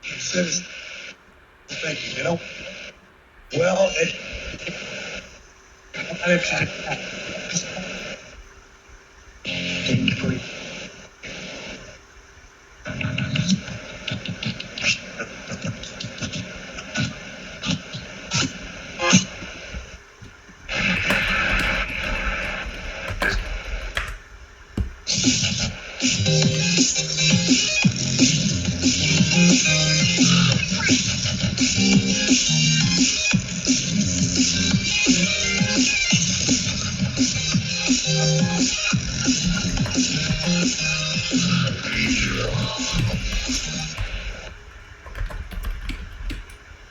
He says, thank you, Well,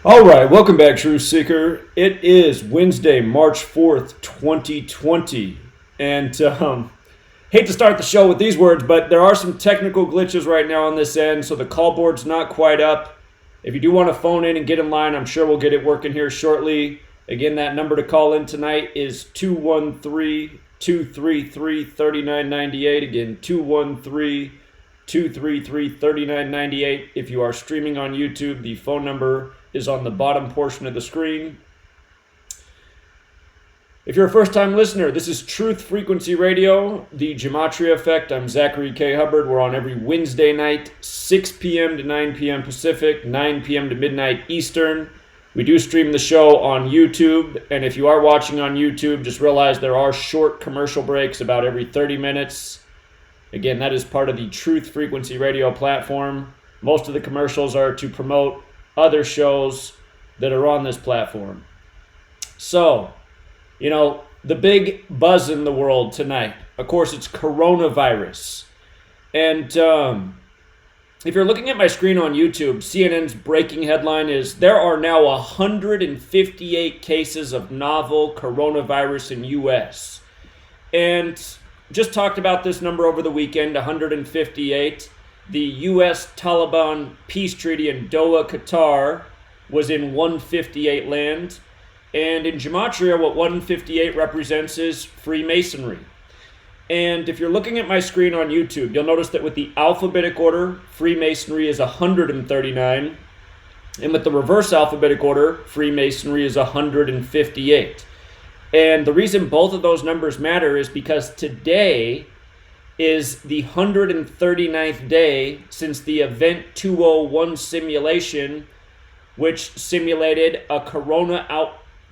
All right, welcome back, Truth Seeker. It is Wednesday, March 4th, 2020. And hate to start the show with these words, but there are some technical glitches right now on this end, so the call board's not quite up. If you do want to phone in and get in line, I'm sure we'll get it working here shortly. Again, that number to call in tonight is 213-233-3998. Again, 213-233-3998. If you are streaming on YouTube, the phone number is on the bottom portion of the screen. If you're a first-time listener, this is Truth Frequency Radio, the Gematria Effect. I'm Zachary K. Hubbard. We're on every Wednesday night, 6 p.m. to 9 p.m. Pacific, 9 p.m. to midnight Eastern. We do stream the show on YouTube, and if you are watching on YouTube, just realize there are short commercial breaks about every 30 minutes. Again, that is part of the Truth Frequency Radio platform. Most of the commercials are to promote other shows that are on this platform. So, the big buzz in the world tonight, of course, it's coronavirus. And if you're looking at my screen on YouTube, CNN's breaking headline is, there are now 158 cases of novel coronavirus in U.S. And just talked about this number over the weekend, 158. The U.S. Taliban peace treaty in Doha, Qatar, was in 158 land. And in Gematria, what 158 represents is Freemasonry. And if you're looking at my screen on YouTube, you'll notice that with the alphabetic order, Freemasonry is 139. And with the reverse alphabetic order, Freemasonry is 158. And the reason both of those numbers matter is because today is the 139th day since the Event 201 simulation, which simulated a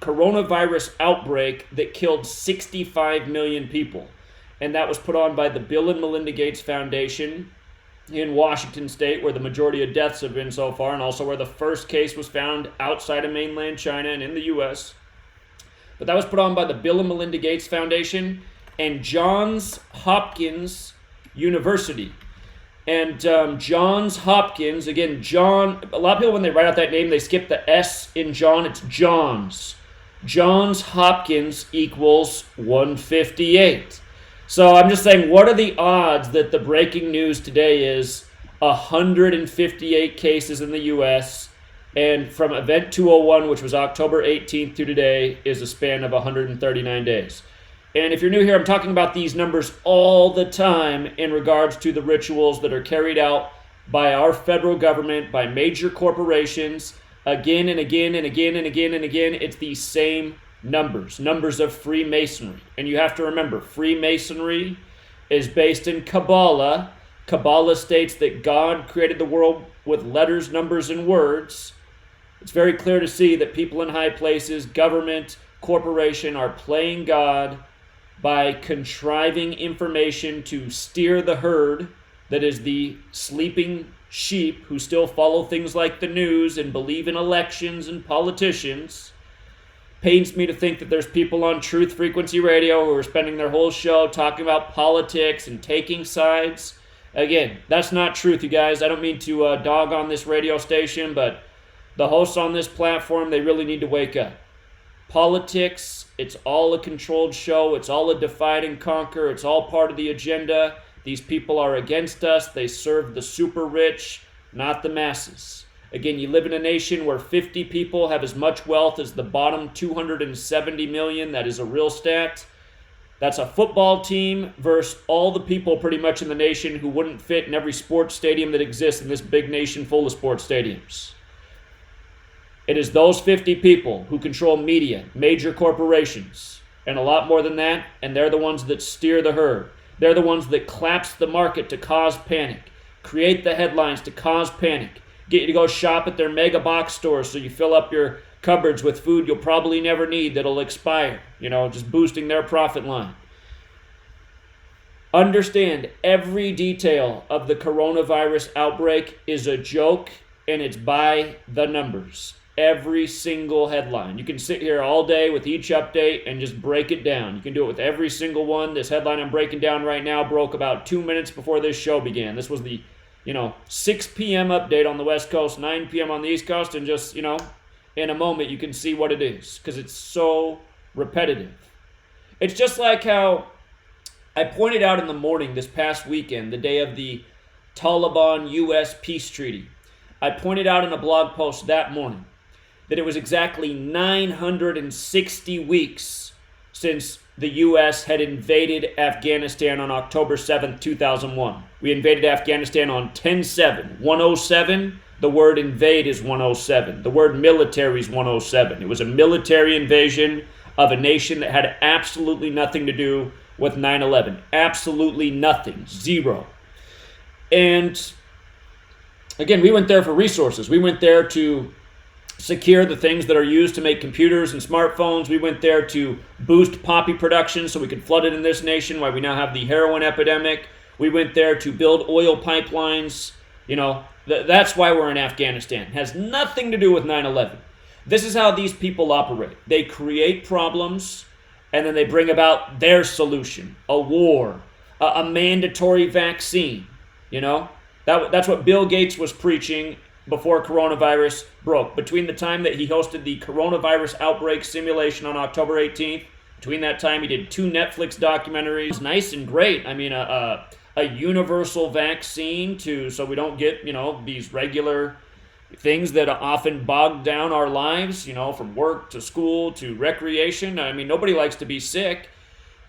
coronavirus outbreak that killed 65 million people. And that was put on by the Bill and Melinda Gates Foundation in Washington State, where the majority of deaths have been so far, and also where the first case was found outside of mainland China and in the U.S. But that was put on by the Bill and Melinda Gates Foundation and Johns Hopkins University. And Johns Hopkins, again, John, a lot of people when they write out that name, they skip the S in John, it's Johns. Johns Hopkins equals 158. So I'm just saying, what are the odds that the breaking news today is 158 cases in the U.S., and from Event 201, which was October 18th to today, is a span of 139 days. And if you're new here, I'm talking about these numbers all the time in regards to the rituals that are carried out by our federal government, by major corporations, again and again and again and again and again. It's these same numbers of Freemasonry. And you have to remember, Freemasonry is based in Kabbalah. Kabbalah states that God created the world with letters, numbers, and words. It's very clear to see that people in high places, government, corporation are playing God by contriving information to steer the herd, that is the sleeping sheep who still follow things like the news and believe in elections and politicians. Pains me to think that there's people on Truth Frequency Radio who are spending their whole show talking about politics and taking sides. Again, that's not truth, you guys. I don't mean to dog on this radio station, but the hosts on this platform, they really need to wake up. Politics, it's all a controlled show. It's all a divide and conquer. It's all part of the agenda. These people are against us. They serve the super rich, not the masses. Again, you live in a nation where 50 people have as much wealth as the bottom 270 million. That is a real stat. That's a football team versus all the people pretty much in the nation who wouldn't fit in every sports stadium that exists in this big nation full of sports stadiums. It is those 50 people who control media, major corporations, and a lot more than that, and they're the ones that steer the herd. They're the ones that collapse the market to cause panic, create the headlines to cause panic, get you to go shop at their mega box stores so you fill up your cupboards with food you'll probably never need that'll expire, just boosting their profit line. Understand, every detail of the coronavirus outbreak is a joke, and it's by the numbers. Every single headline. You can sit here all day with each update and just break it down. You can do it with every single one. This headline I'm breaking down right now broke about 2 minutes before this show began. This was the 6 p.m. update on the West Coast, 9 p.m. on the East Coast, and just, in a moment you can see what it is because it's so repetitive. It's just like how I pointed out in the morning this past weekend, the day of the Taliban-U.S. peace treaty. I pointed out in a blog post that morning that it was exactly 960 weeks since the U.S. had invaded Afghanistan on October 7th, 2001. We invaded Afghanistan on 10/7. 107, the word invade is 107. The word military is 107. It was a military invasion of a nation that had absolutely nothing to do with 9/11. Absolutely nothing. Zero. And again, we went there for resources. We went there to secure the things that are used to make computers and smartphones. We went there to boost poppy production so we could flood it in this nation, why we now have the heroin epidemic. We went there to build oil pipelines. That's why we're in Afghanistan. It has nothing to do with 9/11. This is how these people operate. They create problems, and then they bring about their solution, a war, a mandatory vaccine. That's what Bill Gates was preaching before coronavirus broke. Between the time that he hosted the coronavirus outbreak simulation on October 18th, between that time he did 2 Netflix documentaries. Nice and great. I mean, a universal vaccine so we don't get, these regular things that often bog down our lives, from work to school to recreation. I mean, nobody likes to be sick.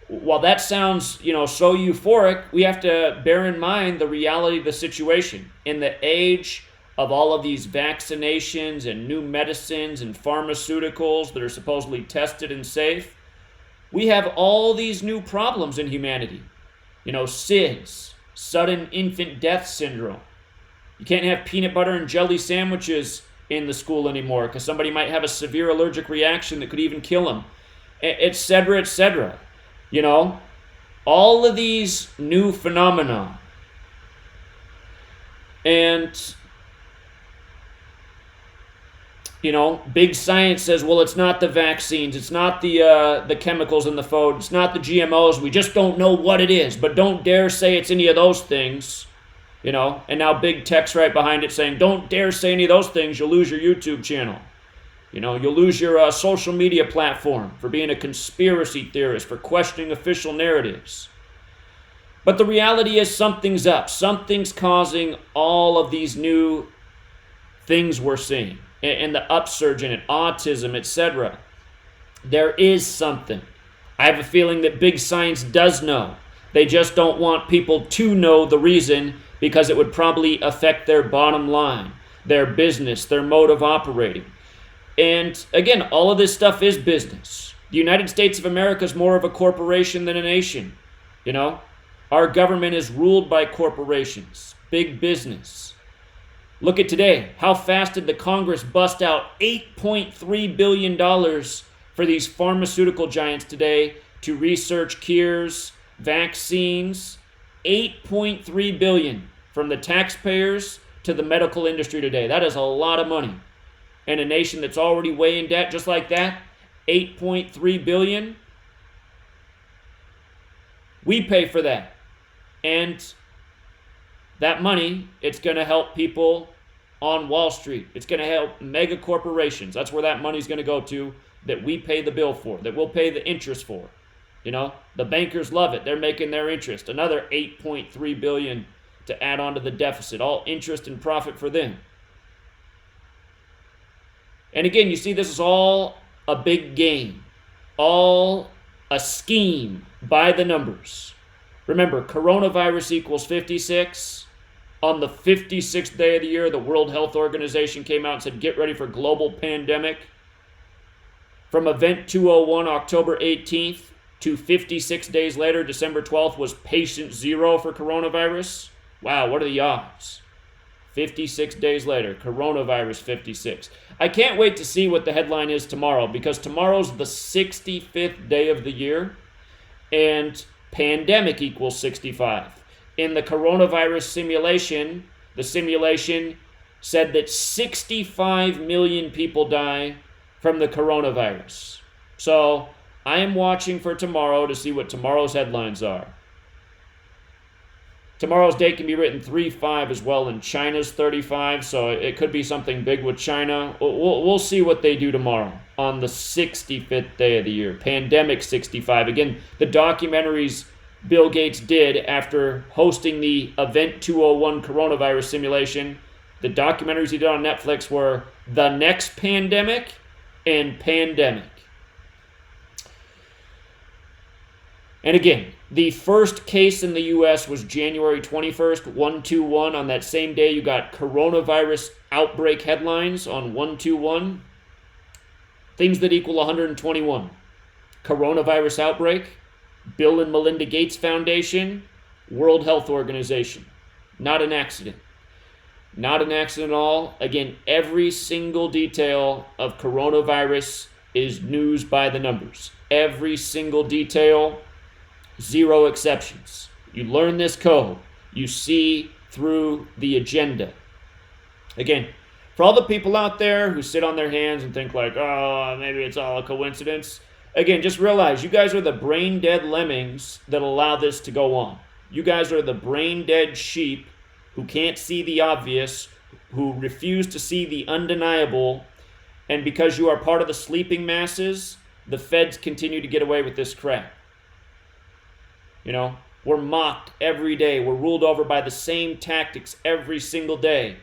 While that sounds, so euphoric, we have to bear in mind the reality of the situation. In the age of all of these vaccinations and new medicines and pharmaceuticals that are supposedly tested and safe, we have all these new problems in humanity. SIDS, sudden infant death syndrome. You can't have peanut butter and jelly sandwiches in the school anymore because somebody might have a severe allergic reaction that could even kill them, etc., etc. All of these new phenomena. And big science says, well, it's not the vaccines, it's not the chemicals in the food, it's not the GMOs, we just don't know what it is, but don't dare say it's any of those things, and now big tech's right behind it saying, don't dare say any of those things, you'll lose your YouTube channel. You'll lose your social media platform for being a conspiracy theorist, for questioning official narratives. But the reality is something's up. Something's causing all of these new things we're seeing. And the upsurge in it, autism, etc. There is something. I have a feeling that big science does know. They just don't want people to know the reason because it would probably affect their bottom line, their business, their mode of operating. And again, all of this stuff is business. The United States of America is more of a corporation than a nation. Our government is ruled by corporations, big business. Look at today. How fast did the Congress bust out $8.3 billion for these pharmaceutical giants today to research cures, vaccines? $8.3 billion from the taxpayers to the medical industry today. That is a lot of money. And a nation that's already way in debt, just like that, $8.3 billion. We pay for that. And that money, it's going to help people on Wall Street. It's going to help mega corporations. That's where that money's going to go to, that we pay the bill for, that we'll pay the interest for. The bankers love it. They're making their interest. Another $8.3 billion to add on to the deficit. All interest and profit for them. And again, you see this is all a big game. All a scheme by the numbers. Remember, coronavirus equals 56. On the 56th day of the year, the World Health Organization came out and said, get ready for global pandemic. From event 201, October 18th, to 56 days later, December 12th, was patient zero for coronavirus. Wow, what are the odds? 56 days later, coronavirus 56. I can't wait to see what the headline is tomorrow, because tomorrow's the 65th day of the year, and pandemic equals 65. In the coronavirus simulation, the simulation said that 65 million people die from the coronavirus. So I am watching for tomorrow to see what tomorrow's headlines are. Tomorrow's date can be written 3-5 as well, and China's 35, so it could be something big with China. We'll see what they do tomorrow on the 65th day of the year. Pandemic 65. Again, the documentaries Bill Gates did after hosting the Event 201 coronavirus simulation, the documentaries he did on Netflix were The Next Pandemic and Pandemic. And again, the first case in the U.S. was January 21st, 121. On that same day, you got coronavirus outbreak headlines on 121. Things that equal 121. Coronavirus outbreak, Bill and Melinda Gates Foundation, World Health Organization. Not an accident. Not an accident at all. Again, every single detail of coronavirus is news by the numbers. Every single detail. Zero exceptions. You learn this code. You see through the agenda. Again, for all the people out there who sit on their hands and think like, oh, maybe it's all a coincidence. Again, just realize you guys are the brain dead lemmings that allow this to go on. You guys are the brain dead sheep who can't see the obvious, who refuse to see the undeniable, and because you are part of the sleeping masses, the feds continue to get away with this crap. You know, we're mocked every day. We're ruled over by the same tactics every single day.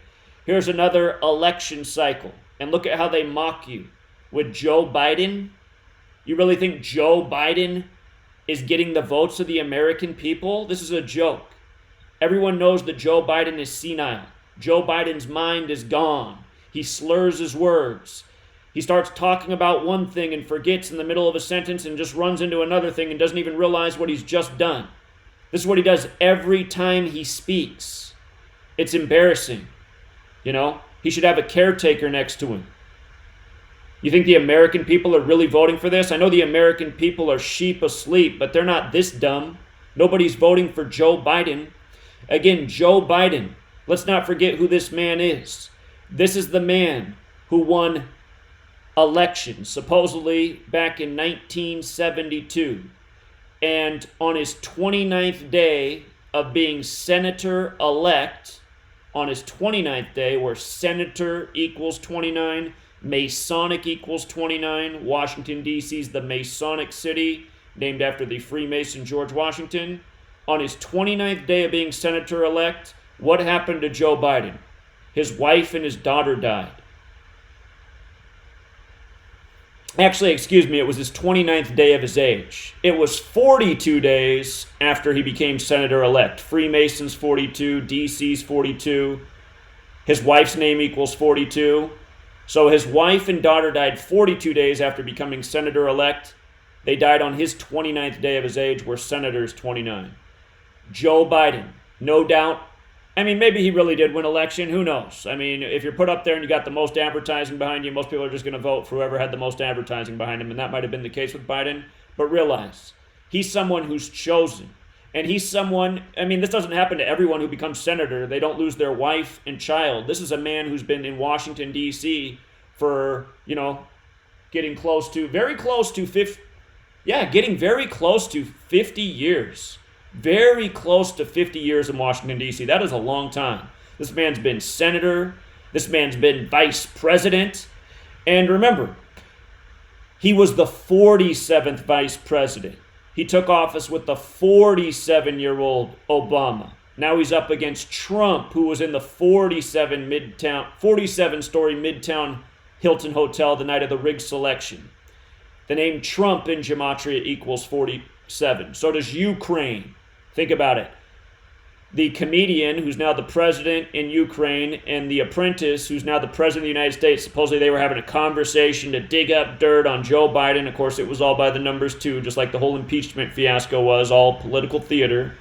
Here's another election cycle. And look at how they mock you. With Joe Biden, you really think Joe Biden is getting the votes of the American people? This is a joke. Everyone knows that Joe Biden is senile. Joe Biden's mind is gone. He slurs his words. He starts talking about one thing and forgets in the middle of a sentence and just runs into another thing and doesn't even realize what he's just done. This is what he does every time he speaks. It's embarrassing. You know, he should have a caretaker next to him. You think the American people are really voting for this? I know the American people are sheep asleep, but they're not this dumb. Nobody's voting for Joe Biden. Again, Joe Biden. Let's not forget who this man is. This is the man who won elections, supposedly back in 1972. And on his 29th day of being senator-elect, on his 29th day, where senator equals 29, Masonic equals 29, Washington, D.C. is the Masonic city, named after the Freemason George Washington. On his 29th day of being senator-elect, what happened to Joe Biden? His wife and his daughter died. Actually, excuse me, it was his 29th day of his age. It was 42 days after he became senator-elect. Freemasons 42, DC's 42. His wife's name equals 42. So his wife and daughter died 42 days after becoming senator-elect. They died on his 29th day of his age, where senator's 29. Joe Biden, no doubt. I mean, maybe he really did win election. Who knows? I mean, if you're put up there and you got the most advertising behind you, most people are just going to vote for whoever had the most advertising behind him, and that might have been the case with Biden. But realize, he's someone who's chosen. And he's someone, I mean, this doesn't happen to everyone who becomes senator. They don't lose their wife and child. This is a man who's been in Washington, D.C. for, getting very close to 50 years. Very close to 50 years in Washington, D.C. That is a long time. This man's been senator. This man's been vice president. And remember, he was the 47th vice president. He took office with the 47-year-old Obama. Now he's up against Trump, who was in the 47-story Midtown Hilton Hotel the night of the rigged selection. The name Trump in Gematria equals 47. So does Ukraine. Think about it. The comedian who's now the president in Ukraine and the apprentice who's now the president of the United States, supposedly they were having a conversation to dig up dirt on Joe Biden. Of course, it was all by the numbers too, just like the whole impeachment fiasco was, all political theater.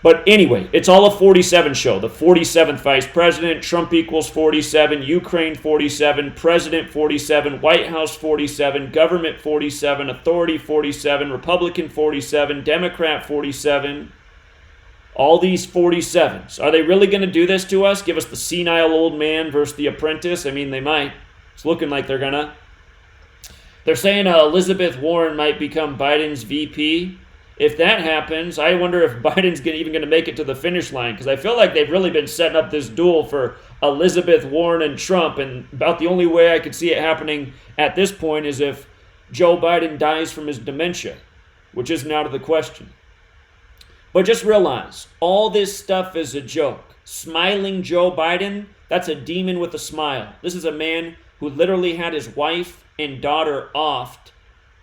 But anyway, it's all a 47 show. The 47th vice president, Trump equals 47, Ukraine 47, president 47, White House 47, government 47, authority 47, Republican 47, Democrat 47. All these 47s. Are they really going to do this to us? Give us the senile old man versus the apprentice? I mean, they might. It's looking like they're going to. They're saying Elizabeth Warren might become Biden's VP. If that happens, I wonder if Biden's even going to make it to the finish line, because I feel like they've really been setting up this duel for Elizabeth Warren and Trump, and about the only way I could see it happening at this point is if Joe Biden dies from his dementia, which isn't out of the question. But just realize, all this stuff is a joke. Smiling Joe Biden, that's a demon with a smile. This is a man who literally had his wife and daughter offed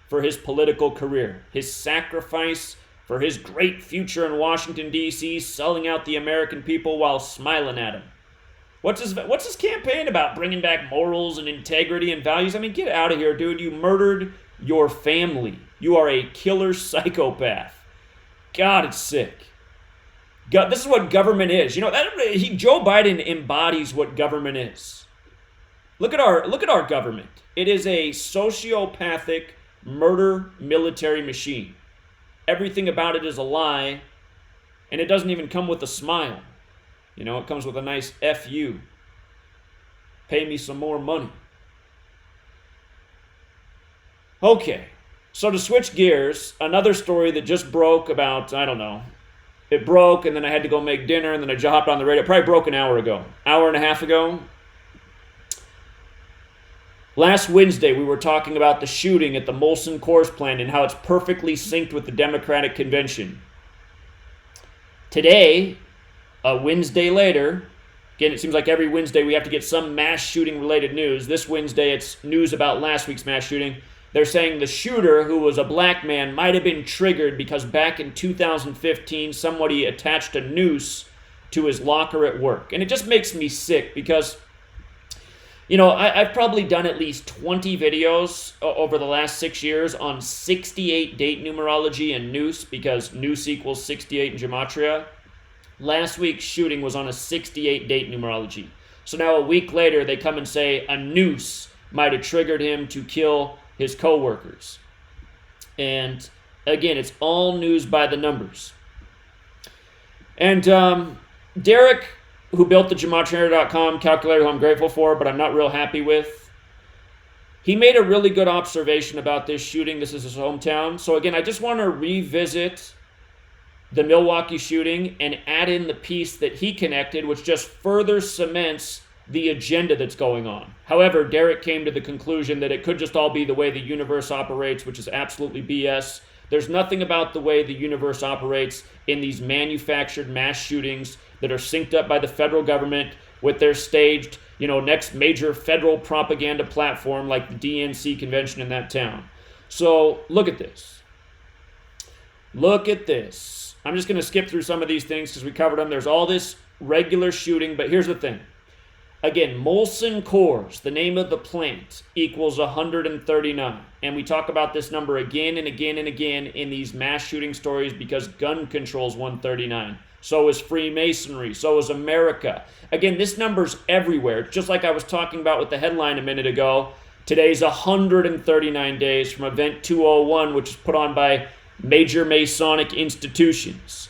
for his political career. His sacrifice for his great future in Washington, D.C., selling out the American people while smiling at him. What's his campaign about? Bringing back morals and integrity and values? I mean, get out of here, dude. You murdered your family. You are a killer psychopath. God, it's sick. God, this is what government is. You know, Joe Biden embodies what government is. Look at our government. It is a sociopathic murder military machine. Everything about it is a lie, and it doesn't even come with a smile. You know, it comes with a nice F you. Pay me some more money. Okay. So to switch gears, another story that just broke about, I don't know, it broke and then I had to go make dinner and then I hopped on the radio. It probably broke an hour and a half ago. Last Wednesday, we were talking about the shooting at the Molson Coors plant and how it's perfectly synced with the Democratic convention. Today, a Wednesday later, again, it seems like every Wednesday we have to get some mass shooting related news. This Wednesday, it's news about last week's mass shooting. They're saying the shooter, who was a black man, might have been triggered because back in 2015, somebody attached a noose to his locker at work. And it just makes me sick because, you know, I've probably done at least 20 videos over the last 6 years on 68 date numerology and noose, because noose equals 68 in Gematria. Last week's shooting was on a 68 date numerology. So now a week later, they come and say a noose might have triggered him to kill his co-workers. And again, it's all news by the numbers. And Derek, who built the Gematria.com calculator, who I'm grateful for, but I'm not real happy with, he made a really good observation about this shooting. This is his hometown. So again, I just want to revisit the Milwaukee shooting and add in the piece that he connected, which just further cements the agenda that's going on. However, Derek came to the conclusion that it could just all be the way the universe operates, which is absolutely BS. There's nothing about the way the universe operates in these manufactured mass shootings that are synced up by the federal government with their staged, you know, next major federal propaganda platform like the DNC convention in that town. So look at this. Look at this. I'm just going to skip through some of these things because we covered them. There's all this regular shooting, but here's the thing. Again, Molson Coors, the name of the plant, equals 139. And we talk about this number again and again and again in these mass shooting stories because gun control is 139. So is Freemasonry. So is America. Again, this number's everywhere. Just like I was talking about with the headline a minute ago. Today's 139 days from Event 201, which is put on by major Masonic institutions.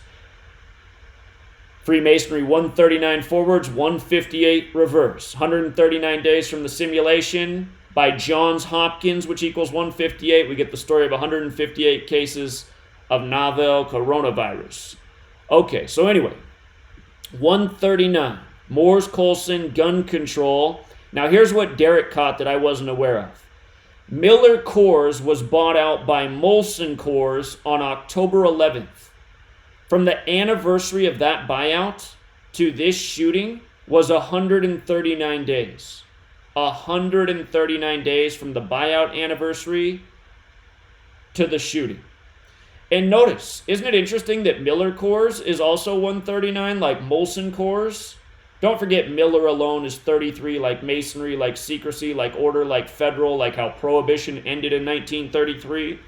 Freemasonry, 139 forwards, 158 reverse. 139 days from the simulation by Johns Hopkins, which equals 158. We get the story of 158 cases of novel coronavirus. Okay, so anyway, 139. Morse Coulson gun control. Now here's what Derek caught that I wasn't aware of. Miller Coors was bought out by Molson Coors on October 11th. From the anniversary of that buyout to this shooting was 139 days. 139 days from the buyout anniversary to the shooting. And notice, isn't it interesting that Miller Coors is also 139 like Molson Coors? Don't forget Miller alone is 33 like Masonry, like secrecy, like order, like federal, like how Prohibition ended in 1933.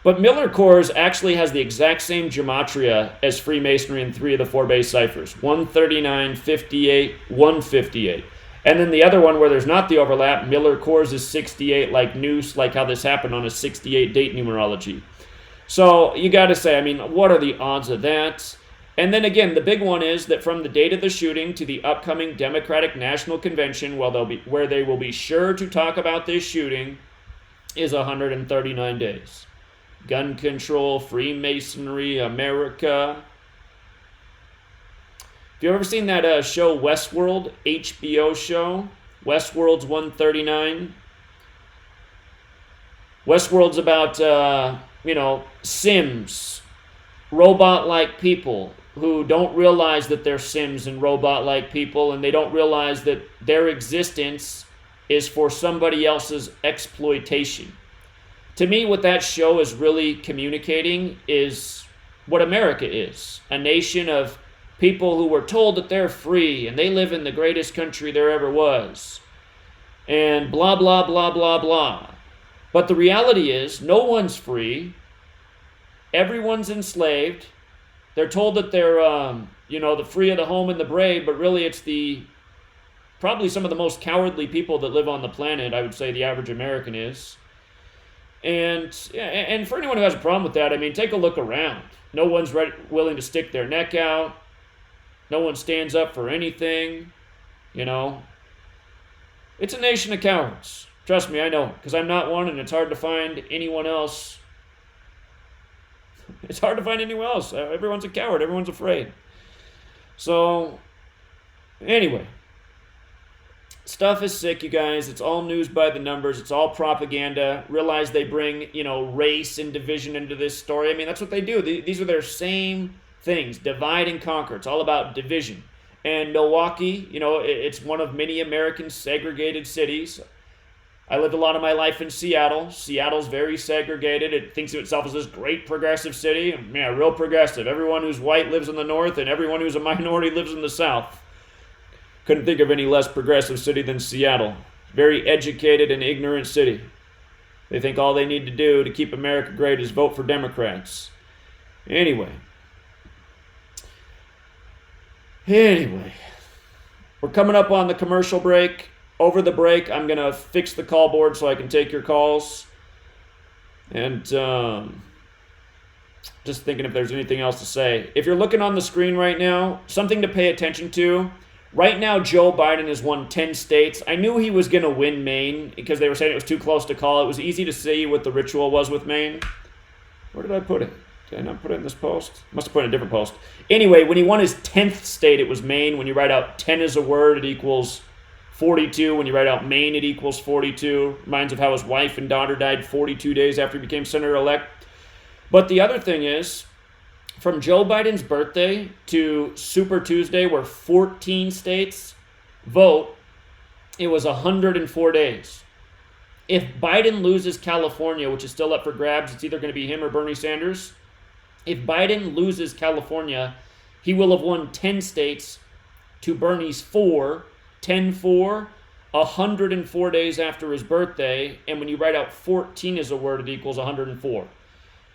But Miller Coors actually has the exact same gematria as Freemasonry in 3 of the 4 base ciphers. 139, 58, 158. And then the other one where there's not the overlap, Miller Coors is 68 like noose, like how this happened on a 68 date numerology. So you got to say, I mean, what are the odds of that? And then again, the big one is that from the date of the shooting to the upcoming Democratic National Convention, where they will be sure to talk about this shooting, is 139 days. Gun control, Freemasonry, America. Have you ever seen that show Westworld, HBO show? Westworld's 139. Westworld's about, Sims, robot-like people who don't realize that they're Sims and robot-like people, and they don't realize that their existence is for somebody else's exploitation. To me, what that show is really communicating is what America is. A nation of people who were told that they're free and they live in the greatest country there ever was. And blah, blah, blah, blah, blah. But the reality is, no one's free. Everyone's enslaved. They're told that they're, the free of the home and the brave, but really it's probably some of the most cowardly people that live on the planet, I would say the average American is. And for anyone who has a problem with that, I mean, take a look around. No one's willing to stick their neck out. No one stands up for anything, It's a nation of cowards. Trust me, I know, because I'm not one, and it's hard to find anyone else. It's hard to find anyone else. Everyone's a coward. Everyone's afraid. So, anyway. Stuff is sick, you guys. It's all news by the numbers. It's all propaganda. Realize they bring, race and division into this story. I mean, that's what they do. These are their same things. Divide and conquer. It's all about division. And Milwaukee, it's one of many American segregated cities. I lived a lot of my life in Seattle. Seattle's very segregated. It thinks of itself as this great progressive city. Yeah, real progressive. Everyone who's white lives in the north, and everyone who's a minority lives in the south. Couldn't think of any less progressive city than Seattle. Very educated and ignorant city. They think all they need to do to keep America great is vote for Democrats. Anyway, we're coming up on the commercial break. Over the break, I'm going to fix the call board so I can take your calls. And just thinking if there's anything else to say. If you're looking on the screen right now, something to pay attention to. Right now, Joe Biden has won 10 states. I knew he was going to win Maine because they were saying it was too close to call. It was easy to see what the ritual was with Maine. Where did I put it? Did I not put it in this post? Must have put it in a different post. Anyway, when he won his 10th state, it was Maine. When you write out 10 as a word, it equals 42. When you write out Maine, it equals 42. Reminds of how his wife and daughter died 42 days after he became senator-elect. But the other thing is, from Joe Biden's birthday to Super Tuesday, where 14 states vote, it was 104 days. If Biden loses California, which is still up for grabs, it's either going to be him or Bernie Sanders. If Biden loses California, he will have won 10 states to Bernie's 4, 10-4, 104 days after his birthday. And when you write out 14 as a word, it equals 104.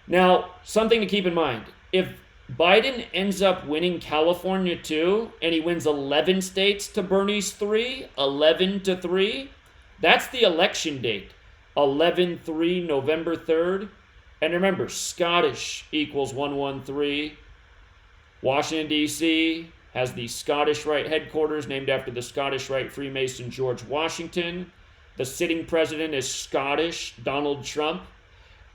Now, something to keep in mind. If Biden ends up winning California too, and he wins 11 states to Bernie's 3, 11-3, that's the election date. 11-3, November 3rd. And remember, Scottish equals 113. Washington, D.C. has the Scottish Rite headquarters named after the Scottish Rite Freemason George Washington. The sitting president is Scottish, Donald Trump.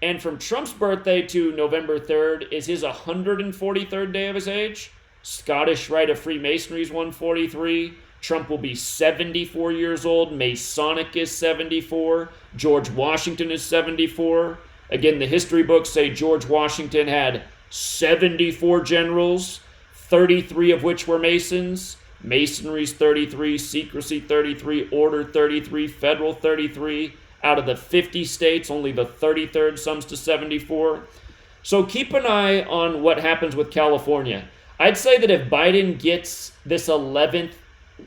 And from Trump's birthday to November 3rd is his 143rd day of his age. Scottish Rite of Freemasonry is 143. Trump will be 74 years old. Masonic is 74. George Washington is 74. Again, the history books say George Washington had 74 generals, 33 of which were Masons. Masonry's 33, secrecy 33, order 33, federal 33. Out of the 50 states, only the 33rd sums to 74. So keep an eye on what happens with California. I'd say that if Biden gets this 11th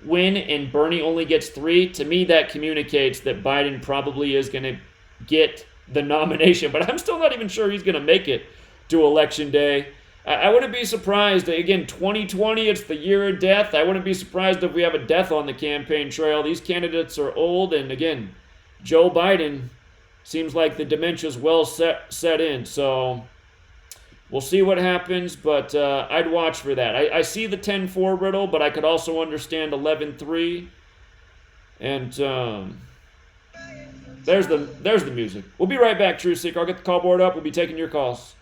win and Bernie only gets 3, to me that communicates that Biden probably is going to get the nomination. But I'm still not even sure he's going to make it to Election Day. I wouldn't be surprised. Again, 2020, it's the year of death. I wouldn't be surprised if we have a death on the campaign trail. These candidates are old, and again, Joe Biden seems like the dementia's well set in. So we'll see what happens, but I'd watch for that. I see the 10-4 riddle, but I could also understand 11-3. And there's the music. We'll be right back, Truth Seeker. I'll get the call board up. We'll be taking your calls.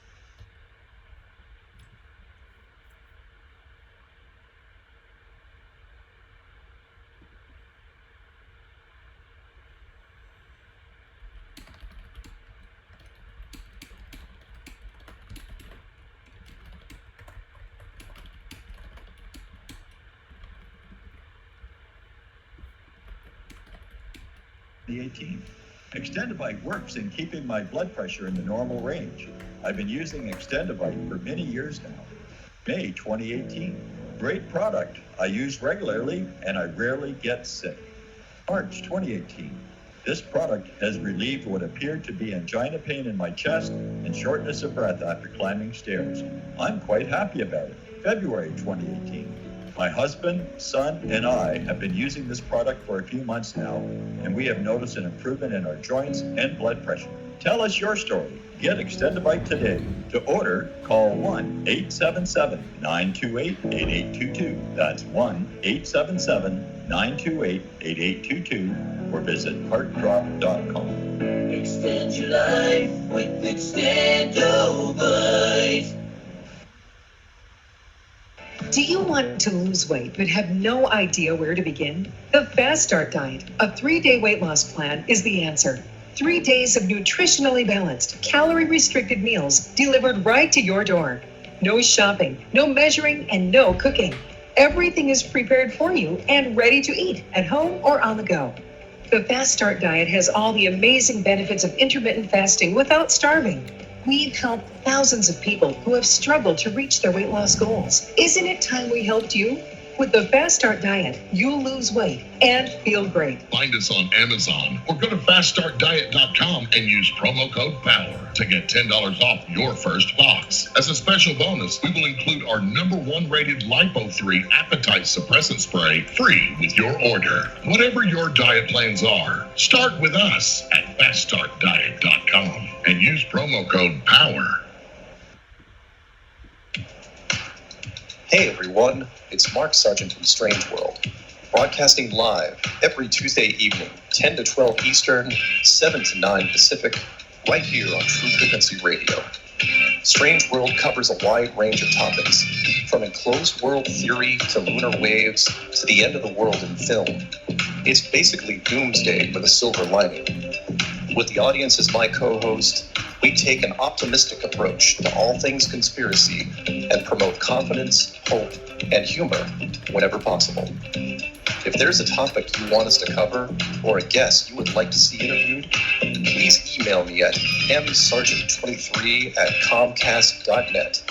The 18. Extendivite works in keeping my blood pressure in the normal range. I've been using Extendivite for many years now. May 2018. Great product. I use regularly and I rarely get sick. March 2018. This product has relieved what appeared to be angina pain in my chest and shortness of breath after climbing stairs. I'm quite happy about it. February 2018. My husband, son, and I have been using this product for a few months now, and we have noticed an improvement in our joints and blood pressure. Tell us your story. Get Extendivite today. To order, call 1-877-928-8822. That's 1-877-928-8822 or visit heartdrop.com. Extend your life with Extendivite. Do you want to lose weight but have no idea where to begin? The Fast Start Diet, a 3-day weight loss plan, is the answer. 3 days of nutritionally balanced, calorie-restricted meals delivered right to your door. No shopping, no measuring, and no cooking. Everything is prepared for you and ready to eat at home or on the go. The Fast Start Diet has all the amazing benefits of intermittent fasting without starving. We've helped thousands of people who have struggled to reach their weight loss goals. Isn't it time we helped you? With the Fast Start Diet, you'll lose weight and feel great. Find us on Amazon or go to faststartdiet.com and use promo code POWER to get $10 off your first box. As a special bonus, we will include our #1 rated Lipo3 appetite suppressant spray free with your order. Whatever your diet plans are, start with us at faststartdiet.com and use promo code POWER. Hey everyone, it's Mark Sargent from Strange World, broadcasting live every Tuesday evening, 10 to 12 Eastern, 7 to 9 Pacific, right here on True Frequency Radio. Strange World covers a wide range of topics, from enclosed world theory to lunar waves to the end of the world in film. It's basically doomsday with a silver lining. With the audience as my co-host, we take an optimistic approach to all things conspiracy and promote confidence, hope, and humor whenever possible. If there's a topic you want us to cover or a guest you would like to see interviewed, please email me at msargent23@comcast.net.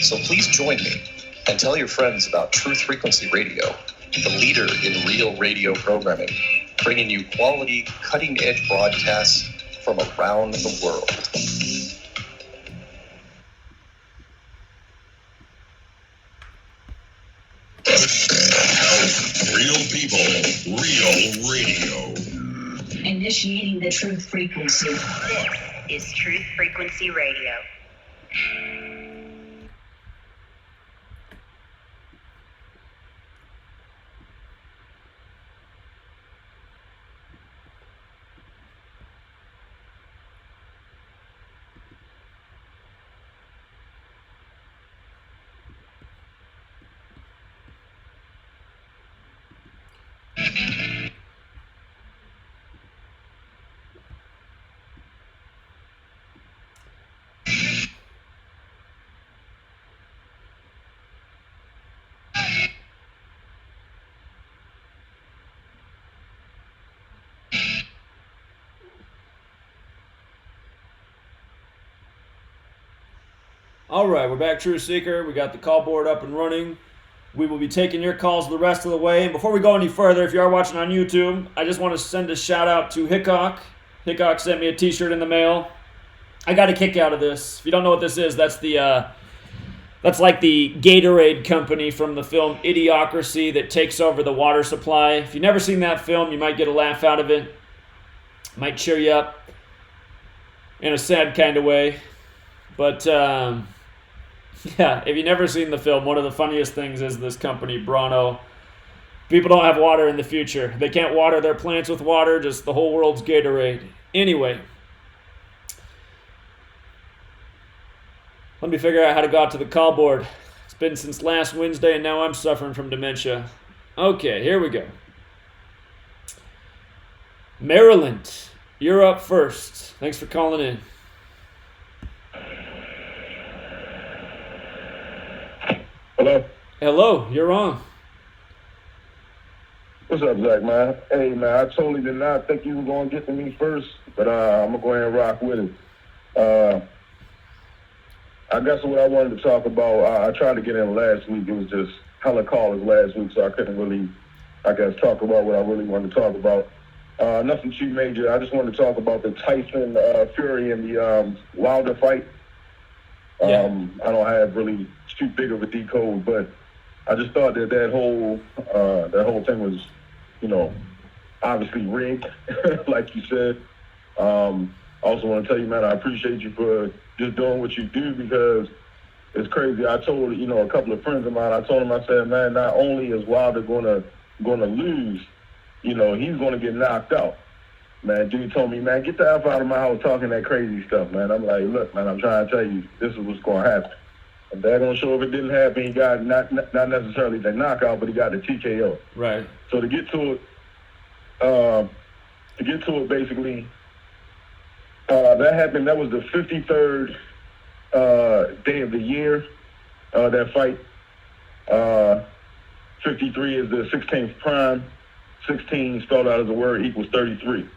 So please join me and tell your friends about Truth Frequency Radio, the leader in real radio programming, bringing you quality, cutting-edge broadcasts from around the world. Real people, real radio. Initiating the Truth Frequency. This is Truth Frequency Radio. All right, we're back, True Seeker. We got the call board up and running. We will be taking your calls the rest of the way. And before we go any further, if you are watching on YouTube, I just want to send a shout out to Hickok. Hickok sent me a t-shirt in the mail. I got a kick out of this. If you don't know what this is, that's like the Gatorade company from the film Idiocracy that takes over the water supply. If you've never seen that film, you might get a laugh out of it. Might cheer you up in a sad kind of way. But, yeah, if you've never seen the film, one of the funniest things is this company, Bronno. People don't have water in the future. They can't water their plants with water, just the whole world's Gatorade. Anyway, let me figure out how to go out to the call board. It's been since last Wednesday, and now I'm suffering from dementia. Okay, here we go. Maryland, you're up first. Thanks for calling in. Hello? Hello, you're on. What's up, Zach, man? Hey, man, I totally did not think you were going to get to me first, but I'm going to go ahead and rock with it. I guess what I wanted to talk about, I tried to get in last week. It was just hella callers last week, so I couldn't really, I guess, talk about what I really wanted to talk about. Nothing too major. I just wanted to talk about the Tyson Fury and the Wilder fight. I don't have really too big of a decode, but I just thought that whole thing was, obviously rigged, like you said. I also want to tell you, man, I appreciate you for just doing what you do, because it's crazy. I told, a couple of friends of mine, I told them, I said, man, not only is Wilder gonna lose, he's gonna get knocked out. Man, dude told me, man, get the F out of my house talking that crazy stuff, man. I'm like, look, man, I'm trying to tell you, this is what's gonna happen. And they're gonna show if it didn't happen, he got not necessarily the knockout, but he got the TKO. Right. So to get to it, basically, that happened. That was the 53rd day of the year. That fight. 53 is the 16th prime. 16 spelled out as a word equals 33.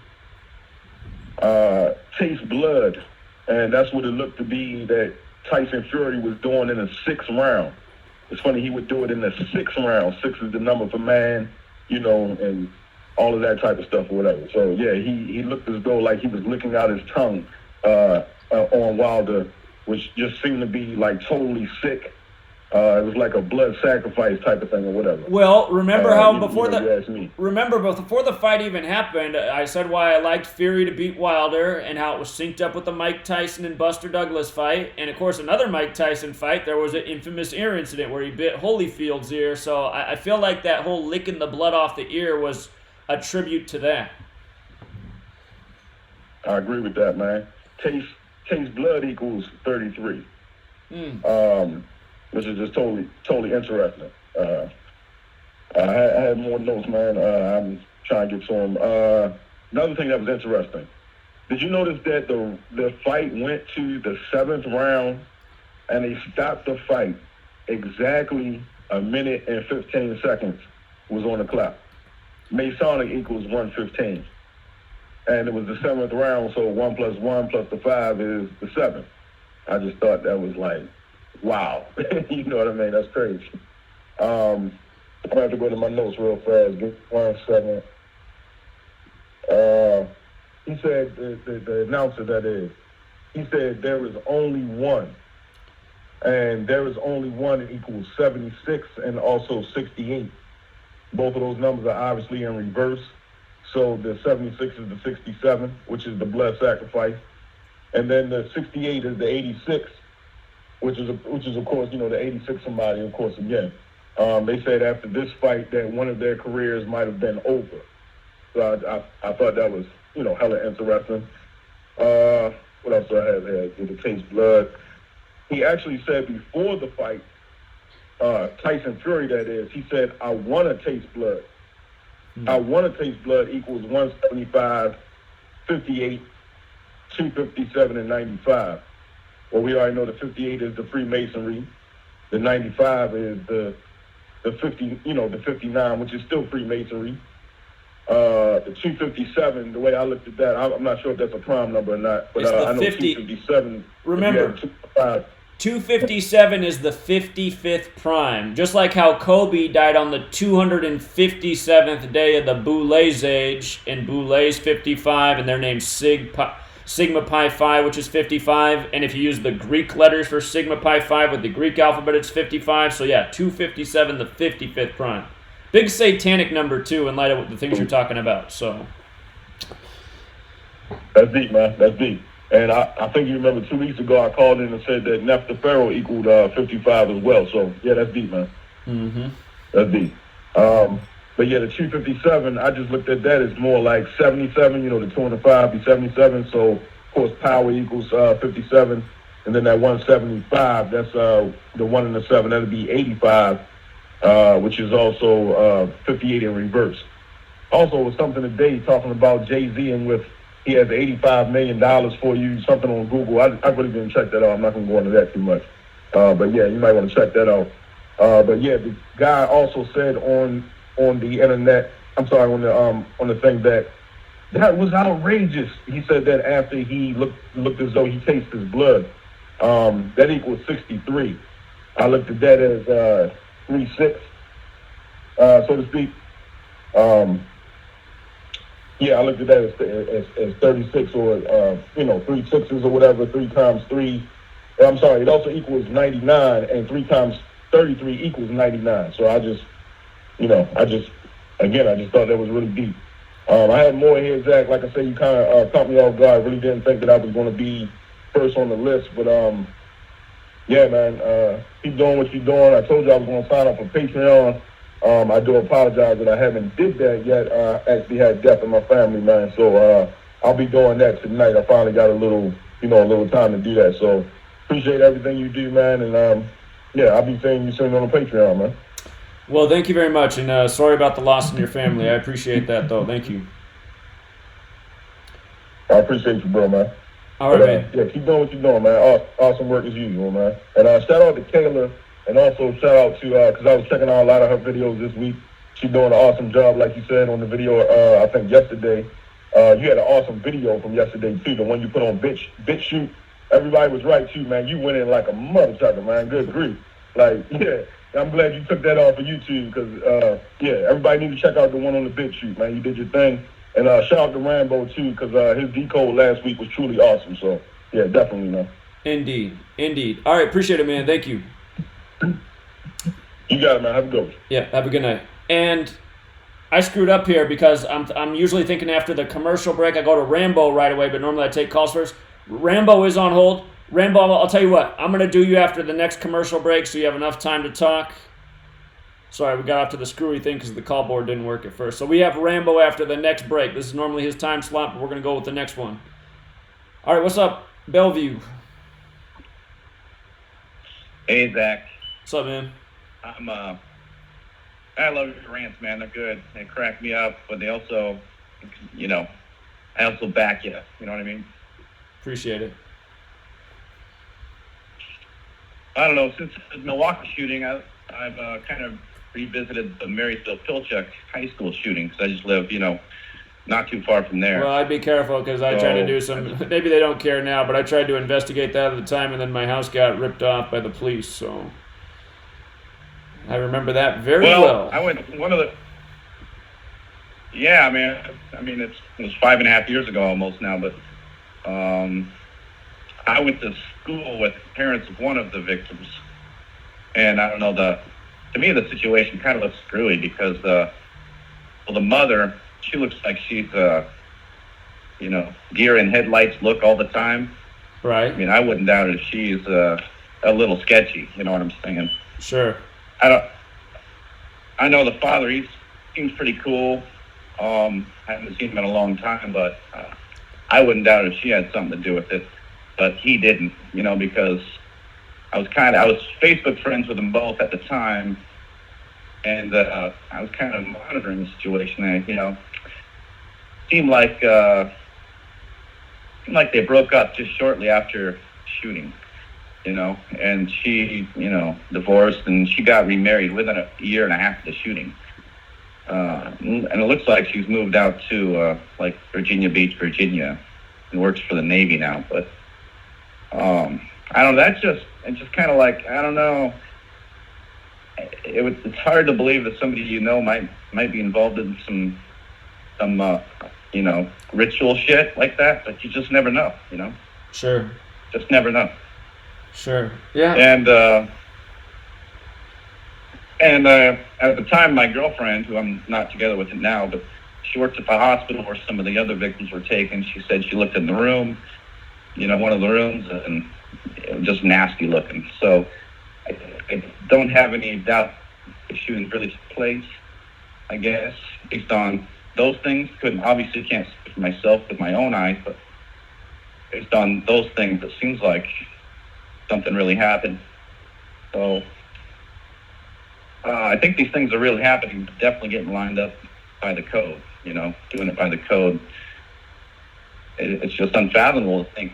Taste blood, and that's what it looked to be that Tyson Fury was doing in the 6th round. It's funny, he would do it in the 6th round. 6 is the number for man, and all of that type of stuff or whatever. So, yeah, he looked as though like he was licking out his tongue on Wilder, which just seemed to be like totally sick. It was like a blood sacrifice type of thing or whatever. Well, remember how before before the fight even happened, I said why I liked Fury to beat Wilder and how it was synced up with the Mike Tyson and Buster Douglas fight. And, of course, another Mike Tyson fight, there was an infamous ear incident where he bit Holyfield's ear. So I feel like that whole licking the blood off the ear was a tribute to that. I agree with that, man. Taste blood equals 33. Which is just totally interesting. I had more notes, man. I'm trying to get to them. Another thing that was interesting. Did you notice that the fight went to the 7th round and they stopped the fight exactly a minute and 15 seconds was on the clock? Masonic equals 115. And it was the 7th round, so 1 + 1 + the 5 is the 7th. I just thought that was like, wow. You know what I mean? That's crazy. I'm going to have to go to my notes real fast. Give me 1 second. He said, the announcer that is, he said there is only one. And there is only one that equals 76 and also 68. Both of those numbers are obviously in reverse. So the 76 is the 67, which is the blood sacrifice. And then the 68 is the 86. Which is of course, the 86 somebody, of course, again. They said after this fight that one of their careers might have been over. So I thought that was, hella interesting. What else do I have here? Did it taste blood? He actually said before the fight, Tyson Fury that is, he said, I want to taste blood. I want to taste blood equals 175, 58, 257, and 95. Well, we already know the 58 is the Freemasonry. The 95 is the 50, the 59, which is still Freemasonry. The 257, the way I looked at that, I'm not sure if that's a prime number or not, but it's the I know 50. 257. Remember, 257 is the 55th prime. Just like how Kobe died on the 257th day of the Boulay's age, and Boulay's 55, and they're named Sigma Pi Phi, which is 55. And if you use the Greek letters for Sigma Pi Phi with the Greek alphabet, it's 55. So yeah, 257, the 55th prime. Big satanic number, too, in light of the things you're talking about. So That's deep, man. That's deep. And I think you remember 2 weeks ago I called in and said that Nephthephaero equaled 55 as well. So, yeah, that's deep, man. Mm-hmm. That's deep. But, yeah, the 257, I just looked at that as more like 77. You know, the 2 and the 5 be 77. So, of course, power equals 57. And then that 175, that's the 1 and the 7. That'll be 85, which is also 58 in reverse. Also, it was something today talking about Jay-Z and with he has $85 million for you, something on Google. I really didn't check that out. I'm not going to go into that too much. But, yeah, you might want to check that out. But, yeah, the guy also said on the internet, I'm sorry, on the thing that was outrageous. He said that after he looked as though he tasted his blood, that equals 63. I looked at that as 3-6, so to speak. Yeah, I looked at that as 36 or, 3 6s or whatever, 3 times 3. I'm sorry, it also equals 99, and 3 times 33 equals 99. So I just thought that was really deep. I had more here, Zach. Like I said, you kind of caught me off guard. I really didn't think that I was going to be first on the list. But, yeah, man, keep doing what you're doing. I told you I was going to sign up for Patreon. I do apologize that I haven't did that yet. I actually had death in my family, man. So I'll be doing that tonight. I finally got a little time to do that. So appreciate everything you do, man. And, yeah, I'll be seeing you soon on the Patreon, man. Well, thank you very much. And sorry about the loss in your family. I appreciate that, though. Thank you. I appreciate you, bro, man. All right, man. Yeah, keep doing what you're doing, man. Awesome work as usual, man. And shout out to Kayla. And also shout out to, because I was checking out a lot of her videos this week. She's doing an awesome job, like you said, on the video, I think yesterday. You had an awesome video from yesterday, too, the one you put on BitChute. Everybody was right, too, man. You went in like a mother trucker, man. Good grief. Like, yeah, I'm glad you took that off of YouTube because, yeah, everybody need to check out the one on the BitChute, man. You did your thing. And shout out to Rambo, too, because his decode last week was truly awesome. So, yeah, definitely, man. Indeed. All right, appreciate it, man. Thank you. You got it, man. Have a good one. Yeah, have a good night. And I screwed up here because I'm usually thinking after the commercial break I go to Rambo right away, but normally I take calls first. Rambo is on hold. Rambo, I'll tell you what, I'm going to do you after the next commercial break so you have enough time to talk. Sorry, we got off to the screwy thing because the call board didn't work at first. So we have Rambo after the next break. This is normally his time slot, but we're going to go with the next one. All right, what's up, Bellevue? Hey, Zach. What's up, man? I love your rants, man. They're good. They crack me up, but they also, I also back you. You know what I mean? Appreciate it. I don't know. Since the Milwaukee shooting, I've kind of revisited the Marysville Pilchuck High School shooting because I just live, not too far from there. Well, I'd be careful because I tried to do some. Maybe they don't care now, but I tried to investigate that at the time, and then my house got ripped off by the police. So I remember that very well. I went one of the. Yeah, man. I mean, it was 5.5 years ago almost now, but I went to school with parents of one of the victims, and I don't know, to me the situation kind of looks screwy because the mother, she looks like she's deer in headlights look all the time. Right. I mean, I wouldn't doubt it if she's a little sketchy. You know what I'm saying? Sure. I know the father. He seems pretty cool. I haven't seen him in a long time, but I wouldn't doubt if she had something to do with it. But he didn't, because I was Facebook friends with them both at the time, and I was kind of monitoring the situation. And, seemed like they broke up just shortly after shooting, and she, divorced, and she got remarried within a year and a half of the shooting. And it looks like she's moved out to Virginia Beach, Virginia, and works for the Navy now. But I don't know. It's just kind of like, I don't know. It's hard to believe that somebody might be involved in some ritual shit like that, but you just never know, Sure. Just never know. Sure. Yeah. And at the time, my girlfriend, who I'm not together with now, but she worked at the hospital where some of the other victims were taken. She said she looked in the room, one of the rooms, and it was just nasty looking. So I don't have any doubt the shooting really took place, I guess, based on those things. Obviously can't speak for myself with my own eyes, but based on those things, it seems like something really happened. So I think these things are really happening, definitely getting lined up by the code, doing it by the code. It's just unfathomable to think,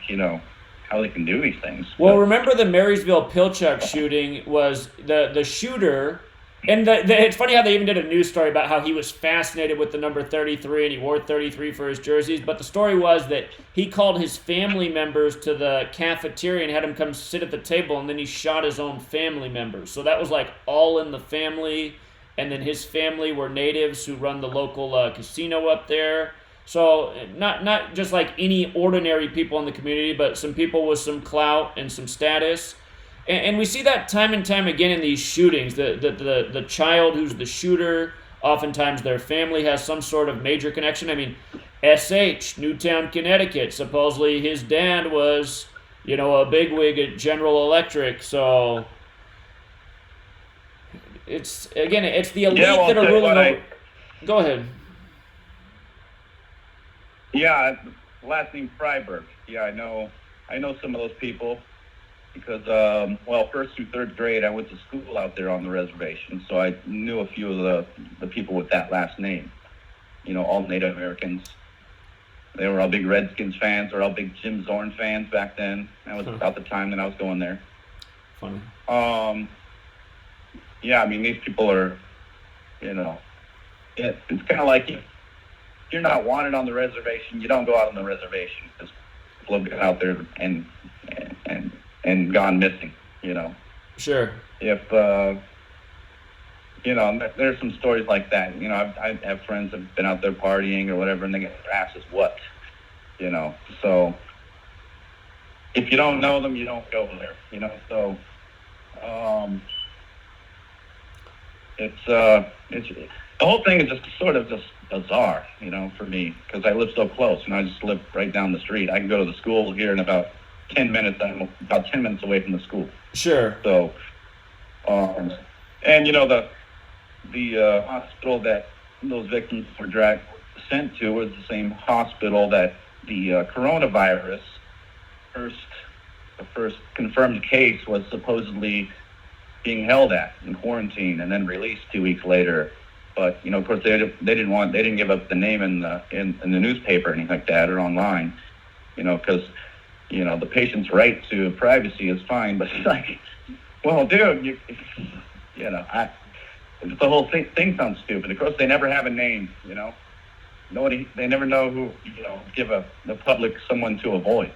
how they can do these things. Well, remember the Marysville Pilchuck shooting was the shooter, and it's funny how they even did a news story about how he was fascinated with the number 33 and he wore 33 for his jerseys. But the story was that he called his family members to the cafeteria and had them come sit at the table, and then he shot his own family members. So that was like all in the family, and then his family were natives who run the local casino up there. So not just like any ordinary people in the community, but some people with some clout and some status. And we see that time and time again in these shootings. The child who's the shooter, oftentimes their family has some sort of major connection. I mean, S.H., Newtown, Connecticut, supposedly his dad was, a bigwig at General Electric. So it's the elite that are ruling over. Go ahead. Yeah, last name Freiberg. Yeah, I know some of those people because, first through third grade, I went to school out there on the reservation, so I knew a few of the people with that last name. All Native Americans. They were all big Redskins fans, or all big Jim Zorn fans back then. That was about the time that I was going there. Funny. Yeah, I mean, these people are, it's kind of like if you're not wanted on the reservation, you don't go out on the reservation because people have gone out there and gone missing, Sure. If, there's some stories like that. I have friends that have been out there partying or whatever, and they get their asses whooped, So if you don't know them, you don't go there, So it's the whole thing is just sort of just bizarre, for me, because I live so close, I just live right down the street. I can go to the school here in about 10 minutes. I'm about 10 minutes away from the school. Sure. So, and the hospital that those victims were sent to was the same hospital that the coronavirus the first confirmed case was supposedly being held at in quarantine and then released 2 weeks later. But of course, they didn't give up the name in the newspaper or anything like that or online, because the patient's right to privacy is fine. But it's like, well, dude, the whole thing sounds stupid. Of course, they never have a name. They never know who give the public someone to avoid.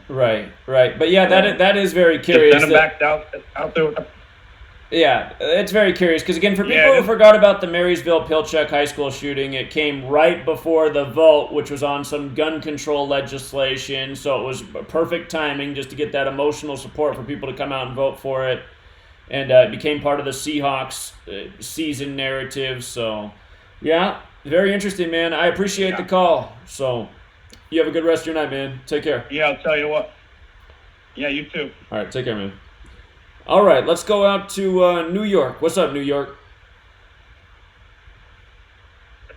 Right. But yeah, that is very curious. Just send them back out there. Yeah, it's very curious because, again, for people who forgot about the Marysville Pilchuck High School shooting, it came right before the vote, which was on some gun control legislation, so it was perfect timing just to get that emotional support for people to come out and vote for it, and it became part of the Seahawks season narrative, so, yeah, very interesting, man. I appreciate the call, so you have a good rest of your night, man. Take care. Yeah, I'll tell you what. Yeah, you too. All right, take care, man. All right, let's go out to New York. What's up, New York?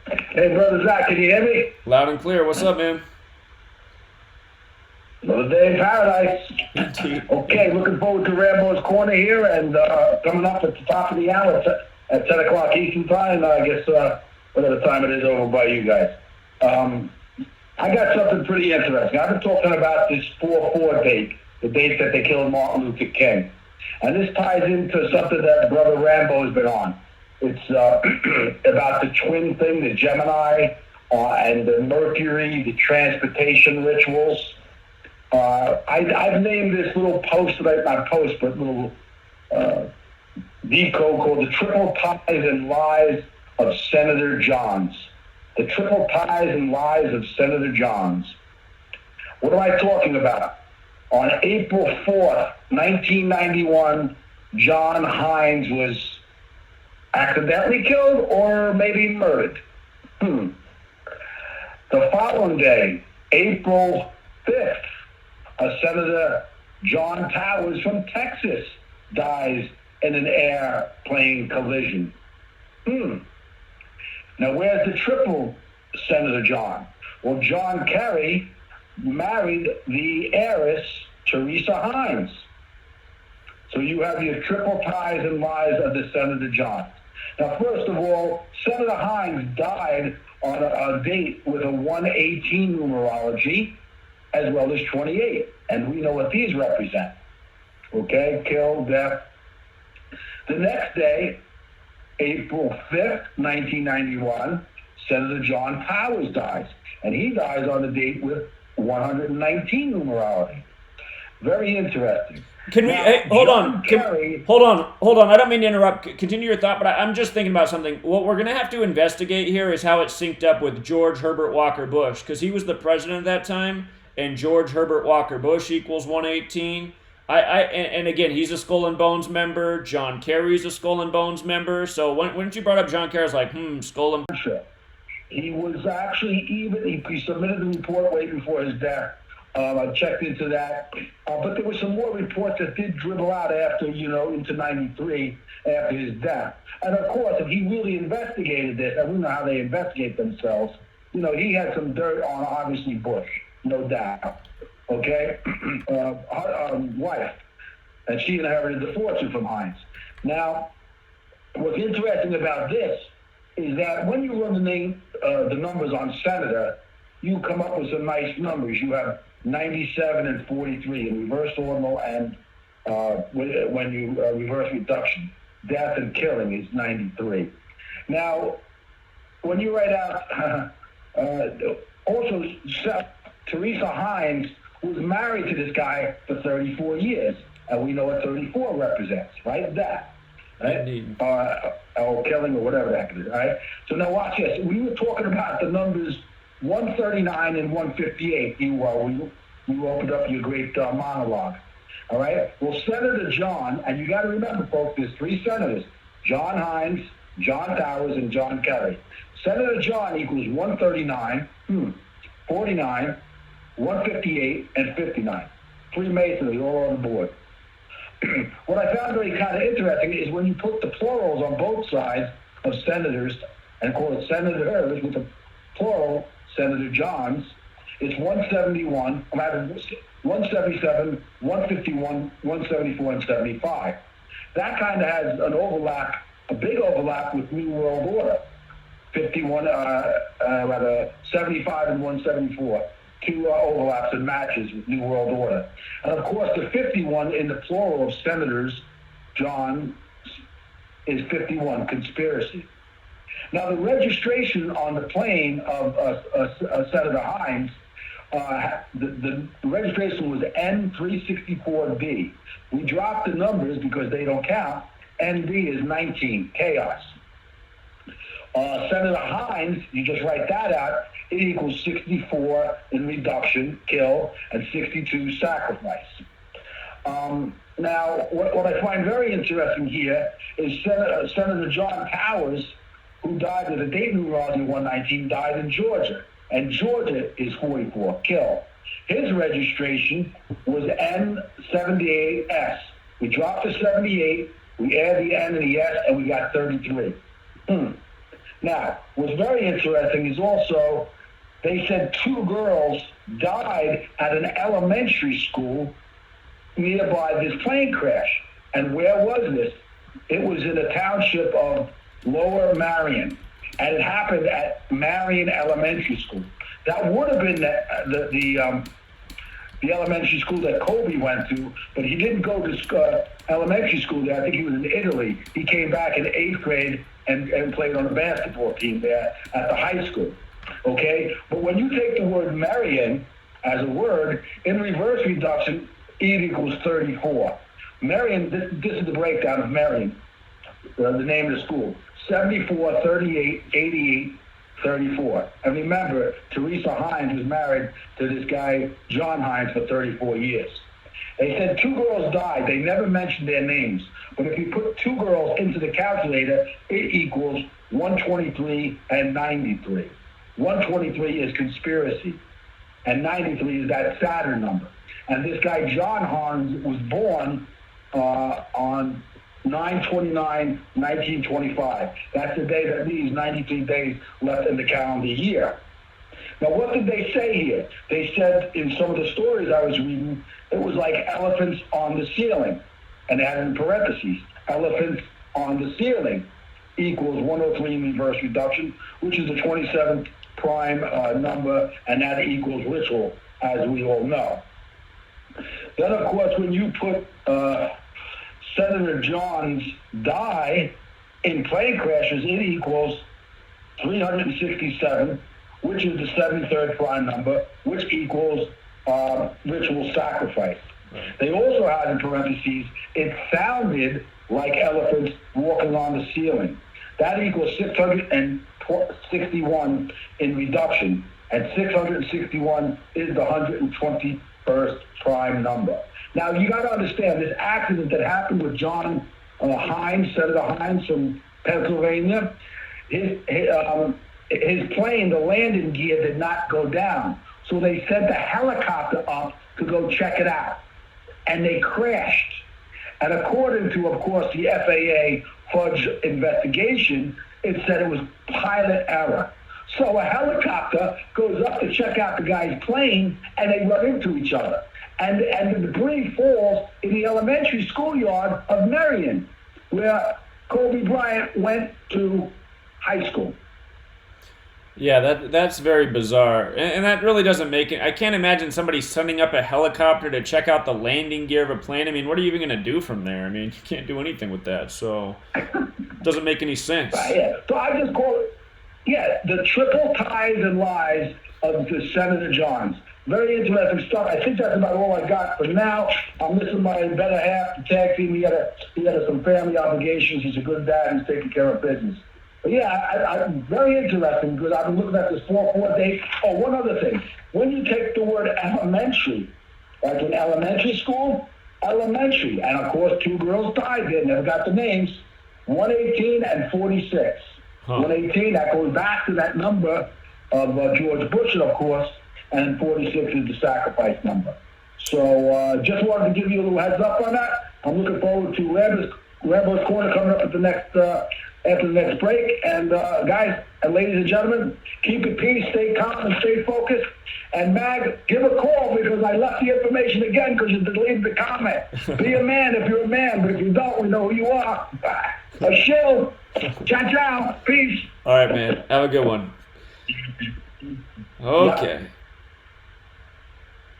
Hey, Brother Zach, can you hear me? Loud and clear. What's up, man? Another day in paradise. Okay, looking forward to Rambo's Corner here, and coming up at the top of the hour at 10 o'clock Eastern Time, I guess, whatever time it is over by you guys. I got something pretty interesting. I've been talking about this 4/4 date, the date that they killed Martin Luther King. And this ties into something that Brother Rambo's been on. It's about the twin thing, the Gemini, and the Mercury, the transportation rituals. I've named this little post, not post, but little decode called The Triple Ties and Lies of Senator Johns. The Triple Ties and Lies of Senator Johns. What am I talking about? On April 4th, 1991, John Hines was accidentally killed or maybe murdered. The following day, April 5th, Senator John Towers from Texas dies in an airplane collision. Now, where's the triple Senator John? Well, John Kerry married the heiress, Teresa Hines. So you have your triple ties and lies of the Senator John. Now, first of all, Senator Hines died on a date with a 118 numerology, as well as 28. And we know what these represent. Okay, kill, death. The next day, April 5th, 1991, Senator John Towers dies. And he dies on a date with 119 numerology. Very interesting. Can we hold on? Hold on. I don't mean to interrupt. Continue your thought, but I'm just thinking about something. What we're going to have to investigate here is how it's synced up with George Herbert Walker Bush, because he was the president at that time, and George Herbert Walker Bush equals 118. And again, he's a Skull and Bones member. John Kerry's a Skull and Bones member. So when you brought up John Kerry, I was like, Skull and Bones. He was actually he submitted the report way before his death. I checked into that. But there were some more reports that did dribble out after, into 93, after his death. And of course, if he really investigated this, and we know how they investigate themselves, he had some dirt on, obviously, Bush, no doubt. Okay? Her wife. And she inherited the fortune from Hines. Now, what's interesting about this is that when you run the numbers on Senator, you come up with some nice numbers. You have 97 and 43 in reverse ordinal, and when you reverse reduction, death and killing is 93. Now, when you write out, also Teresa Hines was married to this guy for 34 years, and we know what 34 represents, right? That. Right? Or killing or whatever the heck it is, right? So now watch this. We were talking about the numbers 139 and 158. You opened up your great monologue, all right? Well, Senator John, and you got to remember, folks, there's three senators, John Hines, John Towers, and John Kerry. Senator John equals 139, 49, 158, and 59. Freemasonry all on the board. What I found very kind of interesting is when you put the plurals on both sides of senators and call it senators with the plural Senator Johns, it's 171, 177, 151, 174, and 75. That kind of has an overlap, a big overlap with New World Order. 75 and 174. Two overlaps and matches with New World Order. And of course, the 51 in the plural of senators, John, is 51, conspiracy. Now, the registration on the plane of Senator Hines, the registration was N364B. We dropped the numbers because they don't count. ND is 19, chaos. Senator Hines, you just write that out, it equals 64 in reduction, kill, and 62 sacrifice. Now, what I find very interesting here is Senator John Towers, who died with a date numerology 119, died in Georgia. And Georgia is 44, kill. His registration was N78S. We dropped the 78, we add the N and the S, and we got 33. Now, what's very interesting is also, they said 2 girls died at an elementary school nearby this plane crash. And where was this? It was in a township of Lower Marion, and it happened at Marion Elementary School. That would have been the elementary school that Kobe went to, but he didn't go to elementary school there. I think he was in Italy. He came back in 8th grade and played on a basketball team there at the high school. Okay? But when you take the word Marion as a word. In reverse reduction, it equals 34. Marion, this is the breakdown of Marion, the name of the school. 74, 38, 88, 34. And remember, Teresa Hines was married to this guy, John Hines, for 34 years. They said 2 girls died. They never mentioned their names. But if you put 2 girls into the calculator, it equals 123 and 93. 123 is conspiracy, and 93 is that Saturn number. And this guy, John Hines, was born on 9/29/1925. That's the day that leaves 93 days left in the calendar year. Now, what did they say here? They said in some of the stories I was reading, it was like elephants on the ceiling, and they had in parentheses, elephants on the ceiling equals 103 in reverse reduction, which is the 27th prime number, and that equals ritual, as we all know. Then, of course, when you put Senator John's die in plane crashes, it equals 367, which is the 73rd prime number, which equals ritual sacrifice. They also had in parentheses, it sounded like elephants walking on the ceiling. That equals 661 in reduction, and 661 is the 121st prime number. Now, you got to understand, this accident that happened with John Hines, Senator Hines from Pennsylvania, his plane, the landing gear did not go down. So they sent a helicopter up to go check it out. And they crashed. And according to, of course, the FAA fudge investigation, it said it was pilot error. So a helicopter goes up to check out the guy's plane, and they run into each other. And the debris falls in the elementary schoolyard of Marion, where Kobe Bryant went to high school. Yeah, that's very bizarre, and that really doesn't make it. I can't imagine somebody sending up a helicopter to check out the landing gear of a plane. I mean, what are you even going to do from there? I mean, you can't do anything with that, so it doesn't make any sense. Yeah, so I just call it, the triple ties and lies of the Senator Johns. Very interesting stuff. I think that's about all I got for now. I'm missing my better half, the tag team. He had some family obligations. He's a good dad. He's taking care of business. But yeah, I'm very interesting because I've been looking at this 4-4 date. Oh, one other thing. When you take the word elementary, like in elementary school, elementary, and of course 2 girls died there, never got the names, 118 and 46. 118, that goes back to that number of George Bush, of course, and 46 is the sacrifice number. So just wanted to give you a little heads up on that. I'm looking forward to Rambo's Corner coming up at the next after the next break. And guys and ladies and gentlemen, keep it peace, stay calm, and stay focused. And Mag, give a call because I left the information again because you deleted the comment. Be a man if you're a man, but if you don't, we know who you are. A shill. Ciao, ciao. Peace. All right, man. Have a good one. Okay. Yeah.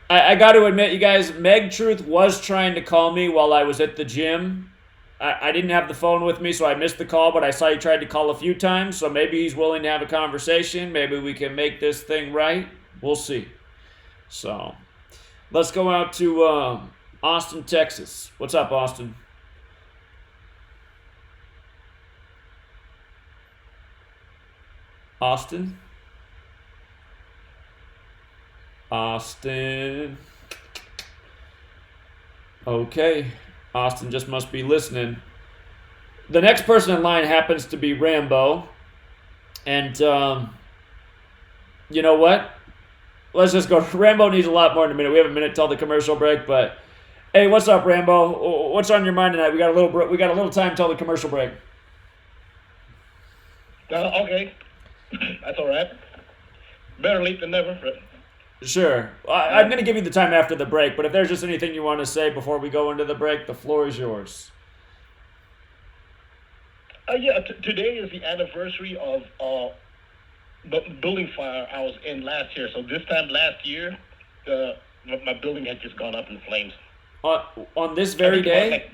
I got to admit, you guys, Meg Truth was trying to call me while I was at the gym. I didn't have the phone with me, so I missed the call, but I saw he tried to call a few times, so maybe he's willing to have a conversation. Maybe we can make this thing right. We'll see. So, let's go out to Austin, Texas. What's up, Austin? Austin? Austin. Okay. Austin just must be listening. The next person in line happens to be Rambo. And, you know what? Let's just go. Rambo needs a lot more in a minute. We have a minute till the commercial break, but hey, what's up, Rambo? What's on your mind tonight? We got a little time till the commercial break. Okay. That's all right. Better late than never. Sure. I'm going to give you the time after the break, but if there's just anything you want to say before we go into the break, the floor is yours. Today is the anniversary of the building fire I was in last year. So this time last year, my building had just gone up in flames. On this very day?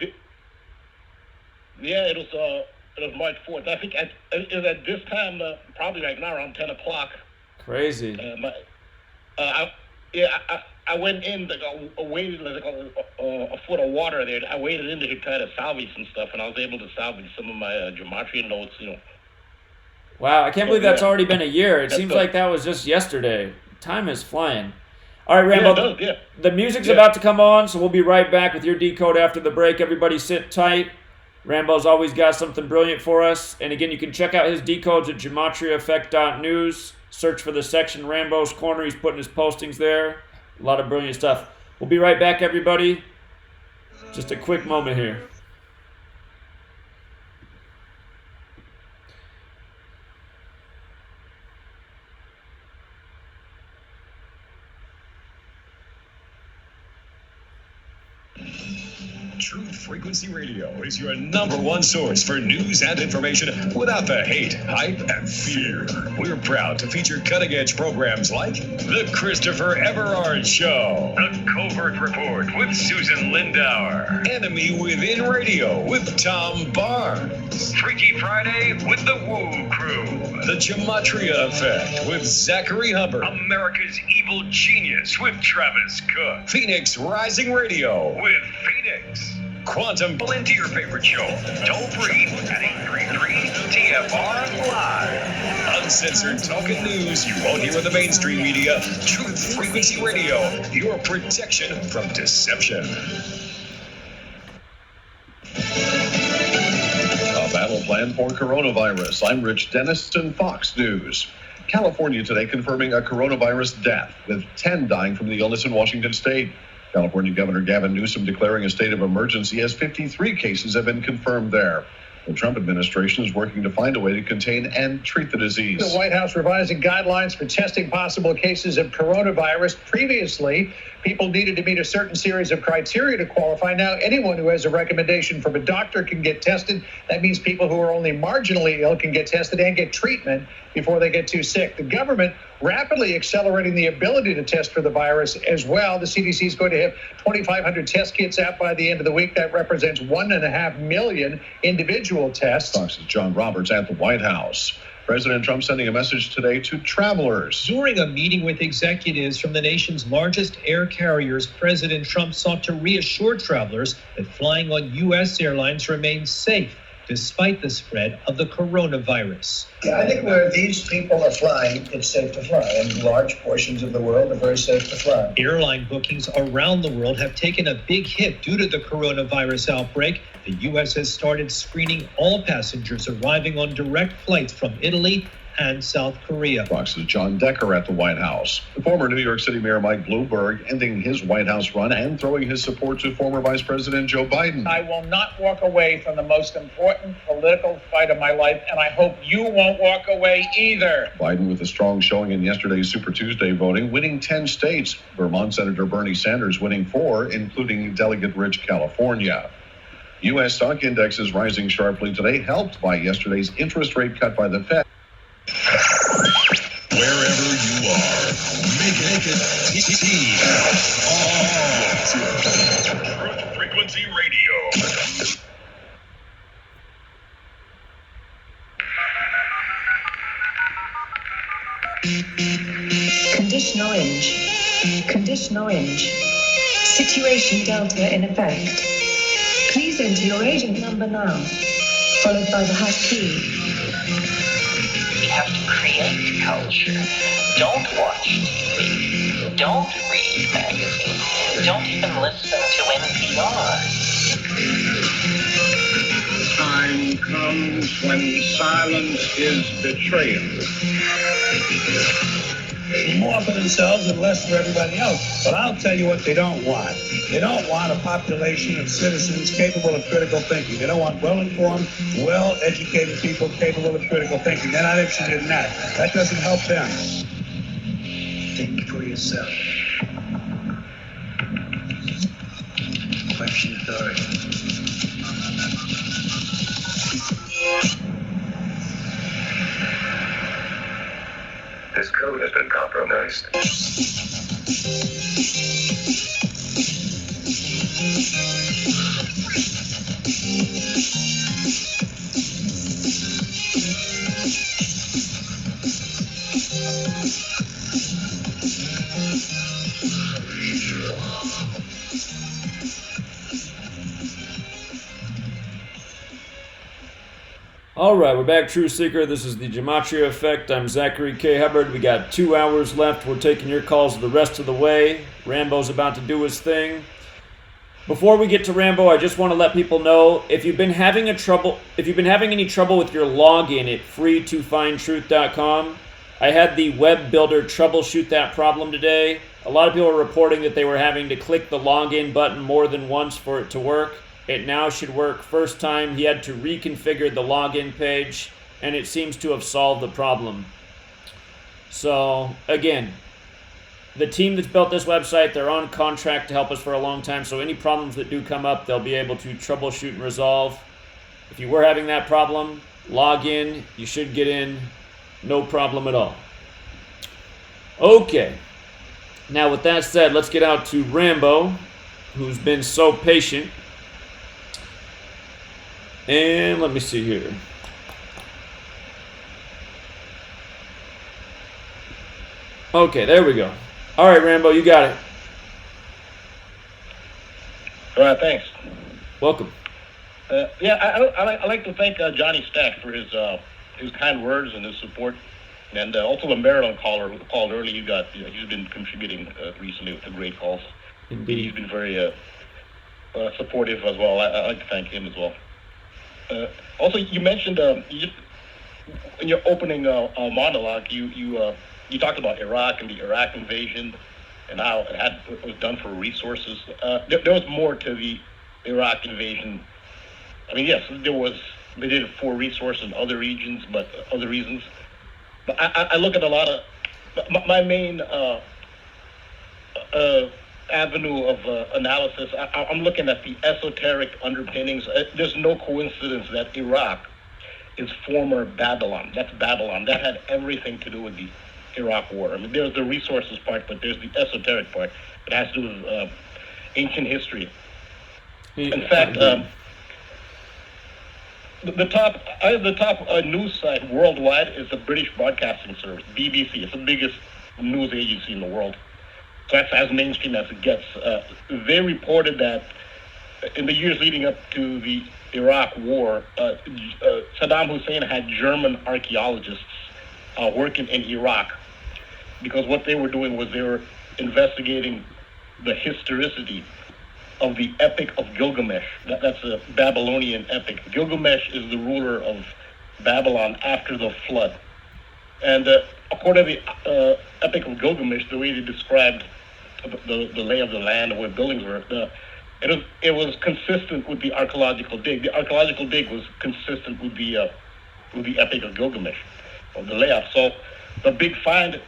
It was March 4th. I think it was at this time, probably right now around 10 o'clock. Crazy. Yeah, I went in, like, I waded like a foot of water there. I waded in there to try to salvage some stuff, and I was able to salvage some of my Gematria notes, Wow, I can't believe that's yeah. already been a year. It That's seems good. like that was just yesterday. Time is flying. All right, Yeah, Rambo, it does, yeah. the music's Yeah. about to come on, so we'll be right back with your decode after the break. Everybody sit tight. Rambo's always got something brilliant for us. And again, you can check out his decodes at gematriaeffect.news. Search for the section Rambo's Corner. He's putting his postings there. A lot of brilliant stuff. We'll be right back, everybody. Just a quick moment here. Truth Frequency Radio is your #1 source for news and information without the hate, hype, and fear. We're proud to feature cutting-edge programs like The Christopher Everard Show, The Covert Report with Susan Lindauer, Enemy Within Radio with Tom Barnes, Freaky Friday with The Woo Crew, The Gematria Effect with Zachary Hubbard, America's Evil Genius with Travis Cook, Phoenix Rising Radio with Phoenix, Quantum into your favorite show, toll free at 833 TFR Live. Uncensored talking news you won't hear in the mainstream media. Truth Frequency Radio, your protection from deception. A battle plan for coronavirus. I'm Rich Denniston, Fox News. California today confirming a coronavirus death, with 10 dying from the illness in Washington state. California Governor Gavin Newsom declaring a state of emergency as 53 cases have been confirmed there. The Trump administration is working to find a way to contain and treat the disease. The White House revising guidelines for testing possible cases of coronavirus. Previously, people needed to meet a certain series of criteria to qualify. Now, anyone who has a recommendation from a doctor can get tested. That means people who are only marginally ill can get tested and get treatment before they get too sick. The government rapidly accelerating the ability to test for the virus as well. The CDC is going to have 2,500 test kits out by the end of the week. That represents 1.5 million individual tests. Fox's John Roberts at the White House. President Trump sending a message today to travelers. During a meeting with executives from the nation's largest air carriers, President Trump sought to reassure travelers that flying on U.S. airlines remains safe despite the spread of the coronavirus. Yeah, I think where these people are flying, it's safe to fly, and large portions of the world are very safe to fly. Airline bookings around the world have taken a big hit due to the coronavirus outbreak. The U.S. has started screening all passengers arriving on direct flights from Italy and South Korea. Fox's John Decker at the White House. The former New York City Mayor Mike Bloomberg ending his White House run and throwing his support to former Vice President Joe Biden. I will not walk away from the most important political fight of my life, and I hope you won't walk away either. Biden with a strong showing in yesterday's Super Tuesday voting, winning 10 states. Vermont Senator Bernie Sanders winning 4, including delegate-rich California. U.S. stock indexes rising sharply today, helped by yesterday's interest rate cut by the Fed. Wherever you are, make it Truth Frequency Radio. Condition orange. Condition orange. Situation Delta in effect. Please enter your agent number now, followed by the hash key. We have to create culture. Don't watch TV. Don't read magazines. Don't even listen to NPR. Time comes when silence is betrayal. More for themselves and less for everybody else. But I'll tell you what they don't want. They don't want a population of citizens capable of critical thinking. They don't want well-informed, well-educated people capable of critical thinking. They're not interested in that. That doesn't help them. Think for yourself. Question authority. This code has been compromised. All right, we're back, True Seeker. This is the Gematria Effect. I'm Zachary K. Hubbard. We got 2 hours left. We're taking your calls the rest of the way. Rambo's about to do his thing. Before we get to Rambo, I just want to let people know if you've been having any trouble with your login at free2findtruth.com, I had the web builder troubleshoot that problem today. A lot of people are reporting that they were having to click the login button more than once for it to work. It now should work. First time he had to reconfigure the login page, and it seems to have solved the problem. So again, the team that's built this website, they're on contract to help us for a long time, so any problems that do come up, they'll be able to troubleshoot and resolve. If you were having that problem, log in. You should get in. No problem at all. Okay. Now with that said, let's get out to Rambo, who's been so patient. And let me see here. Okay, there we go. All right, Rambo, you got it. All right, thanks. Welcome. I'd like to thank Johnny Stack for his kind words and his support, and also the Maryland caller who called early. He's been contributing recently with the great calls. Indeed. He's been very supportive as well. I'd like to thank him as well. Also, you mentioned in your opening monologue, you talked about Iraq and the Iraq invasion and how it was done for resources. There was more to the Iraq invasion. I mean, yes, they did it for resources in other regions, but other reasons. But I look at a lot of my main avenue of analysis. I'm looking at the esoteric underpinnings. There's no coincidence that Iraq is former Babylon. That's Babylon. That had everything to do with the Iraq War. I mean, there's the resources part, but there's the esoteric part. It has to do with ancient history. In fact, the top news site worldwide is the British Broadcasting Service, BBC. It's the biggest news agency in the world. So that's as mainstream as it gets. They reported that in the years leading up to the Iraq War, Saddam Hussein had German archaeologists working in Iraq, because what they were doing was they were investigating the historicity of the Epic of Gilgamesh. That's a Babylonian epic. Gilgamesh is the ruler of Babylon after the flood. And according to the Epic of Gilgamesh, the way they described the lay of the land and where buildings were, it was consistent with the archaeological dig. The archaeological dig was consistent with the Epic of Gilgamesh, of the layout. So the big find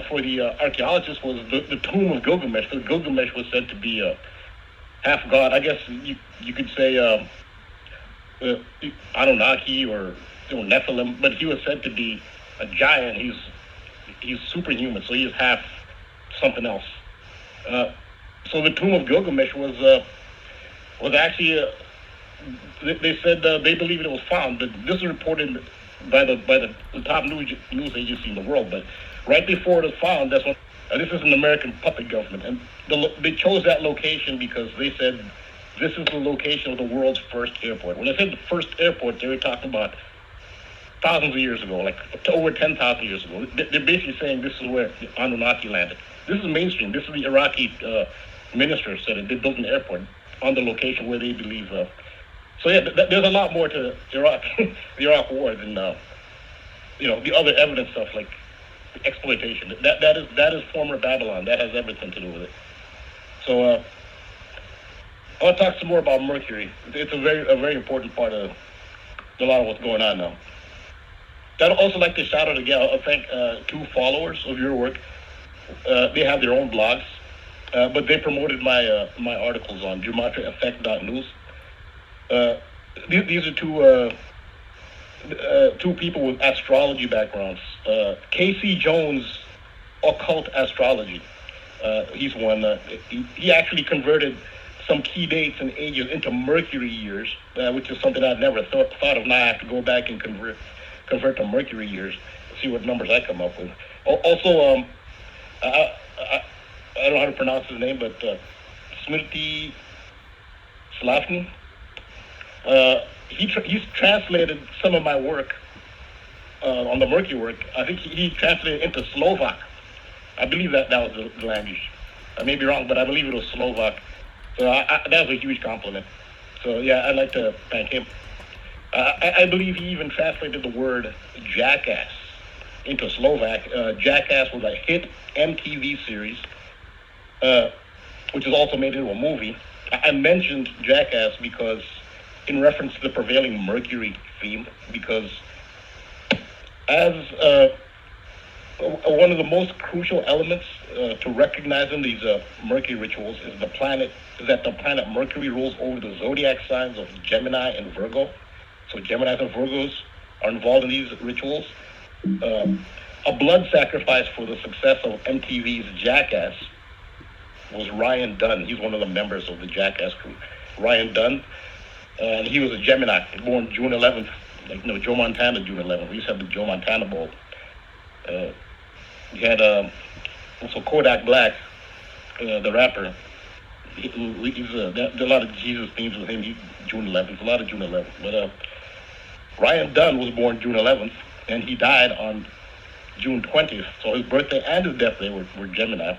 for the archaeologists was the tomb of Gilgamesh. So Gilgamesh was said to be half god. I guess you could say Anunnaki or Nephilim, but he was said to be a giant. He's superhuman, so he's half something else. So the tomb of Gilgamesh was actually they said they believe it was found, but this is reported by the top news agency in the world. But right before it was found, that's when this is an American puppet government, and they chose that location because they said this is the location of the world's first airport. When they said the first airport, they were talking about thousands of years ago, like over 10,000 years ago. They're basically saying this is where the Anunnaki landed. This is mainstream. This is the Iraqi minister said it. They built an airport on the location where they believe. So yeah, there's a lot more to Iraq, the Iraq War than the other evidence stuff like exploitation. That is former Babylon. That has everything to do with it. So I want to talk some more about Mercury. It's a very important part of a lot of what's going on now. I'd also like to shout out again. I thank 2 followers of your work. They have their own blogs, but they promoted my articles on gematriaeffect.news. These are two people with astrology backgrounds. Casey Jones, occult astrology. He's one. He actually converted some key dates and ages into Mercury years, which is something I'd never thought of. Now I have to go back and convert to Mercury years, see what numbers I come up with. Also, I don't know how to pronounce his name, but Smriti Slavny. He's translated some of my work on the Mercury work. I think he translated into Slovak. I believe that was the language. I may be wrong, but I believe it was Slovak. So that was a huge compliment. So yeah, I'd like to thank him. I believe he even translated the word jackass into Slovak. Jackass was a hit MTV series, which was also made into a movie. I mentioned Jackass because, in reference to the prevailing Mercury theme, because as one of the most crucial elements to recognizing these Mercury rituals is that the planet Mercury rules over the zodiac signs of Gemini and Virgo. So Geminis and Virgos are involved in these rituals. A blood sacrifice for the success of MTV's Jackass was Ryan Dunn. He's one of the members of the Jackass crew. Ryan Dunn, and he was a Gemini, born June 11th, Joe Montana, June 11th. We used to have the Joe Montana Bowl. We had also Kodak Black, the rapper. There's a lot of Jesus themes with him. June 11th, a lot of June 11th. But Ryan Dunn was born June 11th, and he died on June 20th. So his birthday and his death day were Gemini.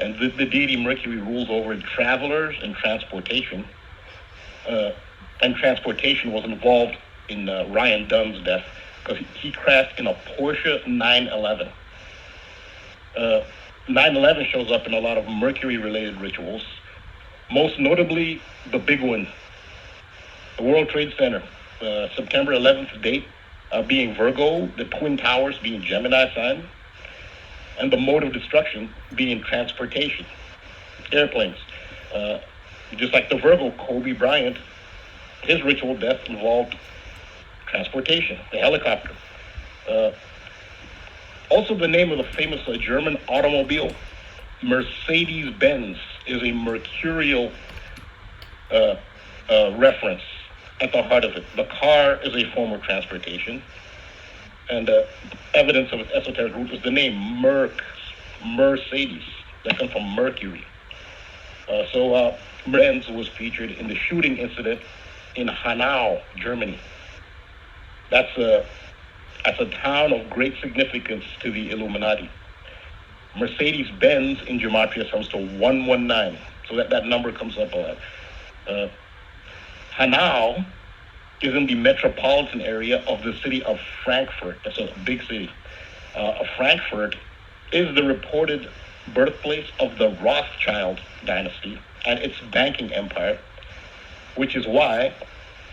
And the deity Mercury rules over travelers and transportation. And transportation was involved in Ryan Dunn's death because he crashed in a Porsche 911. 911 shows up in a lot of Mercury-related rituals, most notably the big one, the World Trade Center, September 11th date being Virgo, the Twin Towers being Gemini sign, and the mode of destruction being transportation, airplanes. Just like the Virgo, Kobe Bryant, his ritual death involved transportation, the helicopter. Also, the name of the famous German automobile, Mercedes-Benz, is a mercurial reference at the heart of it. The car is a form of transportation, and evidence of its esoteric root is the name Mercedes, that comes from Mercury. So Benz was featured in the shooting incident in Hanau, Germany. That's a town of great significance to the Illuminati. Mercedes-Benz in Gematria comes to 119, so that number comes up a lot. Hanau is in the metropolitan area of the city of Frankfurt. That's a big city. Frankfurt is the reported birthplace of the Rothschild dynasty and its banking empire, which is why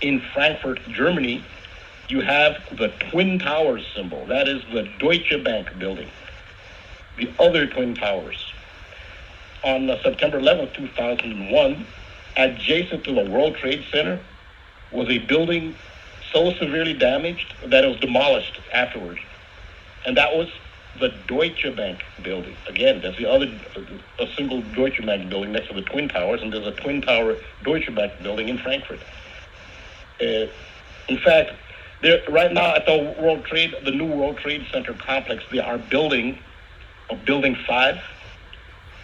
in Frankfurt, Germany, you have the Twin Towers symbol. That is the Deutsche Bank building. The other Twin Towers. On September 11th, 2001, adjacent to the World Trade Center was a building so severely damaged that it was demolished afterwards. And that was the Deutsche Bank building. Again, that's a single Deutsche Bank building next to the Twin Towers, and there's a Twin Tower Deutsche Bank building in Frankfurt. In fact, right now at the new World Trade Center complex, they are building a Building 5,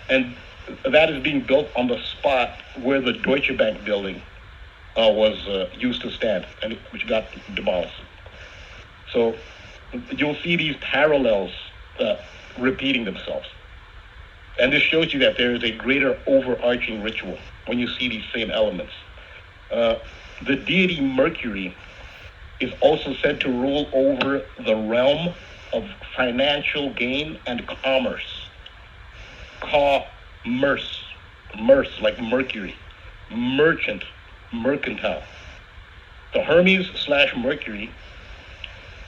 and that is being built on the spot where the Deutsche Bank building was used to stand, and which got demolished. So you'll see these parallels repeating themselves. And this shows you that there is a greater overarching ritual when you see these same elements. The deity Mercury is also said to rule over the realm of financial gain and commerce. Commerce, like Mercury, merchant, mercantile. The Hermes/Mercury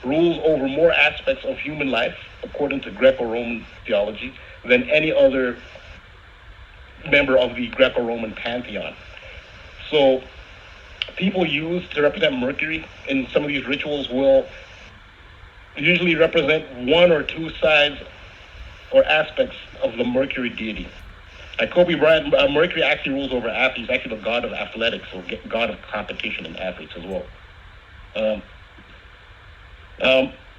rules over more aspects of human life, according to Greco-Roman theology, than any other member of the Greco-Roman pantheon. So people used to represent Mercury in some of these rituals will usually represent one or two sides or aspects of the Mercury deity. Like Kobe Bryant, Mercury actually rules over athletes. He's actually the god of athletics, or god of competition in athletes as well.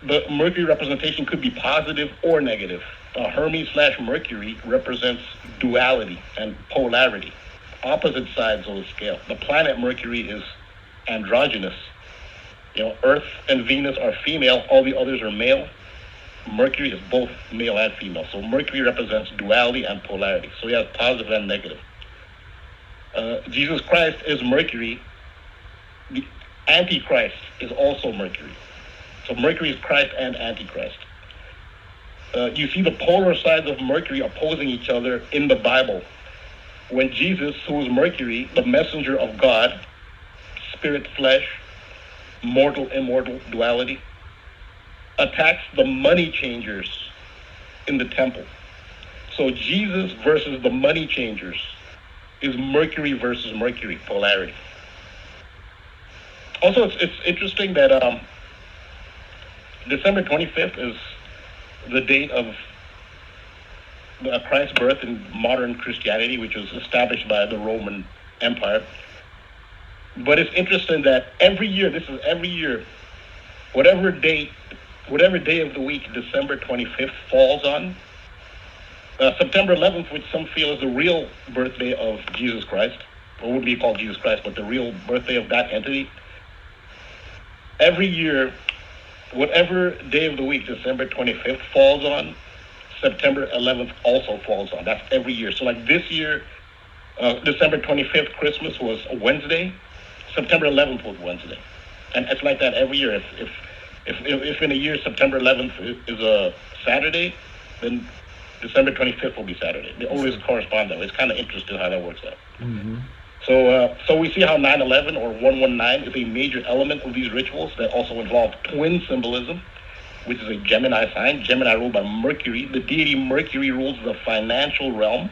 the Mercury representation could be positive or negative. Hermes/Mercury represents duality and polarity, opposite sides of the scale. The planet Mercury is androgynous. Earth and Venus are female, all the others are male. Mercury is both male and female. So Mercury represents duality and polarity. So he has positive and negative. Jesus Christ is Mercury. The Antichrist is also Mercury. So Mercury is Christ and Antichrist. You see the polar sides of Mercury opposing each other in the Bible. When Jesus, who is Mercury, the messenger of God, spirit, flesh, mortal, immortal, duality, attacks the money changers in the temple. So Jesus versus the money changers is Mercury versus Mercury, polarity. Also, it's interesting that December 25th is the date of Christ's birth in modern Christianity, which was established by the Roman Empire. But it's interesting that every year, whatever day of the week December 25th falls on, September 11th, which some feel is the real birthday of Jesus Christ, or would be called Jesus Christ, but the real birthday of that entity. Every year, whatever day of the week December 25th falls on, September 11th also falls on. That's every year. So like this year, December 25th, Christmas was a Wednesday. September 11th was Wednesday. And it's like that every year. If in a year September 11th is a Saturday, then December 25th will be Saturday. They always correspond that way. It's kind of interesting how that works out. Mm-hmm. So we see how 9/11 or 119 is a major element of these rituals that also involve twin symbolism, which is a Gemini sign. Gemini ruled by Mercury. The deity Mercury rules the financial realm.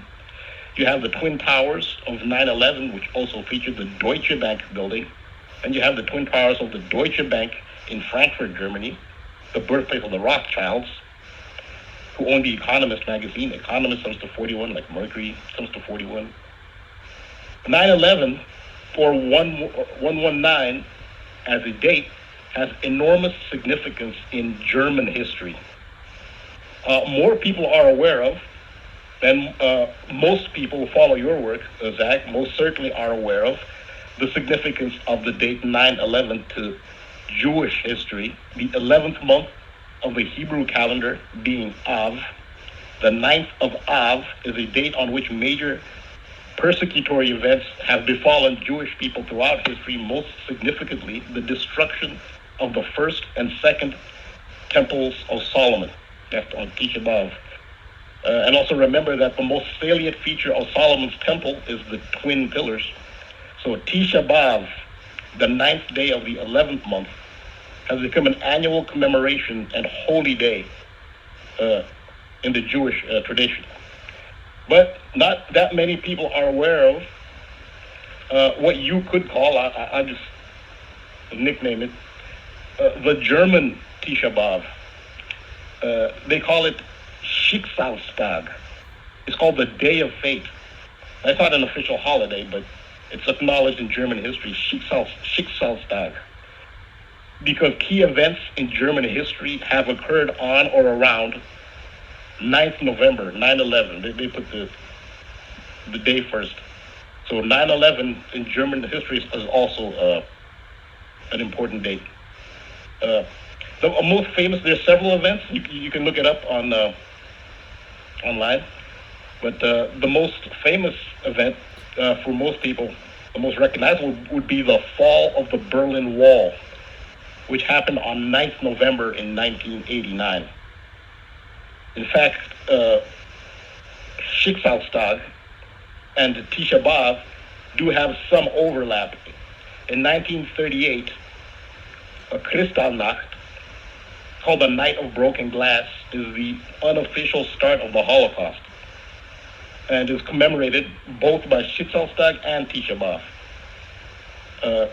You have the twin towers of 9/11, which also featured the Deutsche Bank building. And you have the twin towers of the Deutsche Bank in Frankfurt, Germany, the birthplace of the Rothschilds, who own the Economist magazine. Economist comes to 41, like Mercury comes to 41. 9/11, or 119 as a date, has enormous significance in German history. More people are aware of, and most people who follow your work, Zach, most certainly are aware of the significance of the date 9/11 to Jewish history, the 11th month of the Hebrew calendar being Av. The 9th of Av is a date on which major persecutory events have befallen Jewish people throughout history, most significantly the destruction of the first and second temples of Solomon, that's on Tisha B'Av. And also remember that the most salient feature of Solomon's temple is the twin pillars. So Tisha B'Av, the 9th day of the 11th month, has become an annual commemoration and holy day in the Jewish tradition. But not that many people are aware of what you could call, I just nickname it, the German Tisha B'Av. They call it Schicksalstag. It's called the Day of Fate. That's not an official holiday, but it's acknowledged in German history, Schicksalstag. Because key events in German history have occurred on or around 9th November, 9/11. They put the day first. So 9/11 in German history is also an important date. The most famous, there's several events. You can look it up on online. But the most famous event for most people, the most recognizable, would be the fall of the Berlin Wall, which happened on 9th November in 1989. In fact, Schicksalstag and Tisha B'Av do have some overlap. In 1938, a Kristallnacht, called the Night of Broken Glass, is the unofficial start of the Holocaust and is commemorated both by Schicksalstag and Tisha B'Av.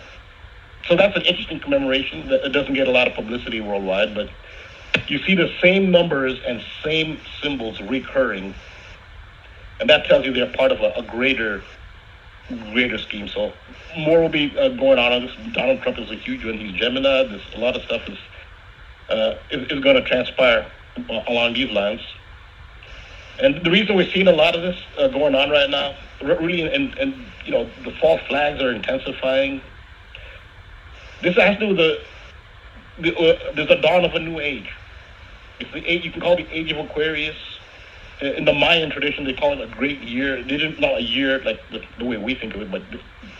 So that's an interesting commemoration that doesn't get a lot of publicity worldwide, but you see the same numbers and same symbols recurring, and that tells you they're part of a greater scheme. So more will be going on this. Donald Trump is a huge one. He's Gemini. There's a lot of stuff is is going to transpire along these lines. And the reason we're seeing a lot of this going on right now, really, and the false flags are intensifying. This has to do with there's the dawn of a new age. It's the age, you can call it the age of Aquarius. In the Mayan tradition, they call it a great year. They didn't, not a year like the way we think of it, but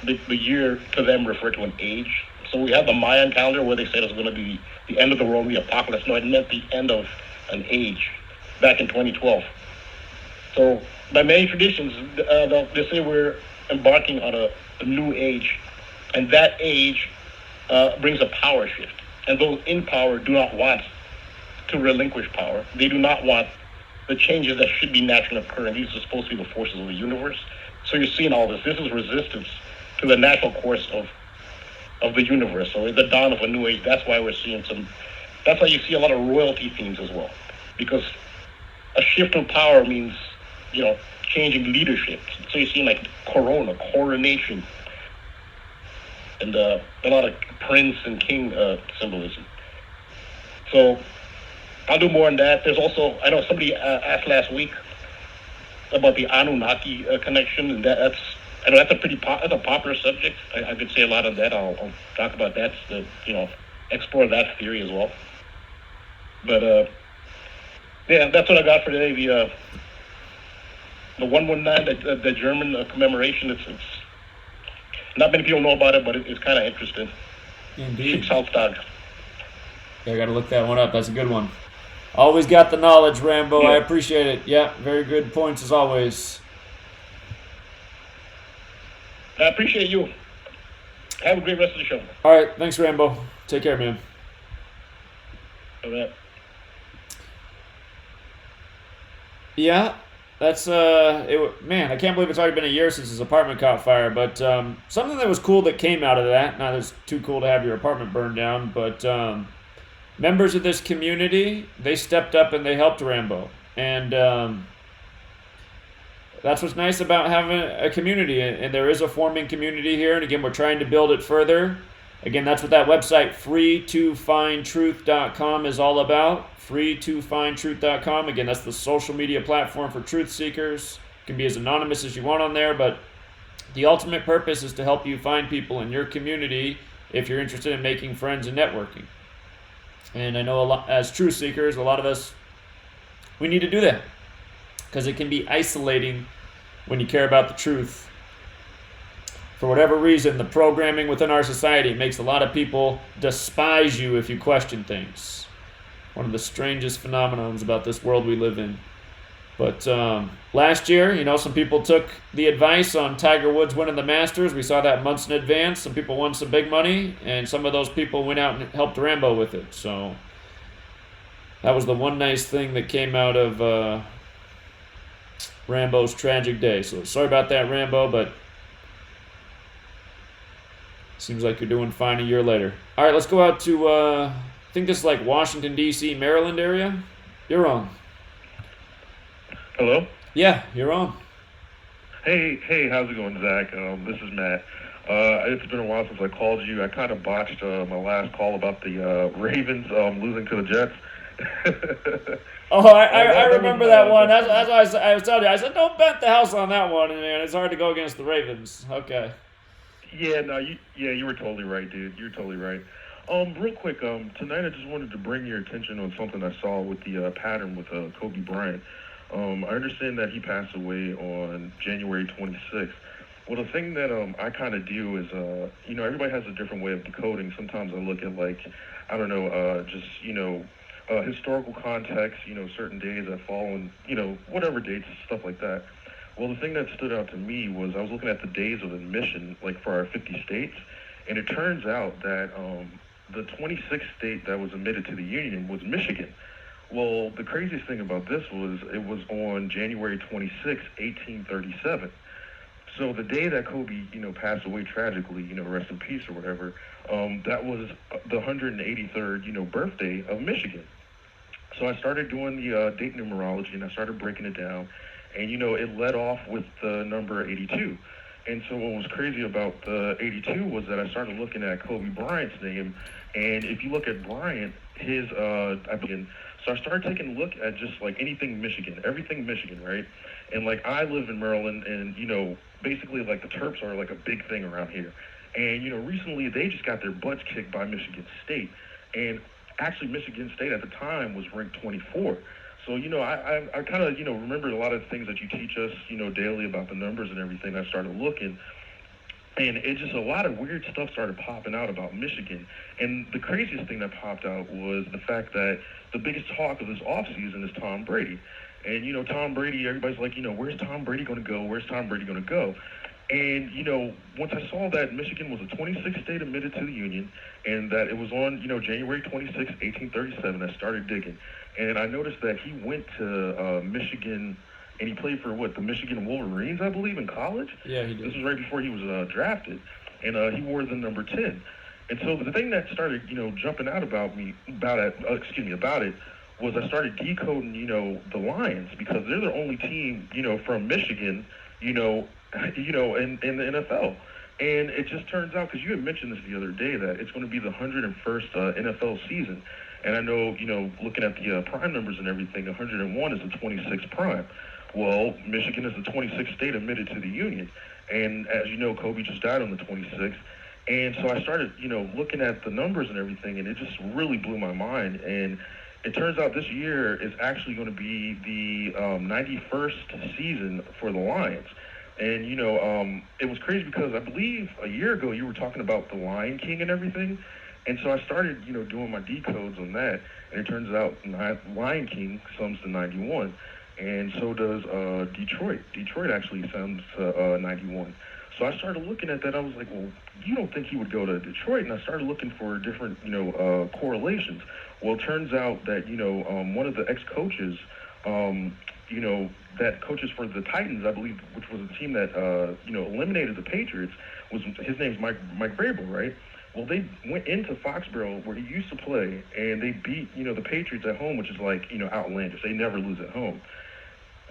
the year to them referred to an age. So we have the Mayan calendar where they said it's going to be the end of the world, the apocalypse. No, it meant the end of an age back in 2012. So by many traditions, they say we're embarking on a new age, and that age brings a power shift. And those in power do not want to relinquish power. They do not want the changes that should be naturally occurring. These are supposed to be the forces of the universe. So you're seeing all this. This is resistance to the natural course of the universe. So it's the dawn of a new age. That's why we're seeing that's why you see a lot of royalty themes as well. Because a shift of power means, changing leadership. So you're seeing like coronation, and a lot of prince and king symbolism. So I'll do more on that. There's also, I know somebody asked last week about the Anunnaki connection, and that's a pretty that's a popular subject. I could say a lot on that. I'll talk about that, explore that theory as well. But yeah, that's what I got for today. The 119, the German commemoration. It's not many people know about it, but it's kind of interesting. Indeed. Schicksalstag. Yeah, I got to look that one up. That's a good one. Always got the knowledge, Rambo. Yeah. I appreciate it. Yeah, very good points as always. I appreciate you. Have a great rest of the show. All right, thanks, Rambo. Take care, man. All right. Yeah, that's man, I can't believe it's already been a year since his apartment caught fire. But something that was cool that came out of that. Not it's too cool to have your apartment burned down, but members of this community, they stepped up and they helped Rambo, and that's what's nice about having a community. And there is a forming community here. And again, we're trying to build it further. Again, that's what that website freetofindtruth.com is all about. freetofindtruth.com. Again, that's the social media platform for truth seekers. You can be as anonymous as you want on there, but the ultimate purpose is to help you find people in your community if you're interested in making friends and networking. And I know a lot, as truth seekers, a lot of us, we need to do that because it can be isolating when you care about the truth. For whatever reason, the programming within our society makes a lot of people despise you if you question things. One of the strangest phenomenons about this world we live in. But last year, some people took the advice on Tiger Woods winning the Masters. We saw that months in advance. Some people won some big money, and some of those people went out and helped Rambo with it. So that was the one nice thing that came out of Rambo's tragic day. So sorry about that, Rambo, but seems like you're doing fine a year later. All right, let's go out to, I think this is like Washington, D.C., Maryland area. You're on. Hello? Yeah, you're on. Hey, how's it going, Zach? This is Matt. It's been a while since I called you. I kind of botched my last call about the Ravens losing to the Jets. Oh, I remember that one. That's why I was telling you. I said, don't bet the house on that one, man. It's hard to go against the Ravens. Okay. Yeah, no, you were totally right, dude. You're totally right. Real quick, tonight I just wanted to bring your attention on something I saw with the pattern with Kobe Bryant. I understand that he passed away on January 26th. Well, the thing that I kind of do is, everybody has a different way of decoding. Sometimes I look at historical context, certain days that fall in, whatever dates, stuff like that. Well, the thing that stood out to me was I was looking at the days of admission, like for our 50 states, and it turns out that the 26th state that was admitted to the Union was Michigan. Well, the craziest thing about this was it was on January 26, 1837. So the day that Kobe, passed away tragically, rest in peace or whatever, that was the 183rd, birthday of Michigan. So I started doing the date numerology, and I started breaking it down. And, it led off with the number 82. And so what was crazy about the 82 was that I started looking at Kobe Bryant's name. And if you look at Bryant, his so I started taking a look at just like anything Michigan, everything Michigan, right? And like I live in Maryland, and basically like the Terps are like a big thing around here. And recently they just got their butts kicked by Michigan State, and actually Michigan State at the time was ranked 24. So I kind of remember a lot of the things that you teach us daily about the numbers and everything. I started looking. And it just a lot of weird stuff started popping out about Michigan. And the craziest thing that popped out was the fact that the biggest talk of this offseason is Tom Brady. And, Tom Brady, everybody's like, where's Tom Brady going to go? Where's Tom Brady going to go? And, once I saw that Michigan was a 26th state admitted to the Union and that it was on, January 26, 1837, I started digging. And I noticed that he went to Michigan. And he played for the Michigan Wolverines, I believe, in college. Yeah, he did. This was right before he was drafted, and he wore the number 10. And so the thing that started, jumping out about it, was I started decoding, the Lions, because they're the only team, from Michigan, in the NFL. And it just turns out, because you had mentioned this the other day, that it's going to be the 101st NFL season. And I know, looking at the prime numbers and everything, 101 is the 26th prime. Well, Michigan is the 26th state admitted to the Union. And as you know, Kobe just died on the 26th. And so I started, looking at the numbers and everything, and it just really blew my mind. And it turns out this year is actually going to be the 91st season for the Lions. And, it was crazy because I believe a year ago you were talking about the Lion King and everything. And so I started, doing my decodes on that. And it turns out Lion King sums to 91. And so does Detroit. Detroit actually sums to 91. So I started looking at that. I was like, well, you don't think he would go to Detroit? And I started looking for different, correlations. Well, it turns out that, one of the ex-coaches, that coaches for the Titans, I believe, which was a team that, eliminated the Patriots, his name's Mike Vrabel, right? Well, they went into Foxborough where he used to play, and they beat, the Patriots at home, which is like, outlandish. They never lose at home.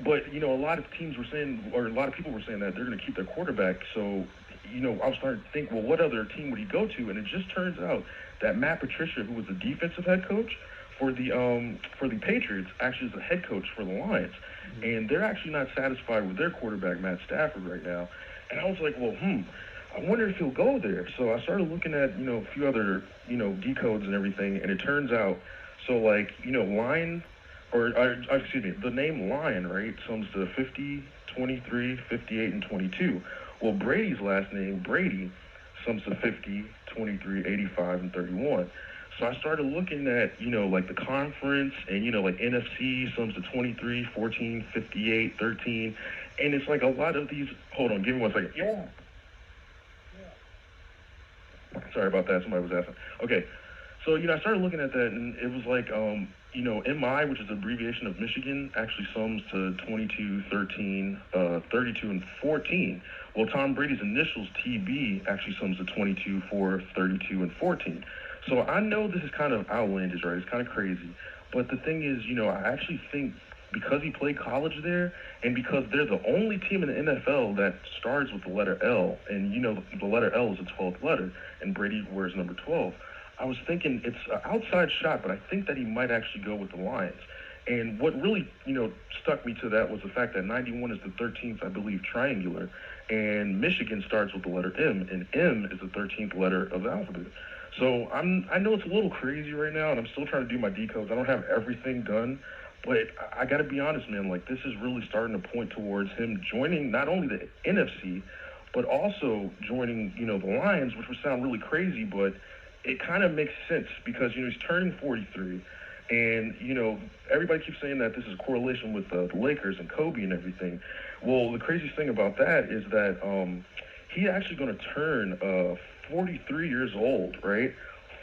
But, a lot of teams were saying, or a lot of people were saying that they're going to keep their quarterback. So, I was starting to think, well, what other team would he go to? And it just turns out that Matt Patricia, who was the defensive head coach for the Patriots, actually is the head coach for the Lions. Mm-hmm. And they're actually not satisfied with their quarterback, Matt Stafford, right now. And I was like, well, I wonder if he'll go there. So I started looking at, a few other, decodes and everything. And it turns out, so like, the name Lion, right, sums to 50, 23, 58, and 22. Well, Brady's last name, Brady, sums to 50, 23, 85, and 31. So I started looking at, like the conference and, like NFC sums to 23, 14, 58, 13. And it's like a lot of these, hold on, give me one second. Yeah. Sorry about that, somebody was asking. Okay, so, I started looking at that, and it was like, MI, which is the abbreviation of Michigan, actually sums to 22, 13, 32, and 14. Well, Tom Brady's initials, TB, actually sums to 22, 4, 32, and 14. So I know this is kind of outlandish, right? It's kind of crazy. But the thing is, I actually think because he played college there, and because they're the only team in the NFL that starts with the letter L, and, the letter L is the 12th letter, and Brady wears number 12. I was thinking it's an outside shot, but I think that he might actually go with the Lions. And what really, stuck me to that was the fact that 91 is the 13th, I believe, triangular, and Michigan starts with the letter M, and M is the 13th letter of the alphabet. So I know it's a little crazy right now, and I'm still trying to do my decodes. I don't have everything done, but I got to be honest, man. Like, this is really starting to point towards him joining not only the NFC, but also joining, the Lions, which would sound really crazy, but it kind of makes sense because, he's turning 43, and, everybody keeps saying that this is a correlation with the Lakers and Kobe and everything. Well, the craziest thing about that is that he's actually going to turn 43 years old, right?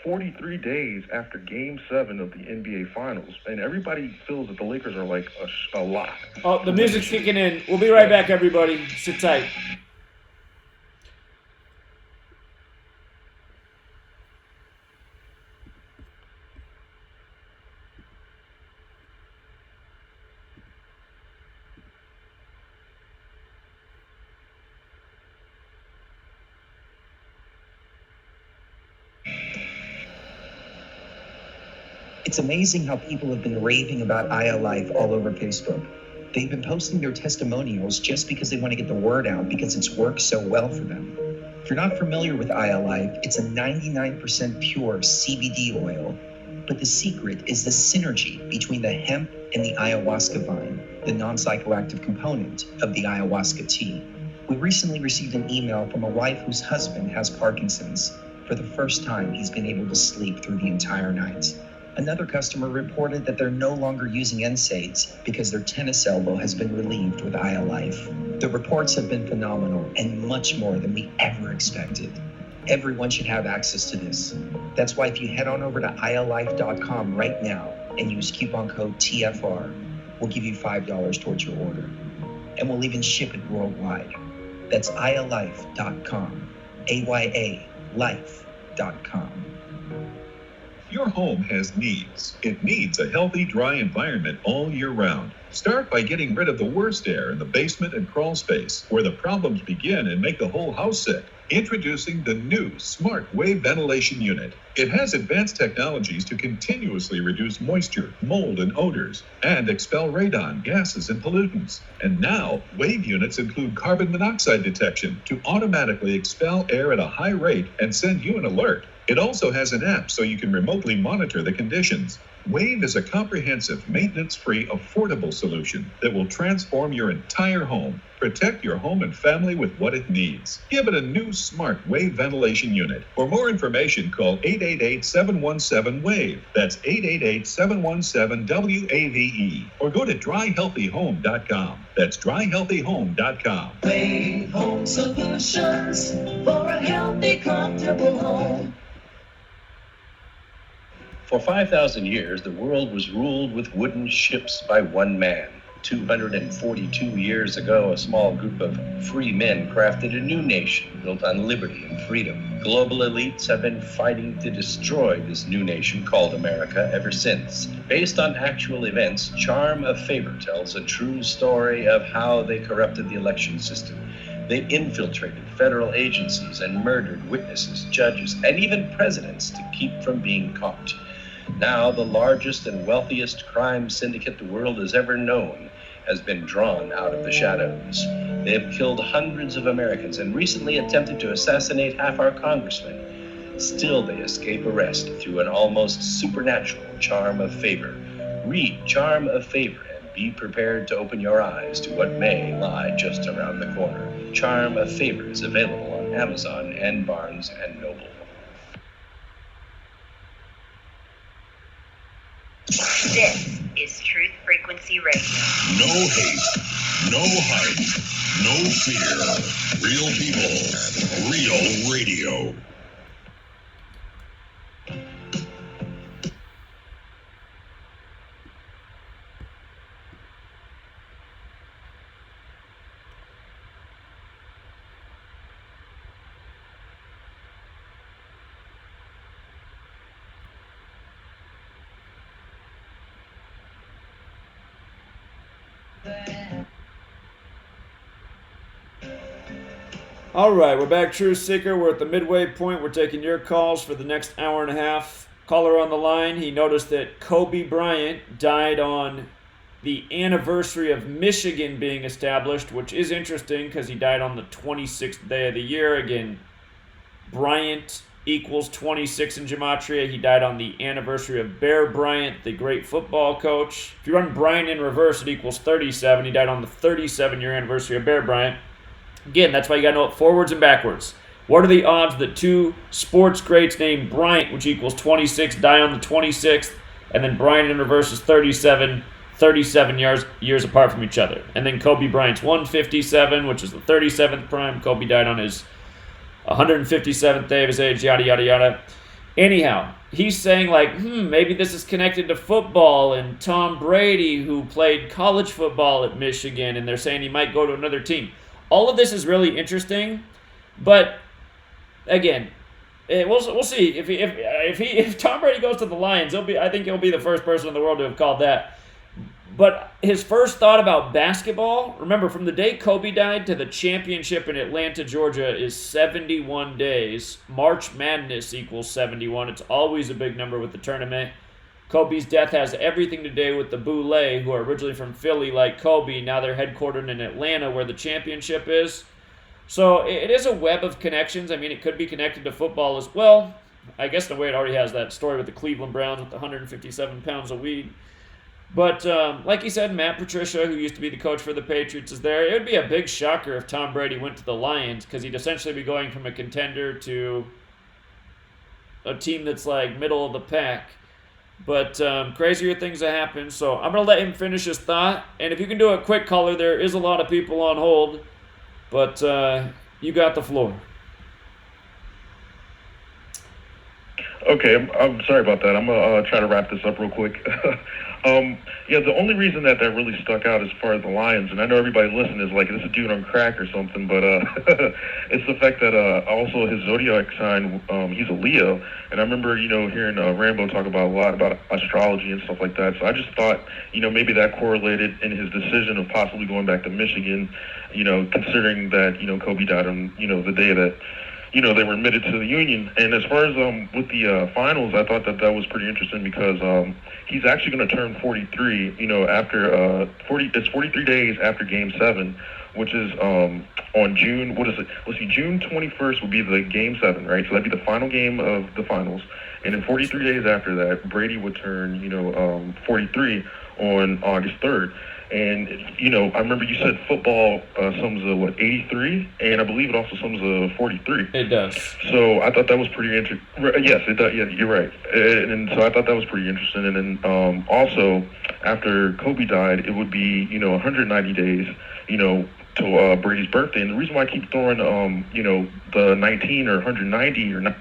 43 days after Game 7 of the NBA Finals, and everybody feels that the Lakers are like a lock. Oh, the music's kicking in. We'll be right back, everybody. Sit tight. It's amazing how people have been raving about iLife all over Facebook. They've been posting their testimonials just because they want to get the word out because it's worked so well for them. If you're not familiar with iLife, it's a 99% pure CBD oil, but the secret is the synergy between the hemp and the ayahuasca vine, the non-psychoactive component of the ayahuasca tea. We recently received an email from a wife whose husband has Parkinson's. For the first time, he's been able to sleep through the entire night. Another customer reported that they're no longer using NSAIDs because their tennis elbow has been relieved with iLife. The reports have been phenomenal and much more than we ever expected. Everyone should have access to this. That's why if you head on over to iLife.com right now and use coupon code TFR, we'll give you $5 towards your order. And we'll even ship it worldwide. That's iLife.com, AYA life.com. Your home has needs. It needs a healthy, dry environment all year round. Start by getting rid of the worst air in the basement and crawl space, where the problems begin and make the whole house sick. Introducing the new Smart Wave Ventilation Unit. It has advanced technologies to continuously reduce moisture, mold, and odors, and expel radon, gases, and pollutants. And now, Wave units include carbon monoxide detection to automatically expel air at a high rate and send you an alert. It also has an app so you can remotely monitor the conditions. Wave is a comprehensive, maintenance-free, affordable solution that will transform your entire home. Protect your home and family with what it needs. Give it a new Smart Wave Ventilation Unit. For more information, call 888-717-WAVE. That's 888-717-WAVE. Or go to dryhealthyhome.com. That's dryhealthyhome.com. Wave Home Solutions for a healthy, comfortable home. For 5,000 years, the world was ruled with wooden ships by one man. 242 years ago, a small group of free men crafted a new nation built on liberty and freedom. Global elites have been fighting to destroy this new nation called America ever since. Based on actual events, Charm of Favor tells a true story of how they corrupted the election system. They infiltrated federal agencies and murdered witnesses, judges, and even presidents to keep from being caught. Now, the largest and wealthiest crime syndicate the world has ever known has been drawn out of the shadows. They have killed hundreds of Americans and recently attempted to assassinate half our congressmen. Still, they escape arrest through an almost supernatural charm of favor. Read Charm of Favor and be prepared to open your eyes to what may lie just around the corner. Charm of Favor is available on Amazon and Barnes & Noble. This is Truth Frequency Radio. No hate, no hype, no fear. Real people, real radio. All right, we're back, Truth Seeker. We're at the midway point. We're taking your calls for the next hour and a half. Caller on the line, he noticed that Kobe Bryant died on the anniversary of Michigan being established, which is interesting because he died on the 26th day of the year. Again, Bryant equals 26 in Gematria. He died on the anniversary of Bear Bryant, the great football coach. If you run Bryant in reverse, it equals 37. He died on the 37-year anniversary of Bear Bryant. Again, that's why you got to know it forwards and backwards. What are the odds that two sports greats named Bryant, which equals 26, die on the 26th, and then Bryant in reverse is 37 years apart from each other? And then Kobe Bryant's 157, which is the 37th prime. Kobe died on his 157th day of his age, yada, yada, yada. Anyhow, he's saying like, maybe this is connected to football and Tom Brady, who played college football at Michigan, and they're saying he might go to another team. All of this is really interesting, but again, we'll see. If Tom Brady goes to the Lions, I think he'll be the first person in the world to have called that. But his first thought about basketball, remember, from the day Kobe died to the championship in Atlanta, Georgia, is 71 days. March Madness equals 71. It's always a big number with the tournament. Kobe's death has everything to do with the Boulay, who are originally from Philly like Kobe. Now they're headquartered in Atlanta where the championship is. So it is a web of connections. I mean, it could be connected to football as well. I guess in a way it already has that story with the Cleveland Browns with the 157 pounds of weed. But like you said, Matt Patricia, who used to be the coach for the Patriots, is there. It would be a big shocker if Tom Brady went to the Lions because he'd essentially be going from a contender to a team that's like middle of the pack. But crazier things have happened. So I'm going to let him finish his thought. And if you can do a quick color, there is a lot of people on hold. But you got the floor. Okay, I'm sorry about that. I'm going to try to wrap this up real quick. Yeah, the only reason that really stuck out as far as the Lions, and I know everybody listening is like, this is a dude on crack or something, but it's the fact that also his zodiac sign, he's a Leo, and I remember, hearing Rambo talk about a lot about astrology and stuff like that, so I just thought, maybe that correlated in his decision of possibly going back to Michigan, considering that, Kobe died on, the day that, they were admitted to the Union. And as far as with the finals, I thought that was pretty interesting because he's actually going to turn 43, after 43 days after Game 7, which is on June, June 21st will be the Game 7, right? So that'd be the final game of the finals. And then 43 days after that, Brady would turn, 43 on August 3rd. And, I remember you said football sums of, 83? And I believe it also sums of 43. It does. So I thought that was pretty interesting. Yes, it does. Yeah, you're right. And so I thought that was pretty interesting. And then also, after Kobe died, it would be, 190 days, to Brady's birthday. And the reason why I keep throwing, the 19 or 190 or not,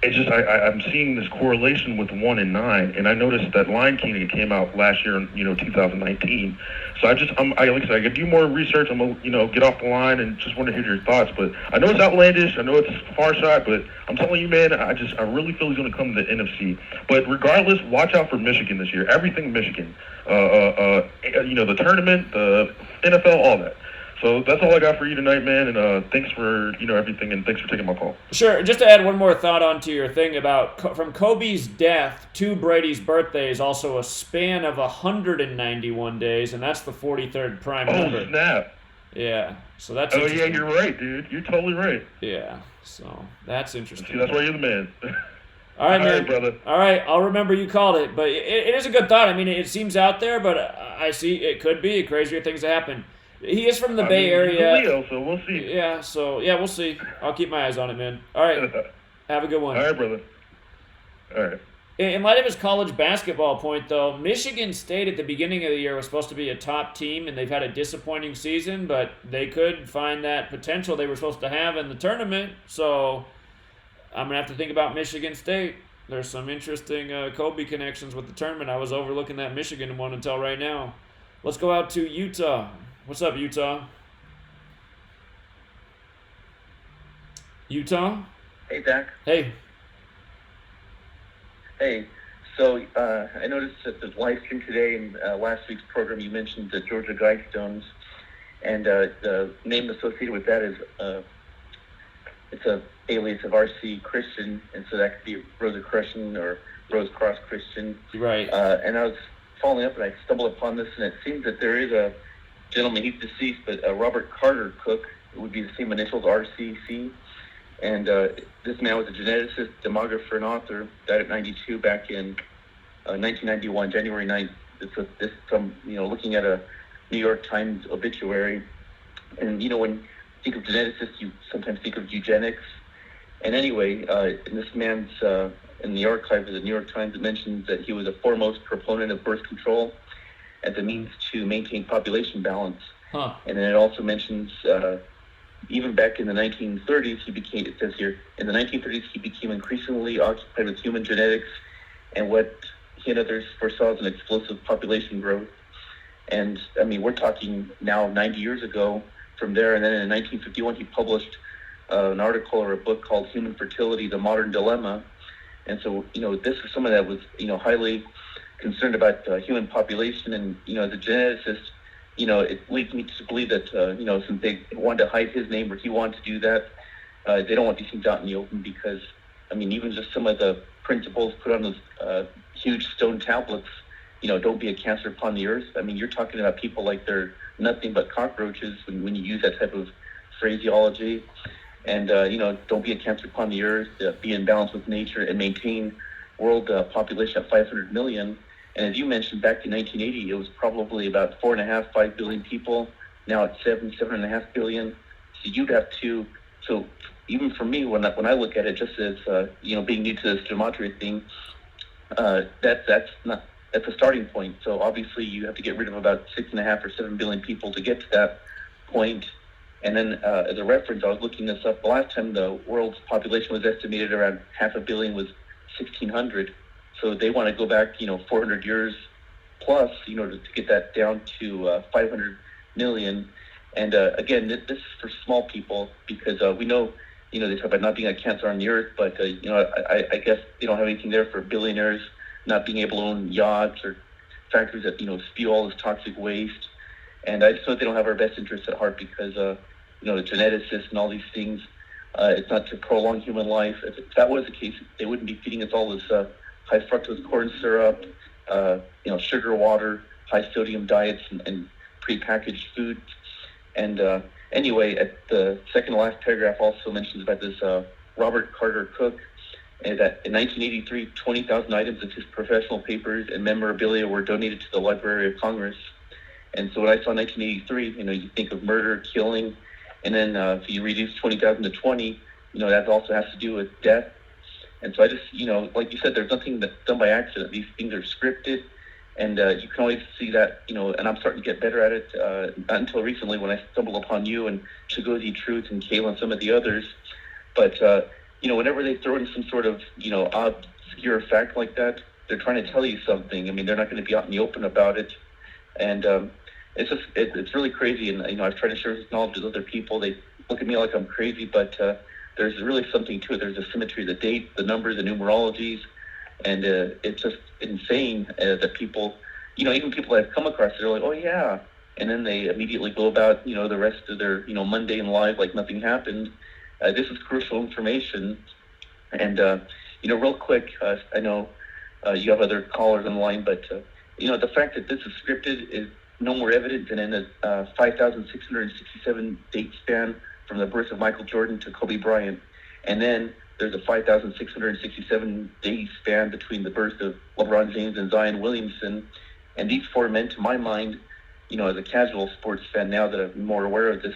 it's just I'm seeing this correlation with 1 and 9, and I noticed that Lion King came out last year in 2019. So like I said, I could do more research. I'm gonna get off the line and just want to hear your thoughts. But I know it's outlandish. I know it's far shot, but I'm telling you, man, I really feel he's gonna come to the NFC. But regardless, watch out for Michigan this year. Everything Michigan, the tournament, the NFL, all that. So that's all I got for you tonight, man, and thanks for, everything, and thanks for taking my call. Sure. Just to add one more thought onto your thing about from Kobe's death to Brady's birthday is also a span of 191 days, and that's the 43rd prime number. Oh, snap. Yeah. So that's Oh, yeah, you're right, dude. You're totally right. Yeah. So that's interesting. See, that's why you're the man. All right, man. All right, brother. All right, I'll remember you called it, but it is a good thought. I mean, it seems out there, but I see it could be crazier things to happen. He is from the Bay Area. He's a Leo, so we'll see. Yeah, we'll see. I'll keep my eyes on it, man. All right. Have a good one. All right, brother. All right. In light of his college basketball point, though, Michigan State at the beginning of the year was supposed to be a top team, and they've had a disappointing season, but they could find that potential they were supposed to have in the tournament. So I'm going to have to think about Michigan State. There's some interesting Kobe connections with the tournament. I was overlooking that Michigan one until right now. Let's go out to Utah. What's up, Utah? Utah? Hey, Dak. Hey. Hey. So I noticed that the live stream today in last week's program you mentioned the Georgia Guidestones, and the name associated with that is it's a alias of R.C. Christian, and so that could be Rosicrucian or Rose Cross Christian. Right. And I was following up, and I stumbled upon this, and it seems that there is a gentleman, he's deceased, but Robert Carter Cook, it would be the same initials, RCC. And this man was a geneticist, demographer, and author, died at 92 back in 1991, January 9th. Looking at a New York Times obituary. And, when you think of geneticists, you sometimes think of eugenics. And anyway, in this man's, in the archive of the New York Times, it mentions that he was a foremost proponent of birth control as a means to maintain population balance. Huh. And then it also mentions even back in the 1930s, it says here, in the 1930s, he became increasingly occupied with human genetics and what he and others foresaw as an explosive population growth. And, I mean, we're talking now 90 years ago from there. And then in 1951, he published an article or a book called Human Fertility, The Modern Dilemma. And so, this is someone that was, highly concerned about human population, and as a geneticist, it leads me to believe that since they wanted to hide his name, or he wanted to do that, they don't want these things out in the open because, I mean, even just some of the principles put on those huge stone tablets, don't be a cancer upon the earth. I mean, you're talking about people like they're nothing but cockroaches when you use that type of phraseology. And, don't be a cancer upon the earth, be in balance with nature, and maintain world population at 500 million. And as you mentioned, back in 1980, it was probably about 5 billion people. Now it's 7.5 billion. So you'd have to, so even for me, when I look at it, just as, being new to this gematria thing, that's a starting point. So obviously you have to get rid of about 6.5 or 7 billion people to get to that point. And then as a reference, I was looking this up. The last time the world's population was estimated around 500 million was 1600. So they want to go back, 400 years plus, to get that down to 500 million. And again, this is for small people because we know, they talk about not being a cancer on the earth, but, I guess they don't have anything there for billionaires not being able to own yachts or factories that, spew all this toxic waste. And I just know they don't have our best interests at heart because, the geneticists and all these things, it's not to prolong human life. If that was the case, they wouldn't be feeding us all this high fructose corn syrup, sugar water, high sodium diets, and prepackaged food. And anyway, at the second to last paragraph also mentions about this Robert Carter Cook, and that in 1983, 20,000 items of his professional papers and memorabilia were donated to the Library of Congress. And so when I saw 1983, you think of murder, killing, and then if you reduce 20,000 to 20, that also has to do with death. And so I just, like you said, there's nothing that's done by accident. These things are scripted, and you can always see that, and I'm starting to get better at it, not until recently when I stumbled upon you and Chigozie Truth and Kayla and some of the others. But, whenever they throw in some sort of, obscure fact like that, they're trying to tell you something. I mean, they're not going to be out in the open about it. And it's really crazy. And, I've tried to share this knowledge with other people. They look at me like I'm crazy, but there's really something to it. There's a symmetry, the date, the numbers, the numerologies. And it's just insane that people, even people I've come across, they're like, oh, yeah. And then they immediately go about, the rest of their, mundane life like nothing happened. This is crucial information. And, real quick, I know you have other callers on the line, but, the fact that this is scripted is no more evident than in a 5,667 date span from the birth of Michael Jordan to Kobe Bryant. And then there's a 5,667 day span between the birth of LeBron James and Zion Williamson. And these four men, to my mind, as a casual sports fan now that I'm more aware of this,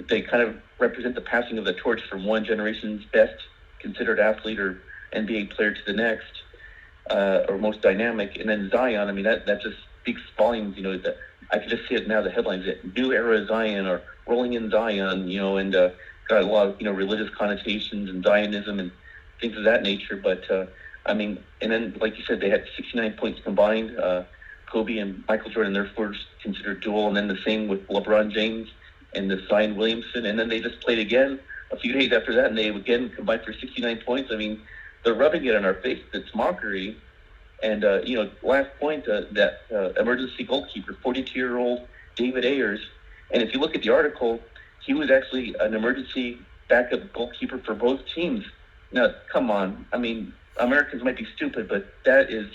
they kind of represent the passing of the torch from one generation's best considered athlete or NBA player to the next, or most dynamic. And then Zion, I mean, that just speaks volumes, that I can just see it now, the headlines, that new era Zion or rolling in Zion, and got a lot of, religious connotations and Zionism and things of that nature. But, and then, like you said, they had 69 points combined, Kobe and Michael Jordan, their first considered duel, and then the same with LeBron James and the Zion Williamson, and then they just played again a few days after that, and they again combined for 69 points. I mean, they're rubbing it in our face. It's mockery. And, last point, that emergency goalkeeper, 42-year-old David Ayers, and if you look at the article, he was actually an emergency backup goalkeeper for both teams. Now, come on. I mean, Americans might be stupid, but that is,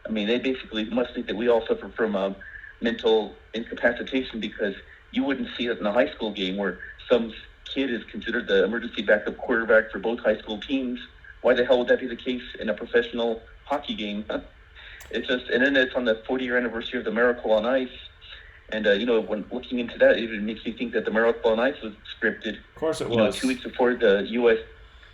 they basically must think that we all suffer from mental incapacitation, because you wouldn't see it in a high school game where some kid is considered the emergency backup quarterback for both high school teams. Why the hell would that be the case in a professional hockey game? It's just, and then it's on the 40-year anniversary of the Miracle on Ice. And, when looking into that, it even makes me think that the Miracle on Ice was scripted. Of course it was. 2 weeks before the U.S.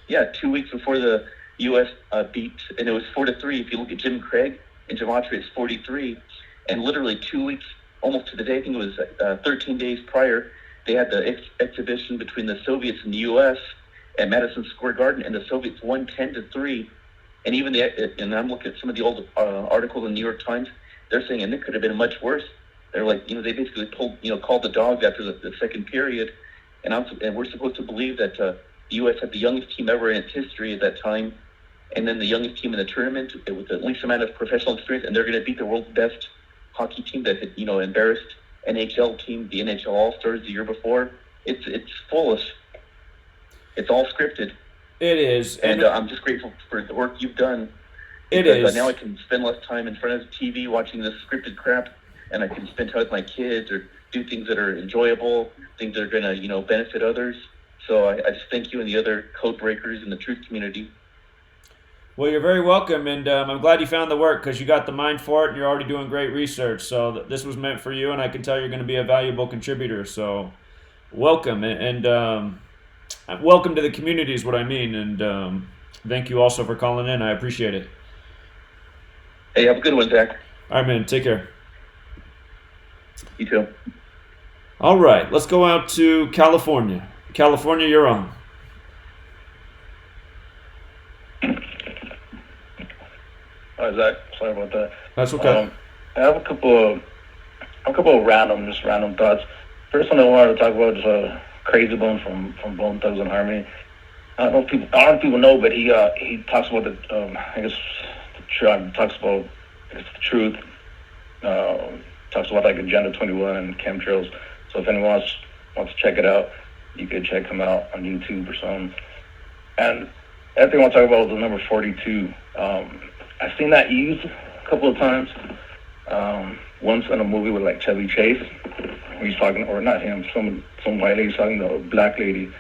2 weeks before the U.S. Beat, and it was 4-3. If you look at Jim Craig in Gematria, it's 43. And literally 2 weeks, almost to the day, I think it was 13 days prior, they had the exhibition between the Soviets and the U.S. at Madison Square Garden, and the Soviets won 10-3. And even and I'm looking at some of the old articles in the New York Times, they're saying, and it could have been much worse. They're like, they basically called the dogs after the second period. And we're supposed to believe that the U.S. had the youngest team ever in its history at that time, and then the youngest team in the tournament with the least amount of professional experience, and they're going to beat the world's best hockey team that had, embarrassed NHL team, the NHL All-Stars the year before. It's foolish. It's all scripted. It is. And I'm just grateful for the work you've done, It Because is. now I can spend less time in front of the TV watching this scripted crap, and I can spend time with my kids or do things that are enjoyable, things that are going to, benefit others. So I just thank you and the other code breakers in the truth community. Well, you're very welcome, and I'm glad you found the work because you got the mind for it and you're already doing great research. So this was meant for you, and I can tell you're going to be a valuable contributor. So welcome, and welcome to the community is what I mean. And thank you also for calling in. I appreciate it. Hey, have a good one, Zach. All right, man. Take care. You too. All right, let's go out to California. California, you're on. Hi, Zach. Sorry about that. That's okay. I have a couple of random thoughts. First one I wanted to talk about is Crazy Bone from Bone Thugs and Harmony. I don't know if people know, but he talks about talks about the truth. Talks about like Agenda 21 and chemtrails. So if anyone wants to check it out, you could check him out on YouTube or something. And the other thing I want to talk about was the number 42. I've seen that used a couple of times. Once in a movie with like Chevy Chase, he's talking, or not him, some white lady's talking to a black lady,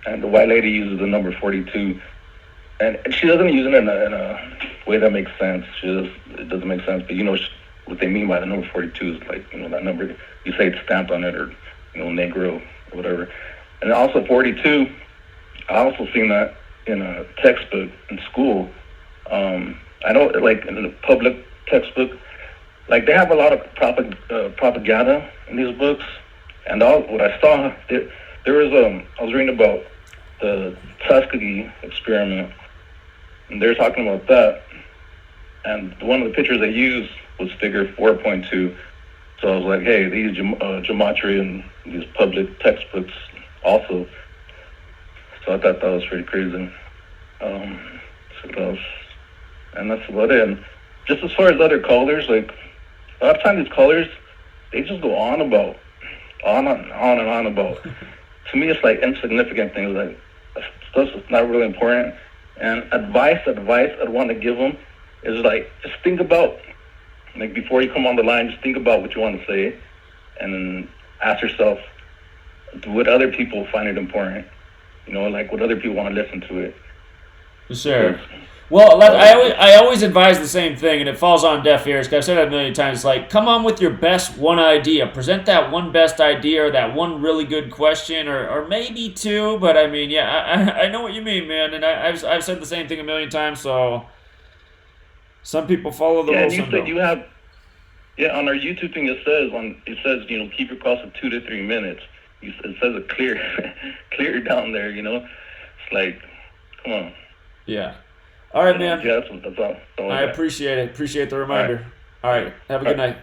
and the white lady uses the number 42, and she doesn't use it in a way that makes sense. It doesn't make sense, but what they mean by the number 42 is like, that number, you say it's stamped on it, or, Negro, or whatever. And also 42, I also seen that in a textbook in school. I know, like, in the public textbook, like, they have a lot of propaganda in these books. And what I saw, there was, I was reading about the Tuskegee experiment, and they're talking about that. And one of the pictures they used was figure 4.2. So I was like, hey, these Gematria and these public textbooks also. So I thought that was pretty crazy. So what else? And that's about it. And just as far as other callers, like, a lot of times these callers, they just go on and on about. To me, it's like insignificant things, like stuff that's not really important. And advice I'd want to give them is like, just think about, like, before you come on the line, just think about what you want to say, and then ask yourself, would other people find it important? Like, would other people want to listen to it? Sure. Well, I always advise the same thing, and it falls on deaf ears, because I've said it a million times. Like, come on with your best one idea. Present that one best idea, or that one really good question, or maybe two. But I mean, yeah, I know what you mean, man. And I've said the same thing a million times. So some people follow the rules. Yeah, and you said you have. Yeah, on our YouTube thing, it says keep your calls to 2 to 3 minutes. It says it clear down there. It's like, come on. Yeah. All right, man. Yeah, that's all I appreciate it. Appreciate the reminder. All right. Have a good night.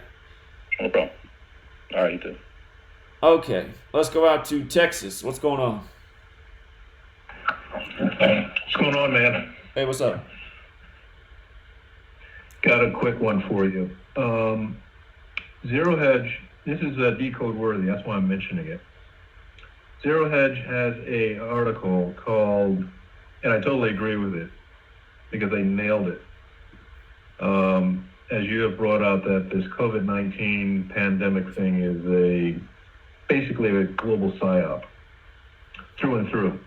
No problem. All right, you too. Okay. Let's go out to Texas. What's going on? What's going on, man? Hey, what's up? Got a quick one for you. Zero Hedge, this is decode worthy, that's why I'm mentioning it. Zero Hedge has a article called, and I totally agree with it, because they nailed it. As you have brought out, that this COVID-19 pandemic thing is basically a global psyop, through and through.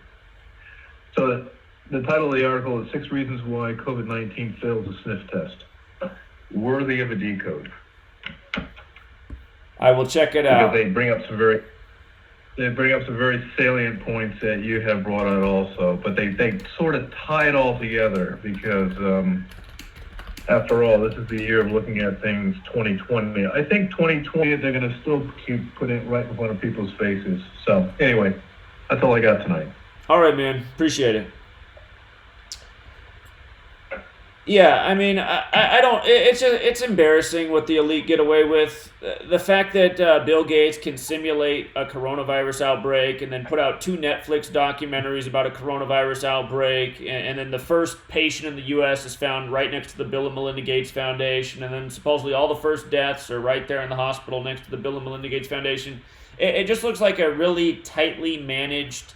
So the title of the article is 6 Reasons Why COVID-19 Fails a Sniff Test. Worthy of a decode. I will check it out. Because they bring up some very salient points that you have brought out also, but they sort of tie it all together, because after all, this is the year of looking at things 2020. I think 2020, they're going to still keep putting it right in front of people's faces. So anyway, that's all I got tonight. All right, man. Appreciate it. Yeah, I mean, I don't. It's embarrassing what the elite get away with. The fact that Bill Gates can simulate a coronavirus outbreak and then put out 2 Netflix documentaries about a coronavirus outbreak, and then the first patient in the U.S. is found right next to the Bill and Melinda Gates Foundation, and then supposedly all the first deaths are right there in the hospital next to the Bill and Melinda Gates Foundation. It just looks like a really tightly managed,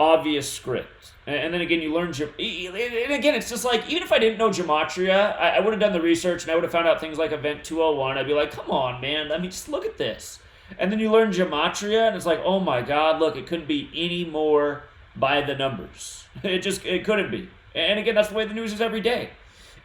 obvious script. And then again, you learn, and again, it's just like, even if I didn't know Gematria, I would have done the research and I would have found out things like Event 201. I'd be like, come on, man, I mean, just look at this. And then you learn Gematria, and it's like, oh my God, look, it couldn't be any more by the numbers. It couldn't be. And again, that's the way the news is every day.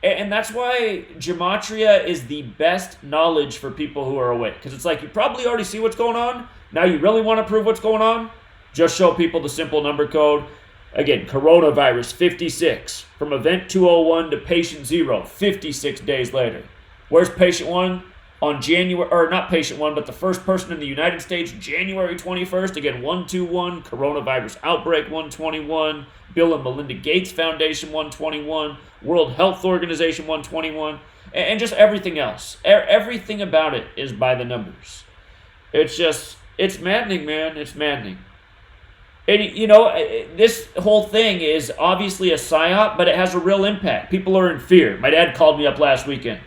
And that's why Gematria is the best knowledge for people who are awake. Because it's like, you probably already see what's going on. Now you really want to prove what's going on? Just show people the simple number code. Again, coronavirus 56. From event 201 to patient 0, 56 days later. Where's patient 1? On January, or not patient 1, but the first person in the United States, January 21st. Again, 121, coronavirus outbreak 121, Bill and Melinda Gates Foundation 121, World Health Organization 121, and just everything else. Everything about it is by the numbers. It's maddening, man. It's maddening. And, this whole thing is obviously a psyop, but it has a real impact. People are in fear. My dad called me up last weekend.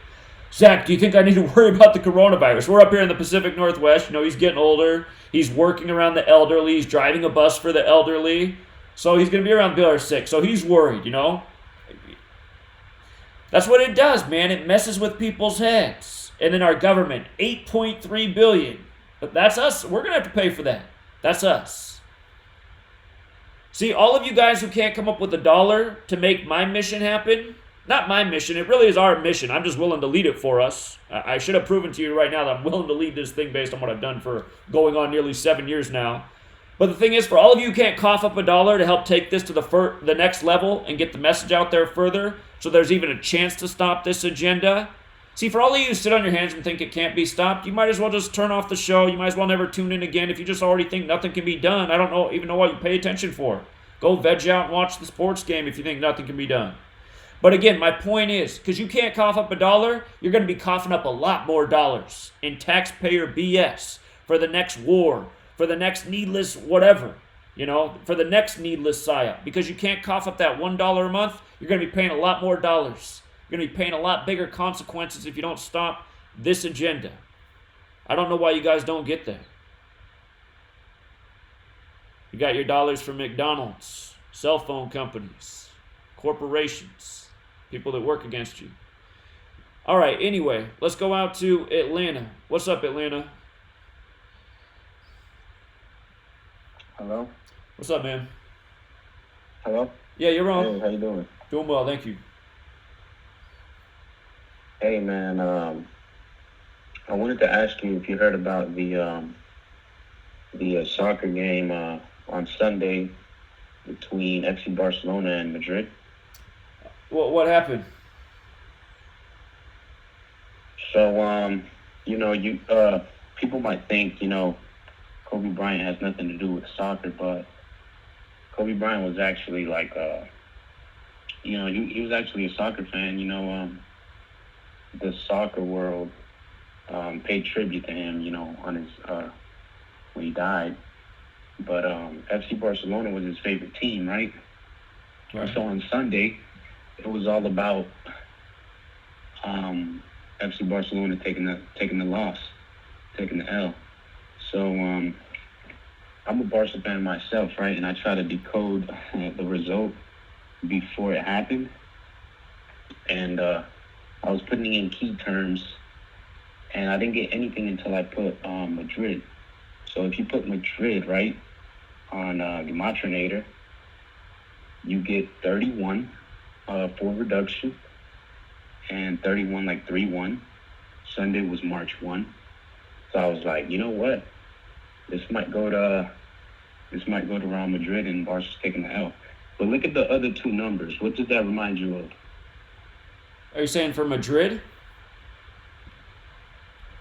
Zach, do you think I need to worry about the coronavirus? We're up here in the Pacific Northwest. He's getting older. He's working around the elderly. He's driving a bus for the elderly. So he's going to be around people who are sick. So he's worried, That's what it does, man. It messes with people's heads. And then our government, $8.3 billion. But that's us. We're going to have to pay for that. That's us. See, all of you guys who can't come up with $1 to make my mission happen, not my mission, it really is our mission. I'm just willing to lead it for us. I should have proven to you right now that I'm willing to lead this thing based on what I've done for going on nearly 7 years now. But the thing is, for all of you who can't cough up $1 to help take this to the next level and get the message out there further, so there's even a chance to stop this agenda. See, for all of you who sit on your hands and think it can't be stopped, you might as well just turn off the show. You might as well never tune in again if you just already think nothing can be done. I don't even know what you pay attention for. Go veg out and watch the sports game if you think nothing can be done. But again, my point is, because you can't cough up $1, you're going to be coughing up a lot more dollars in taxpayer BS for the next war, for the next needless whatever, for the next needless psyop. Because you can't cough up that $1 a month, you're going to be paying a lot more dollars. You're going to be paying a lot bigger consequences if you don't stop this agenda. I don't know why you guys don't get that. You got your dollars from McDonald's, cell phone companies, corporations, people that work against you. All right, anyway, let's go out to Atlanta. What's up, Atlanta? Hello? What's up, man? Hello? Yeah, you're on. Hey, how you doing? Doing well, thank you. Hey, man, I wanted to ask you if you heard about the soccer game on Sunday between FC Barcelona and Madrid. What happened? So, people might think, Kobe Bryant has nothing to do with soccer, but Kobe Bryant was actually like, he was actually a soccer fan. The soccer world paid tribute to him, on his when he died. But FC Barcelona was his favorite team, right? So on Sunday, it was all about FC Barcelona taking the loss, taking the L. So I'm a Barca fan myself, right? And I try to decode the result before it happened. And I was putting in key terms, and I didn't get anything until I put Madrid. So if you put Madrid, right, on Gematria, you get 31 for reduction, and 31 like 3-1. Sunday was March 1. So I was like, you know what? This might go to Real Madrid, and Barca's taking the L. But look at the other two numbers. What does that remind you of? Are you saying for Madrid?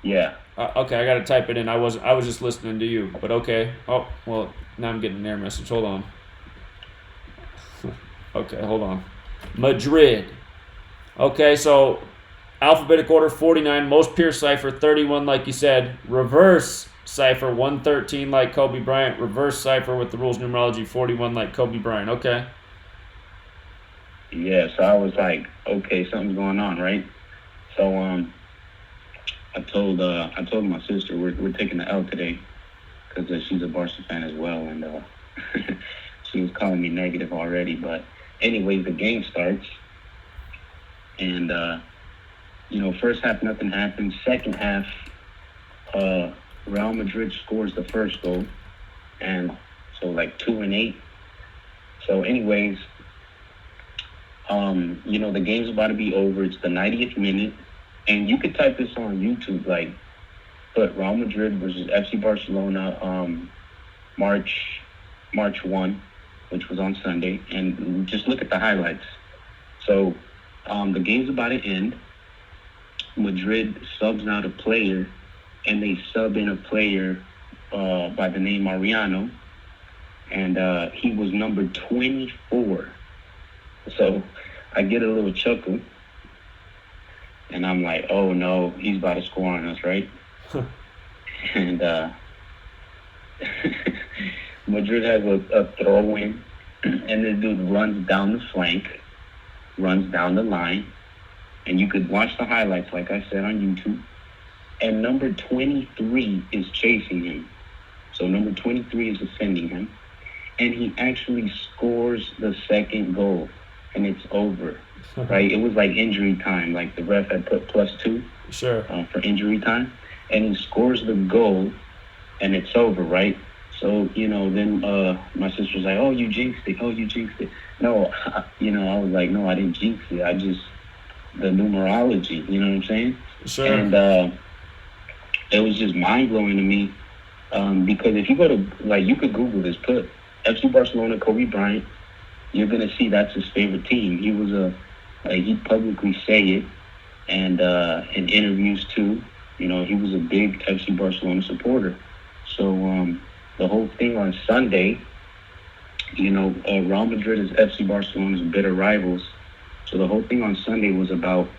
Yeah. Okay, I gotta type it in. I was just listening to you, but okay. Oh, well, now I'm getting an error message. Hold on. Okay, hold on. Madrid. Okay, so alphabetic order 49, most pure cipher 31, like you said. Reverse cipher 113, like Kobe Bryant. Reverse cipher with the rules numerology 41, like Kobe Bryant. Okay. Yeah, so I was like, okay, something's going on, right? So I told my sister we're taking the L today because she's a Barca fan as well, and She was calling me negative already, but anyways, the game starts, and first half nothing happens. Second half, Real Madrid scores the first goal, and so like 2-8. So anyways, the game's about to be over. It's the 90th minute, and you could type this on YouTube, like, put Real Madrid versus FC Barcelona, March 1, which was on Sunday, and just look at the highlights. So the game's about to end. Madrid subs out a player, and they sub in a player by the name Mariano, and he was number 24. So I get a little chuckle, and I'm like, oh no, he's about to score on us, right? And Madrid has a throw-in, and this dude runs down the flank, runs down the line, and you could watch the highlights, like I said, on YouTube. And number 23 is chasing him. So number 23 is defending him. And he actually scores the second goal, and it's over, right? It was like injury time. Like the ref had put +2 for injury time. And he scores the goal, and it's over, right? So, then my sister's like, oh, you jinxed it. Oh, you jinxed it. No, I was like, no, I didn't jinx it. The numerology, you know what I'm saying? Sure. And it was just mind-blowing to me because if you go to, you could Google this, put FC Barcelona, Kobe Bryant, you're going to see that's his favorite team. He was he'd publicly say it, and in interviews too, he was a big FC Barcelona supporter. So the whole thing on Sunday, Real Madrid is FC Barcelona's bitter rivals. So the whole thing on Sunday was about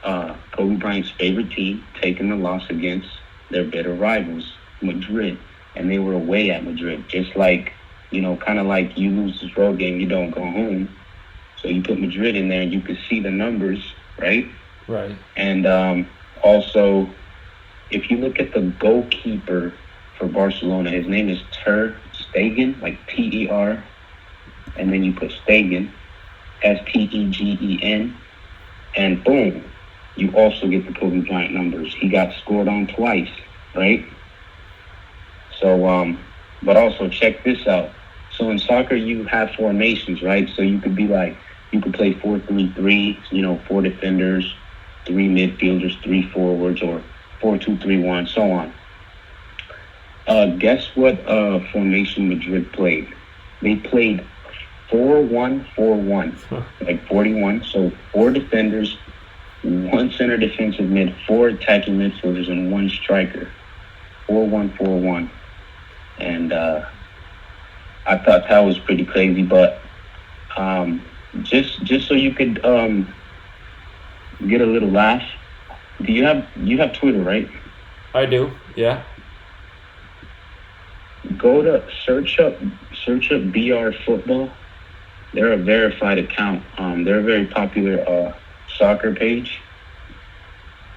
Kobe Bryant's favorite team taking the loss against their bitter rivals, Madrid. And they were away at Madrid, just like, kind of like you lose this road game, you don't go home. So you put Madrid in there and you could see the numbers, right? Right. And also, if you look at the goalkeeper for Barcelona, his name is Ter Stegen, like T-E-R, and then you put Stegen, S-T-E-G-E-N, and boom, you also get the Kobe Bryant numbers. He got scored on twice, right? So, but also check this out. So in soccer, you have formations, right? So you could be like, you could play 4-3-3, 4 defenders, 3 midfielders, 3 forwards, or 4-2-3-1, so on. Guess what formation Madrid played? They played 4-1-4-1, like 41. So 4 defenders, 1 center defensive mid, 4 attacking midfielders, and 1 striker. 4-1-4-1. And I thought that was pretty crazy, but just so you could get a little laugh, you have Twitter, right? I do, yeah. Go to search up BR Football. They're a verified account. They're a very popular soccer page.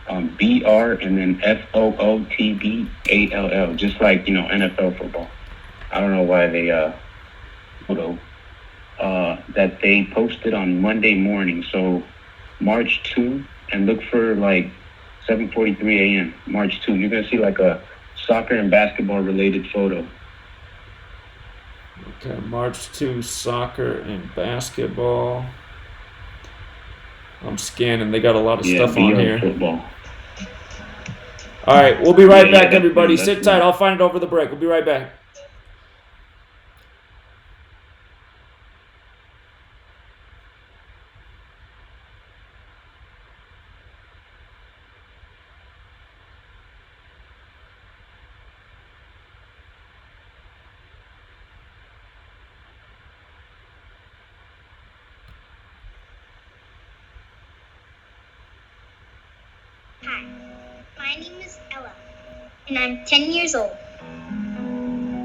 BR and then FOOTBALL, just like NFL football. I don't know why they photo that they posted on Monday morning. So March 2, and look for like 7:43 a.m. March 2. You're gonna see like a soccer and basketball related photo. Okay, March 2, soccer and basketball. I'm scanning. They got a lot of stuff on here. Football. All right, we'll be right back, everybody. Sit tight. I'll find it over the break. We'll be right back. Hi, my name is Ella, and I'm 10 years old.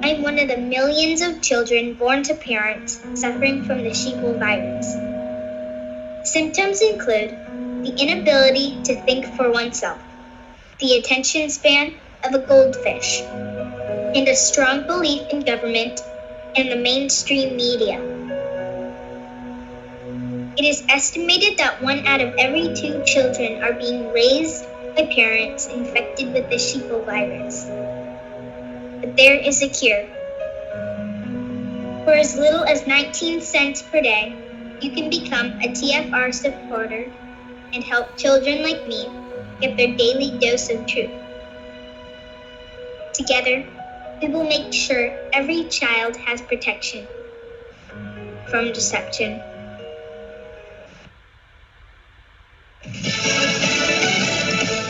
I'm one of the millions of children born to parents suffering from the sheeple virus. Symptoms include the inability to think for oneself, the attention span of a goldfish, and a strong belief in government and the mainstream media. It is estimated that 1 out of every 2 children are being raised by parents infected with the sheeple virus. But there is a cure. For as little as 19 cents per day, you can become a TFR supporter and help children like me get their daily dose of truth. Together, we will make sure every child has protection from deception.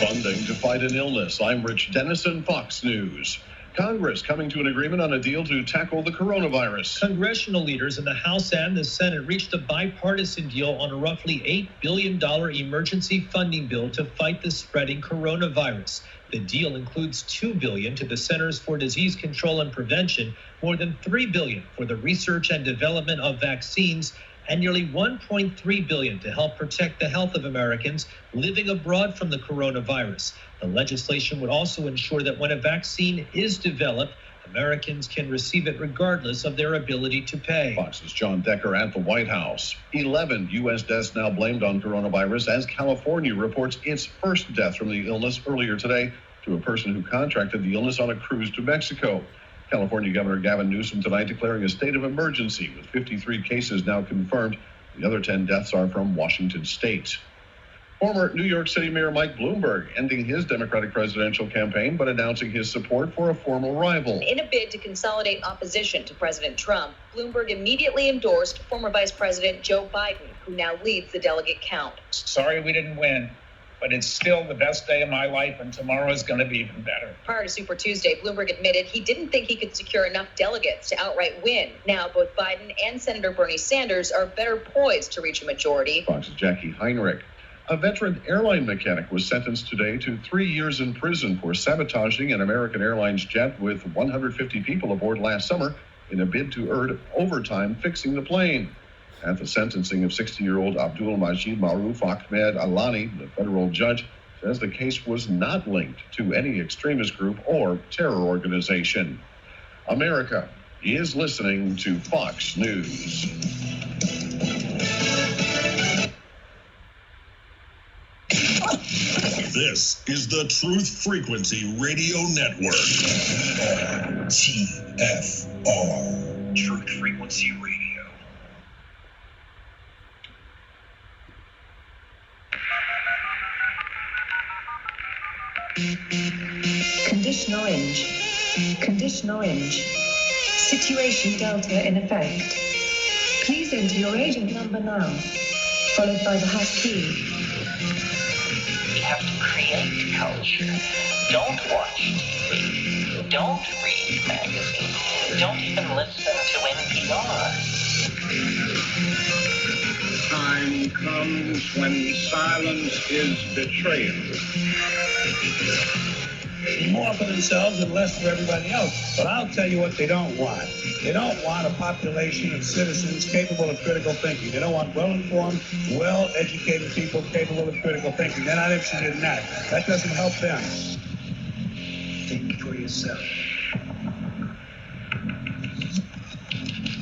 Funding to fight an illness. I'm Rich Dennison, Fox News. Congress coming to an agreement on a deal to tackle the coronavirus. Congressional leaders in the House and the Senate reached a bipartisan deal on a roughly $8 billion emergency funding bill to fight the spreading coronavirus. The deal includes $2 billion to the Centers for Disease Control and Prevention, more than $3 billion for the research and development of vaccines, and nearly $1.3 billion to help protect the health of Americans living abroad from the coronavirus. The legislation would also ensure that when a vaccine is developed, Americans can receive it regardless of their ability to pay. Fox's John Decker at the White House. 11 U.S. deaths now blamed on coronavirus as California reports its first death from the illness earlier today to a person who contracted the illness on a cruise to Mexico. California Governor Gavin Newsom tonight declaring a state of emergency with 53 cases now confirmed. The other 10 deaths are from Washington state. Former New York City Mayor Mike Bloomberg ending his Democratic presidential campaign but announcing his support for a former rival. In a bid to consolidate opposition to President Trump, Bloomberg immediately endorsed former Vice President Joe Biden, who now leads the delegate count. Sorry we didn't win, but it's still the best day of my life, and tomorrow is going to be even better. Prior to Super Tuesday, Bloomberg admitted he didn't think he could secure enough delegates to outright win. Now, both Biden and Senator Bernie Sanders are better poised to reach a majority. Fox's Jackie Heinrich. A veteran airline mechanic was sentenced today to 3 years in prison for sabotaging an American Airlines jet with 150 people aboard last summer in a bid to earn overtime fixing the plane. At the sentencing of 60-year-old Abdul Majid Maruf Ahmed Alani, the federal judge says the case was not linked to any extremist group or terror organization. America is listening to Fox News. This is the Truth Frequency Radio Network. TFR. Truth Frequency Radio. Condition orange. Condition orange. Situation Delta in effect. Please enter your agent number now, followed by the hash key. We have to create culture. Don't watch TV. Don't read magazines. Don't even listen to NPR. Time comes when silence is betrayal. More for themselves and less for everybody else. But I'll tell you what they don't want. They don't want a population of citizens capable of critical thinking. They don't want well-informed, well-educated people capable of critical thinking. They're not interested in that. That doesn't help them. Think for yourself.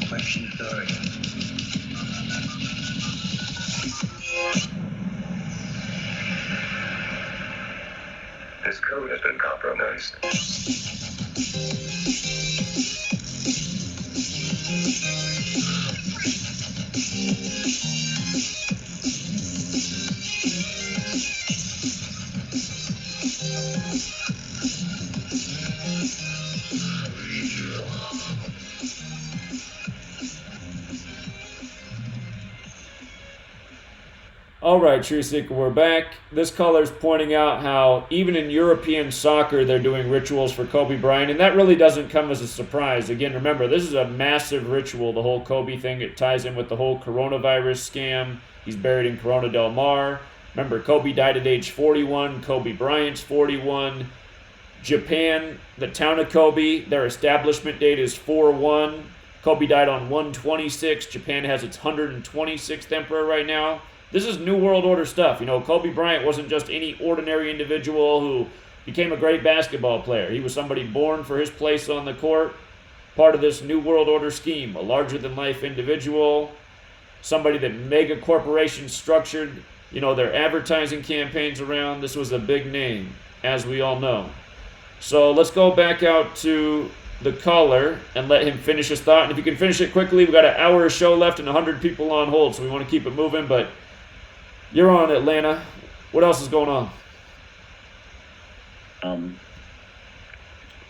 Question authority. This code has been compromised. All right, True Seeker, we're back. This caller's pointing out how even in European soccer, they're doing rituals for Kobe Bryant, and that really doesn't come as a surprise. Again, remember, this is a massive ritual, the whole Kobe thing. It ties in with the whole coronavirus scam. He's buried in Corona del Mar. Remember, Kobe died at age 41. Kobe Bryant's 41. Japan, the town of Kobe, their establishment date is 4/1. Kobe died on 1/26. Japan has its 126th emperor right now. This is New World Order stuff. You know, Kobe Bryant wasn't just any ordinary individual who became a great basketball player. He was somebody born for his place on the court. part of this New World Order scheme, a larger-than-life individual, somebody that mega corporations structured, their advertising campaigns around. This was a big name, as we all know. So let's go back out to the caller and let him finish his thought. And if you can finish it quickly, we've got an hour of show left and 100 people on hold, so we want to keep it moving. But you're on, Atlanta. What else is going on?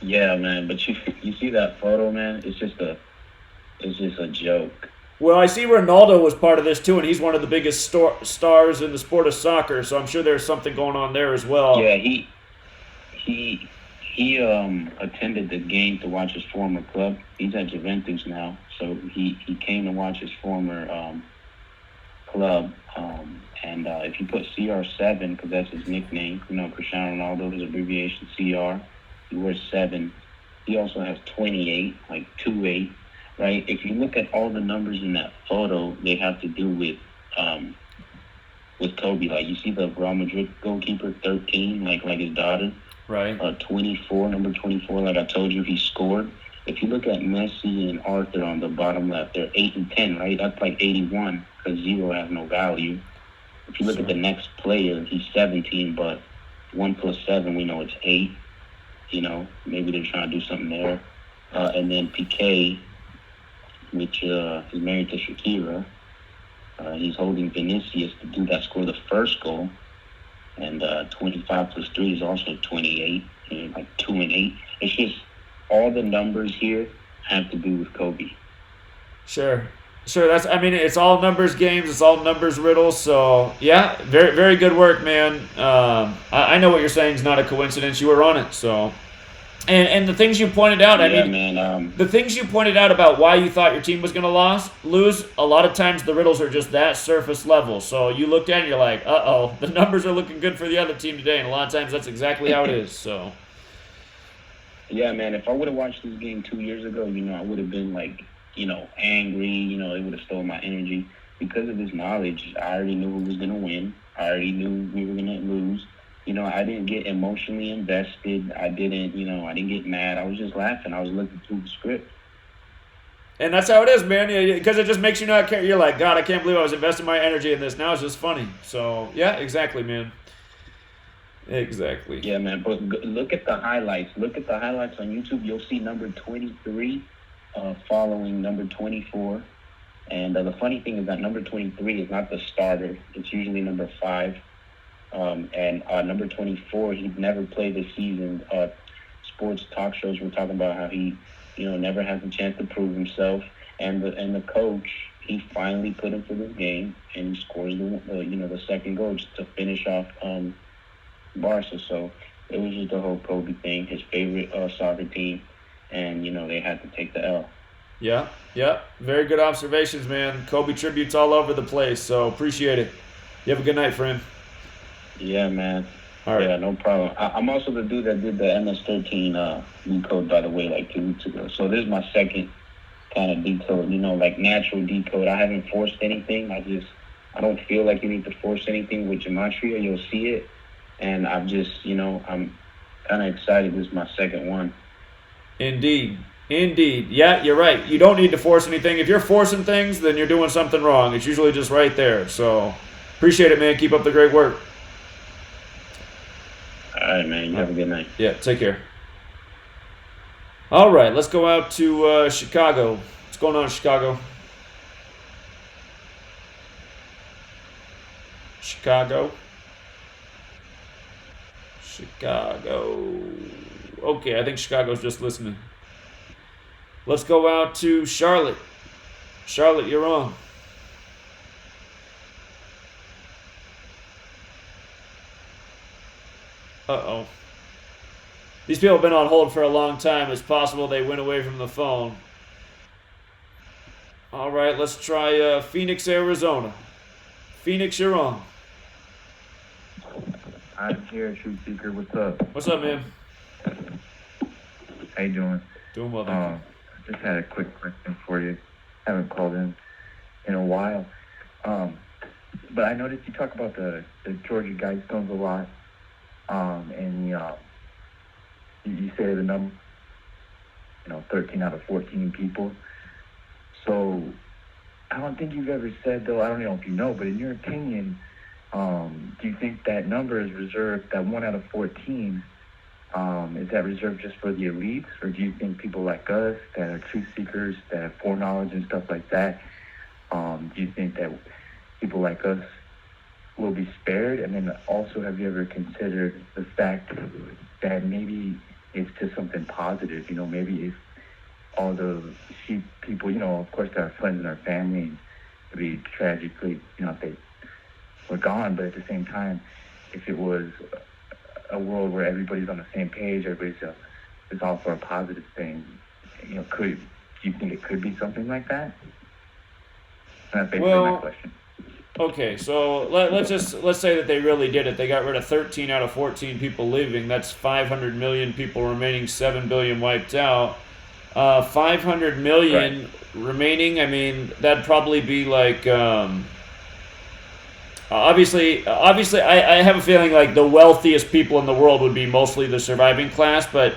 Yeah, man. But you see that photo, man? It's just a joke. Well, I see Ronaldo was part of this too, and he's one of the biggest stars in the sport of soccer. So I'm sure there's something going on there as well. Yeah, he attended the game to watch his former club. He's at Juventus now, so he came to watch his former club. And if you put CR7, because that's his nickname, Cristiano Ronaldo, his abbreviation CR, he wears 7. He also has 28, like 28, right? If you look at all the numbers in that photo, they have to do with Kobe. Like, you see the Real Madrid goalkeeper, 13, like his daughter. Right. 24, number 24, like I told you, he scored. If you look at Messi and Arthur on the bottom left, they're 8 and 10, right? That's like 81, because 0 has no value. If you look at the next player, he's 17, but 1 plus 7, we know it's 8. Maybe they're trying to do something there. And then Piqué, which is married to Shakira, he's holding Vinicius to do that, score the first goal. And 25 plus 3 is also 28, and like 2 and 8. It's just all the numbers here have to do with Kobe. Sure. It's all numbers games. It's all numbers riddles. So, yeah, very, very good work, man. I know what you're saying is not a coincidence. You were on it. So, and the things you pointed out, the things you pointed out about why you thought your team was going to lose, a lot of times the riddles are just that surface level. So you looked at it and you're like, uh-oh, the numbers are looking good for the other team today. And a lot of times that's exactly how it is. So. Yeah, man, if I would have watched this game 2 years ago, I would have been like, angry, it would have stolen my energy. Because of this knowledge, I already knew who was going to win. I already knew we were going to lose. I didn't get emotionally invested. I didn't get mad. I was just laughing. I was looking through the script. And that's how it is, man, because it just makes you not care. You're like, God, I can't believe I was investing my energy in this. Now it's just funny. So, yeah, exactly, man. Exactly. Yeah, man, but look at the highlights. Look at the highlights on YouTube. You'll see number 23 following number 24. And the funny thing is that number 23 is not the starter. It's usually number 5. And number 24, he'd never played this season. Sports talk shows were talking about how he, never has a chance to prove himself. And the coach, he finally put him for this game, and he scores the second goal just to finish off Barca. So it was just the whole Kobe thing, his favorite soccer team, and they had to take the L. Yeah, very good observations, man. Kobe tributes all over the place, so appreciate it. You have a good night, friend. Yeah, man. All right. Yeah, no problem. I'm also the dude that did the MS-13 decode, by the way, like 2 weeks ago. So this is my second kind of decode, like natural decode. I haven't forced anything. I don't feel like you need to force anything with Gematria. You'll see it. And I'm just, I'm kind of excited. This is my second one. Indeed. Yeah, you're right. You don't need to force anything. If you're forcing things, then you're doing something wrong. It's usually just right there. So appreciate it, man. Keep up the great work. All right, man. You have a good night. Yeah, take care. All right, let's go out to Chicago. What's going on in Chicago? Chicago. Okay, I think Chicago's just listening. Let's go out to Charlotte. Charlotte, you're on. Uh-oh. These people have been on hold for a long time. It's possible they went away from the phone. All right, let's try Phoenix, Arizona. Phoenix, you're on. I'm here, Truth Seeker. What's up? What's up, man? How you doing? Doing well, thank you. I just had a quick question for you. Haven't called in a while. But I noticed you talk about the Georgia Guidestones a lot. And you say the number, 13 out of 14 people. So I don't think you've ever said, though, I don't know if you know, but in your opinion, do you think that number is reserved, that 1 out of 14, is that reserved just for the elites, or do you think people like us that are truth seekers, that have foreknowledge and stuff like that, do you think that people like us will be spared? And then also, have you ever considered the fact that maybe it's just something positive? Maybe if all the sheep people, of course, they're our friends and our family, and it'd be tragically, if they were gone, but at the same time, if it was a world where everybody's on the same page, it's all for a positive thing, do you think it could be something like that? That's basically my question. Okay, so let's say that they really did it. They got rid of 13 out of 14 people leaving. That's 500 million people remaining, 7 billion wiped out. 500 million remaining. I mean, that'd probably be like. Obviously, I have a feeling like the wealthiest people in the world would be mostly the surviving class, but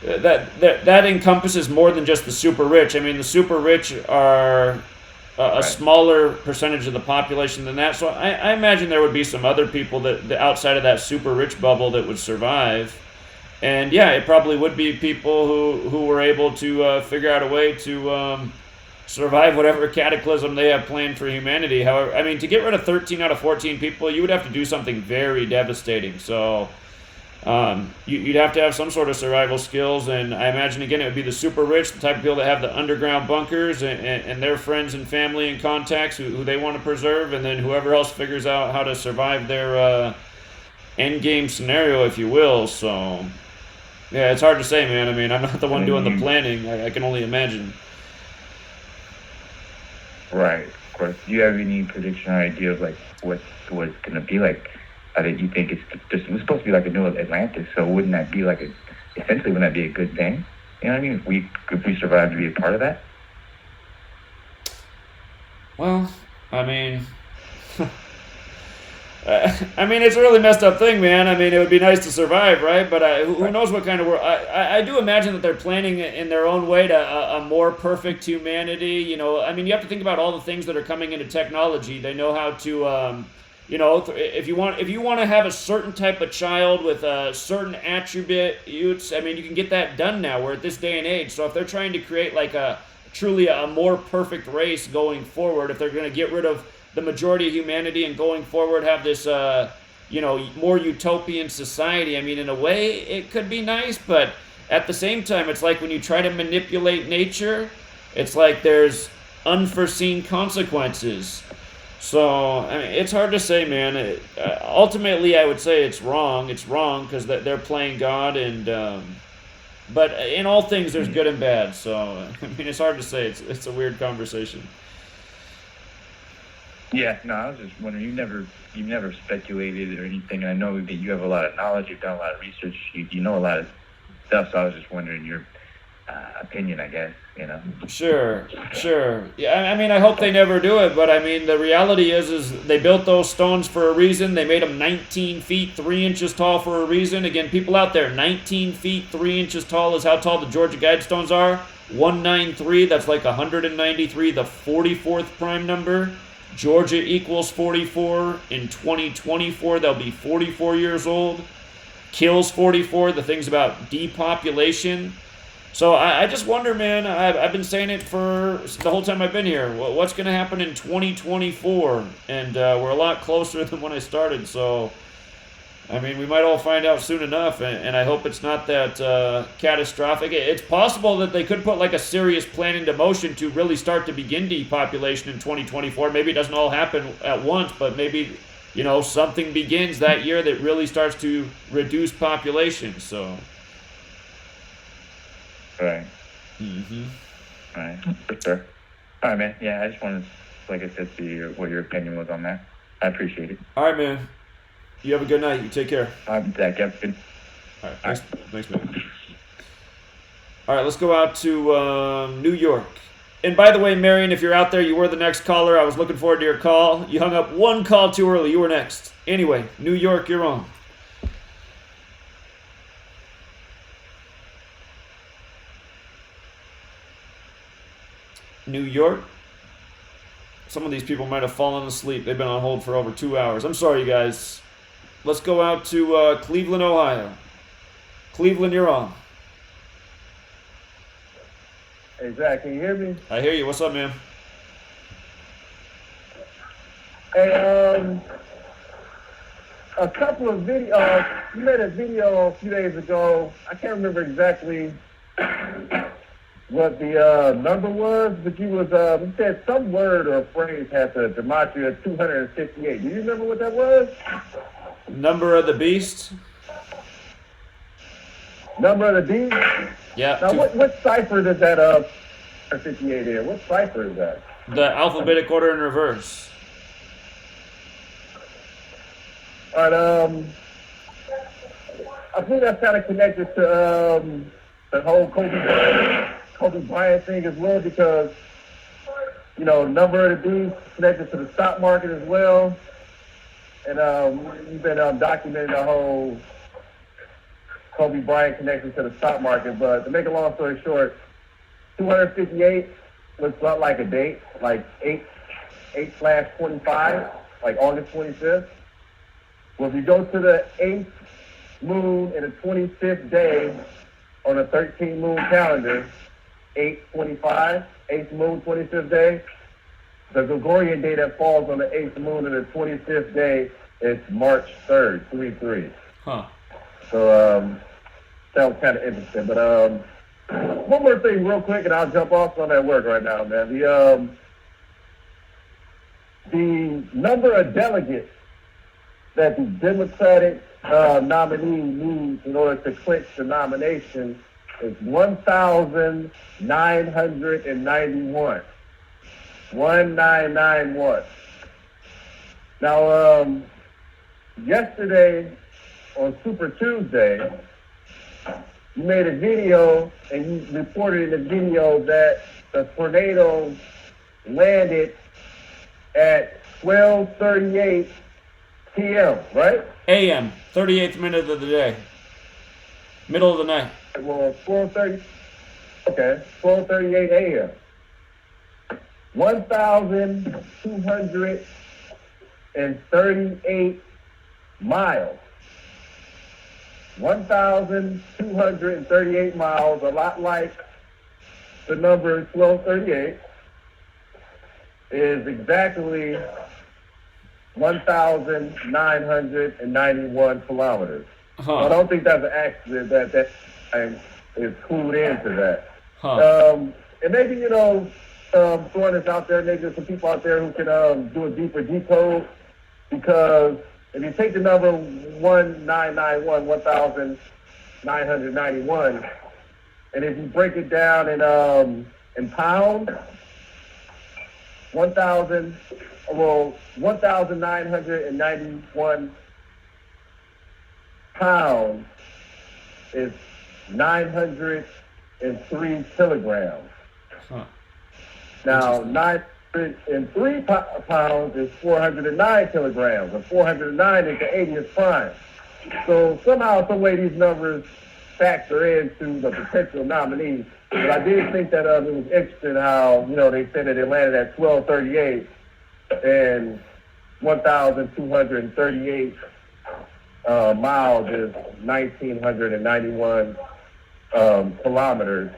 that encompasses more than just the super rich. I mean, the super rich are a smaller percentage of the population than that. So I imagine there would be some other people that outside of that super rich bubble that would survive. And yeah, it probably would be people who were able to figure out a way to survive whatever cataclysm they have planned for humanity. However, I mean, to get rid of 13 out of 14 people, you would have to do something very devastating. So you'd have to have some sort of survival skills, and I imagine, again, it would be the super rich, the type of people that have the underground bunkers and their friends and family and contacts who they want to preserve, and then whoever else figures out how to survive their end game scenario, if you will. So yeah, it's hard to say, man. I mean, I'm not the one doing the planning. I can only imagine. Right, of course. Do you have any prediction or idea of like what it's going to be like? You think it's supposed to be like a new Atlantis? So wouldn't that be like essentially wouldn't that be a good thing? You know what I mean? If we survive to be a part of that. Well, I mean, it's a really messed up thing, man. I mean, it would be nice to survive, right? But who knows what kind of world? I do imagine that they're planning in their own way to a more perfect humanity. I mean, you have to think about all the things that are coming into technology. They know how to, if you want to have a certain type of child with certain attributes, I mean, you can get that done now. We're at this day and age. So if they're trying to create like truly a more perfect race going forward, if they're going to get rid of the majority of humanity and going forward have this, more utopian society. I mean, in a way, it could be nice, but at the same time, it's like when you try to manipulate nature, it's like there's unforeseen consequences. So, I mean, it's hard to say, man. Ultimately, I would say it's wrong. It's wrong because they're playing God, and but in all things, there's good and bad. So, I mean, it's hard to say. It's a weird conversation. Yeah, no, I was just wondering. You never speculated or anything. I know that you have a lot of knowledge. You've done a lot of research. You know a lot of stuff. So I was just wondering your opinion, I guess. Sure. Yeah, I mean, I hope they never do it. But I mean, the reality is they built those stones for a reason. They made them 19 feet 3 inches tall for a reason. Again, people out there, 19 feet 3 inches tall is how tall the Georgia Guidestones are. 193. That's like 193, the 44th prime number. Georgia equals 44. In 2024, they'll be 44 years old. Kills 44. The thing's about depopulation. So I just wonder, man, I've been saying it for the whole time I've been here. What's going to happen in 2024? And we're a lot closer than when I started. So, I mean, we might all find out soon enough. And I hope it's not that catastrophic. It's possible that they could put like a serious plan into motion to really start to begin depopulation in 2024. Maybe it doesn't all happen at once, but maybe, something begins that year that really starts to reduce population. So. Right. Mm-hmm. All right. For sure. All right, man. Yeah, I just wanted, like I said, see what your opinion was on that. I appreciate it. All right, man. You have a good night. You take care. Zach, have good. All right. Thanks, man. All right, let's go out to New York. And by the way, Marion, if you're out there, you were the next caller. I was looking forward to your call. You hung up one call too early. You were next. Anyway, New York, you're on. New York. Some of these people might have fallen asleep. They've been on hold for over 2 hours. I'm sorry, guys. Let's go out to Cleveland, Ohio. Cleveland, you're on. Hey, Zach, can you hear me? I hear you. What's up, man? Hey, a couple of videos. You made a video a few days ago. I can't remember exactly what the number was, but you said some word or phrase had the Gematria 258. Do you remember what that was? Number of the beast. Number of the beast? Yeah. Now, what cipher does that 58 in? What cipher is that? The alphabetic order in reverse. All right, I think that's kind of connected to the whole Kobe Bryant thing as well, because, you know, number of the beast connected to the stock market as well. And you've been documenting the whole Kobe Bryant connection to the stock market. But to make a long story short, 258 looks like a date, like 8/25, like August 25th. Well, if you go to the 8th moon and the 25th day on a 13-moon calendar, 8/25, 8th moon, 25th day, the Gregorian day that falls on the 8th moon and the 25th day is March 3rd, 3/3. Huh. So that was kind of interesting. But one more thing real quick, and I'll jump off on that work right now, man. The number of delegates that the Democratic nominee needs in order to clinch the nomination is 1,991. 1991. Now, yesterday on Super Tuesday, you made a video and you reported in the video that the tornado landed at 12:38 p.m., right? A.M., 38th minute of the day. Middle of the night. Well, 12:38 a.m. 1,238 miles. 1,238 miles, a lot like the number 1238, is exactly 1,991 kilometers. Huh. I don't think that's an accident that is clued into that. Huh. And maybe, you know, throwing this out there, maybe there's some people out there who can do a deeper decode, because if you take the number 1991, 1,991, and if you break it down in pounds, 1,991 pounds is 903 kilograms. Huh. Now, 903 pounds is 409 kilograms, and 409 is the 80th prime. So somehow, some way, these numbers factor into the potential nominee. But I did think that it was interesting how, you know, they said that it landed at 12:38 and 1,238 miles is 1,991 kilometers,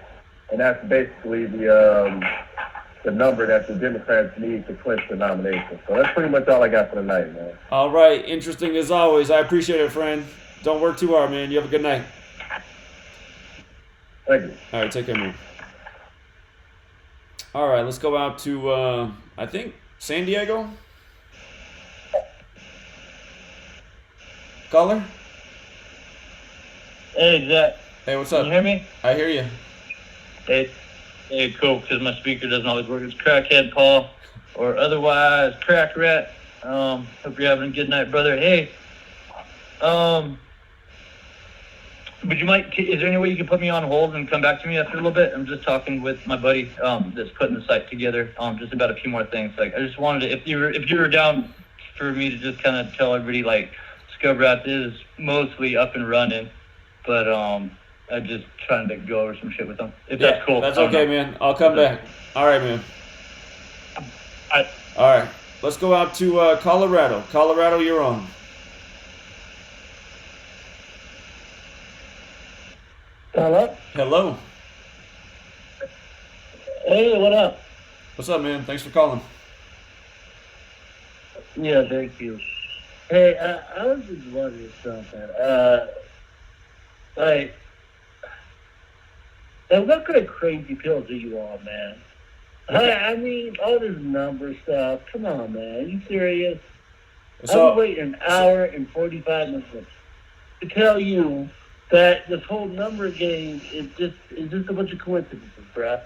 and that's basically the number that the Democrats need to clinch the nomination. So that's pretty much all I got for tonight, man. All right. Interesting as always. I appreciate it, friend. Don't work too hard, man. You have a good night. Thank you. All right. Take care, man. All right. Let's go out to, I think, San Diego. Caller? Hey, Zach. Hey, what's up? Can you hear me? I hear you. Hey, cool, because my speaker doesn't always work. It's Crackhead Paul, or otherwise Crack Rat. Hope you're having a good night, brother. Hey, would you mind, is there any way you can put me on hold and come back to me after a little bit? I'm just talking with my buddy that's putting the site together, just about a few more things. Like, I just wanted to, if you were down for me to just kind of tell everybody, like, Scub Rat is mostly up and running, but I'm just trying to go over some shit with them. If that's cool. That's okay, man. I'll come back. All right, man. I, All right. Let's go out to Colorado. Colorado, you're on. hello? Hello. Hey, what up? What's up, man? Thanks for calling. Yeah, thank you. Hey, I was just wondering something. Like, what kind of crazy pills are you on, man? I mean, all this number stuff. Come on, man. Are you serious? So, I'm waiting an hour and 45 minutes to tell you that this whole number game is just a bunch of coincidences, bruh.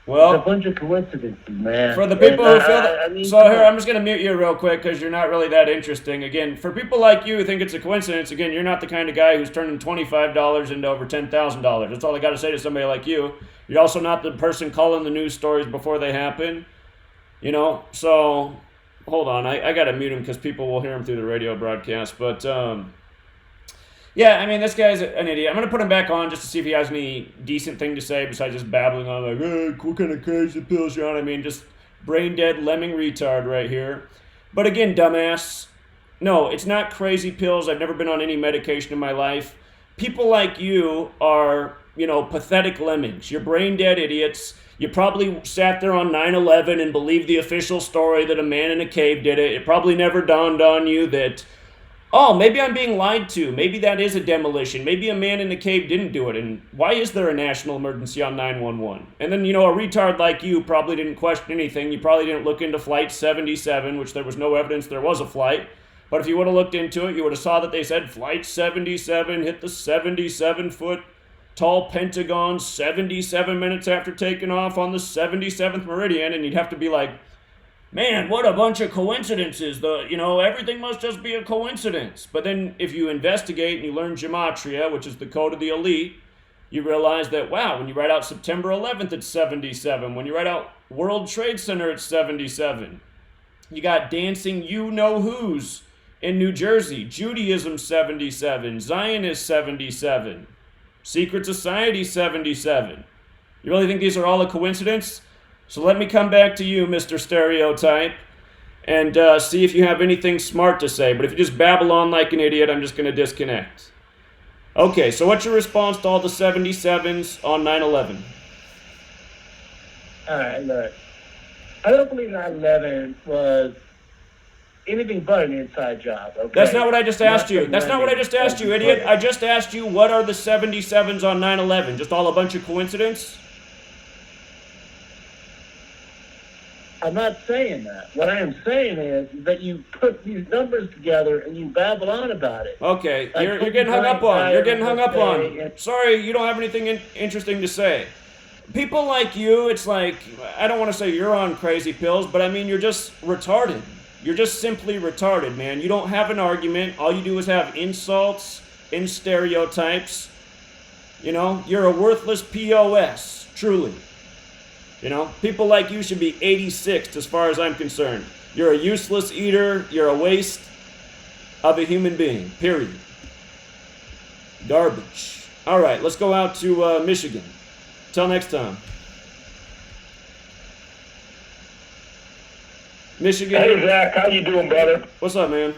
well, it's a bunch of coincidences, man. for the people who feel that, I mean, so come here, on. I'm just going to mute you real quick because you're not really that interesting. Again, for people like you who think it's a coincidence, again, you're not the kind of guy who's turning $25 into over $10,000. That's all I got to say to somebody like you. You're also not the person calling the news stories before they happen. You know, so hold on. I got to mute him because people will hear him through the radio broadcast. But, yeah, I mean, this guy's an idiot. I'm going to put him back on just to see if he has any decent thing to say besides just babbling on like, hey, what kind of crazy pills you on? I mean, just brain dead lemming retard right here. But again, dumbass, no, it's not crazy pills. I've never been on any medication in my life. People like you are, you know, pathetic lemmings. You're brain dead idiots. You probably sat there on 9/11 and believed the official story that a man in a cave did it. It probably never dawned on you that, oh, maybe I'm being lied to. Maybe that is a demolition. Maybe a man in a cave didn't do it. And why is there a national emergency on 911? And then, you know, a retard like you probably didn't question anything. You probably didn't look into Flight 77, which there was no evidence there was a flight. But if you would have looked into it, you would have saw that they said Flight 77 hit the 77-foot tall Pentagon 77 minutes after taking off on the 77th meridian. And you'd have to be like, man, what a bunch of coincidences. Everything must just be a coincidence. But then if you investigate and you learn Gematria, which is the code of the elite, you realize that, wow, when you write out September 11th, it's 77. When you write out World Trade Center, it's 77. You got dancing you-know-who's in New Jersey. Judaism, 77. Zionist, 77. Secret Society, 77. You really think these are all a coincidence? So let me come back to you, Mr. Stereotype, and see if you have anything smart to say. But if you just babble on like an idiot, I'm just going to disconnect. Okay, so what's your response to all the 77s on 9/11? All right, look. I don't believe 9/11 was anything but an inside job, okay? That's not what I just asked you. That's not what I just asked you, idiot. I just asked you, what are the 77s on 9/11? Just all a bunch of coincidence? I'm not saying that. What I am saying is that you put these numbers together and you babble on about it. Okay, Like you're getting hung up on. You're getting hung up on. and- Sorry, you don't have anything interesting to say. People like you, it's like, I don't want to say you're on crazy pills, but I mean, you're just retarded. You're just simply retarded, man. You don't have an argument. All you do is have insults and stereotypes. You know, you're a worthless POS, truly. You know, people like you should be 86th as far as I'm concerned. You're a useless eater. You're a waste of a human being, period. Garbage. All right, let's go out to Michigan. Till next time. Michigan. Hey, Zach, how you doing, brother? What's up, man?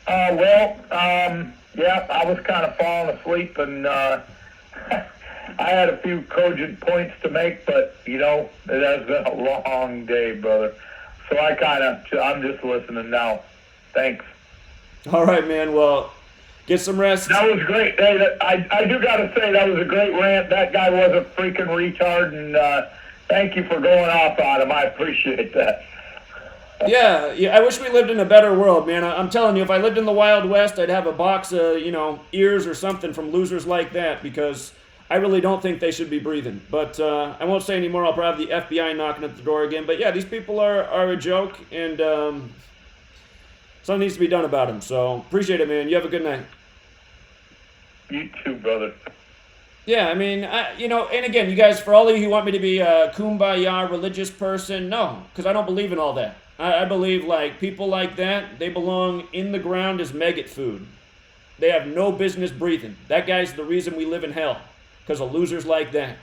Yeah, I was kind of falling asleep, and I had a few cogent points to make, but, you know, it has been a long day, brother. So I'm just listening now. Thanks. All right, man. Well, get some rest. That was great. Hey, I do got to say, that was a great rant. That guy was a freaking retard, and thank you for going off on him. I appreciate that. Yeah, I wish we lived in a better world, man. I'm telling you, if I lived in the Wild West, I'd have a box of, ears or something from losers like that, because I really don't think they should be breathing. But I won't say anymore. I'll probably have the FBI knocking at the door again. But yeah, these people are a joke, and something needs to be done about them. So appreciate it, man. You have a good night. You too, brother. Yeah, I mean, and again, you guys, for all of you who want me to be a kumbaya religious person, no, because I don't believe in all that. I believe, like, people like that, they belong in the ground as maggot food. They have no business breathing. That guy's the reason we live in hell, because of losers like that.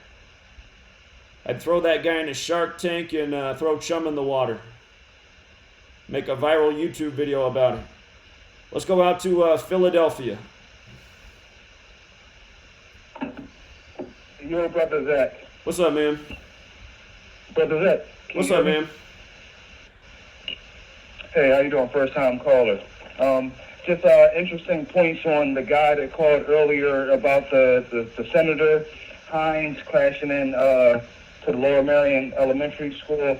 I'd throw that guy in a Shark Tank and throw chum in the water. Make a viral YouTube video about it. Let's go out to Philadelphia. Yo, Brother Zach. What's up, man? Brother Zach. What's up, man? Hey, how you doing? First time caller. Just interesting points on the guy that called earlier about the Senator Hines crashing in to the Lower Merion Elementary School.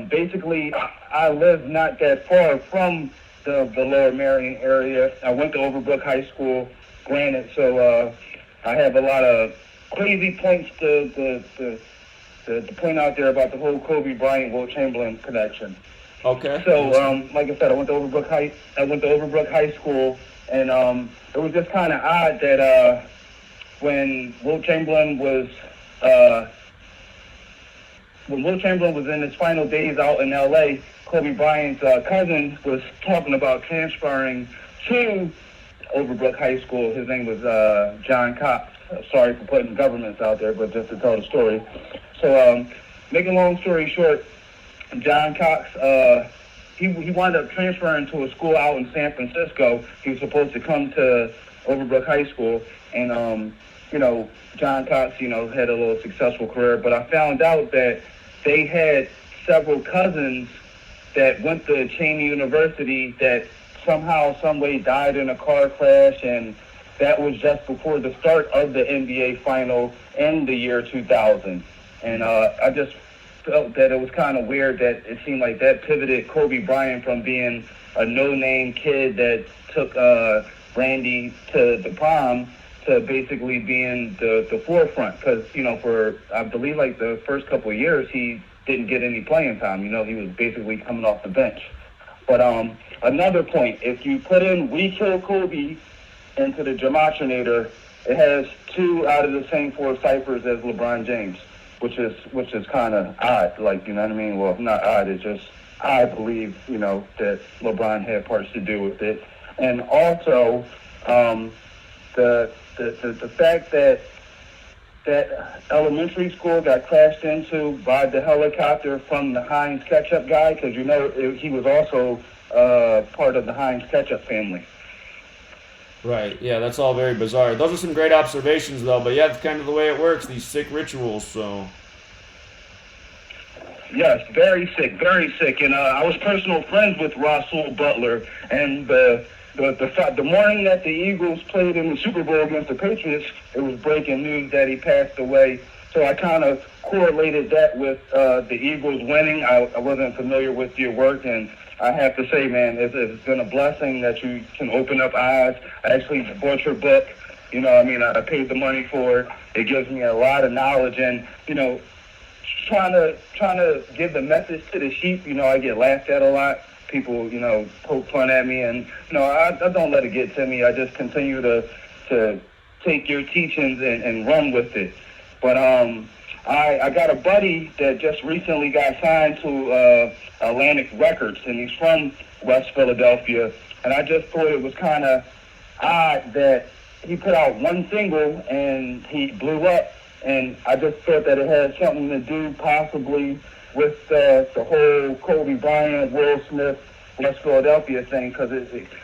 Basically, I live not that far from the Lower Merion area. I went to Overbrook High School, granted, so I have a lot of crazy points to point out there about the whole Kobe Bryant, Wilt Chamberlain connection. Okay. So, like I said, I went to Overbrook High School, and it was just kind of odd that when Wilt Chamberlain was in his final days out in L.A., Kobe Bryant's cousin was talking about transferring to Overbrook High School. His name was John Cox. Sorry for putting governments out there, but just to tell the story. So, making a long story short, John Cox, he wound up transferring to a school out in San Francisco. He was supposed to come to Overbrook High School, and John Cox, had a little successful career. But I found out that they had several cousins that went to Cheney University that somehow, some way died in a car crash, and that was just before the start of the NBA final in the year 2000. And I just felt that it was kind of weird that it seemed like that pivoted Kobe Bryant from being a no-name kid that took Randy to the prom to basically being the forefront. Because, for, I believe, like the first couple of years, he didn't get any playing time. He was basically coming off the bench. But another point, if you put in "We Kill Kobe" into the Gematrinator, it has 2 out of the same 4 ciphers as LeBron James, which is kind of odd. Like, you know what I mean? Well, not odd. It's just, I believe, that LeBron had parts to do with it. And also, the fact that elementary school got crashed into by the helicopter from the Heinz Ketchup guy, because he was also part of the Heinz Ketchup family. Right, yeah, that's all very bizarre. Those are some great observations, though, but yeah, it's kind of the way it works, these sick rituals, so... Yes, very sick, very sick. And I was personal friends with Rasul Butler, and the morning that the Eagles played in the Super Bowl against the Patriots, it was breaking news that he passed away. So I kind of correlated that with the Eagles winning. I wasn't familiar with your work, and I have to say, man, it's been a blessing that you can open up eyes. I actually bought your book. I paid the money for it. It gives me a lot of knowledge, and, trying to give the message to the sheep. I get laughed at a lot. People, poke fun at me, and, I don't let it get to me. I just continue to take your teachings and run with it. But I got a buddy that just recently got signed to Atlantic Records, and he's from West Philadelphia. And I just thought it was kind of odd that he put out one single and he blew up. And I just thought that it had something to do possibly with the whole Kobe Bryant, Will Smith, West Philadelphia thing, because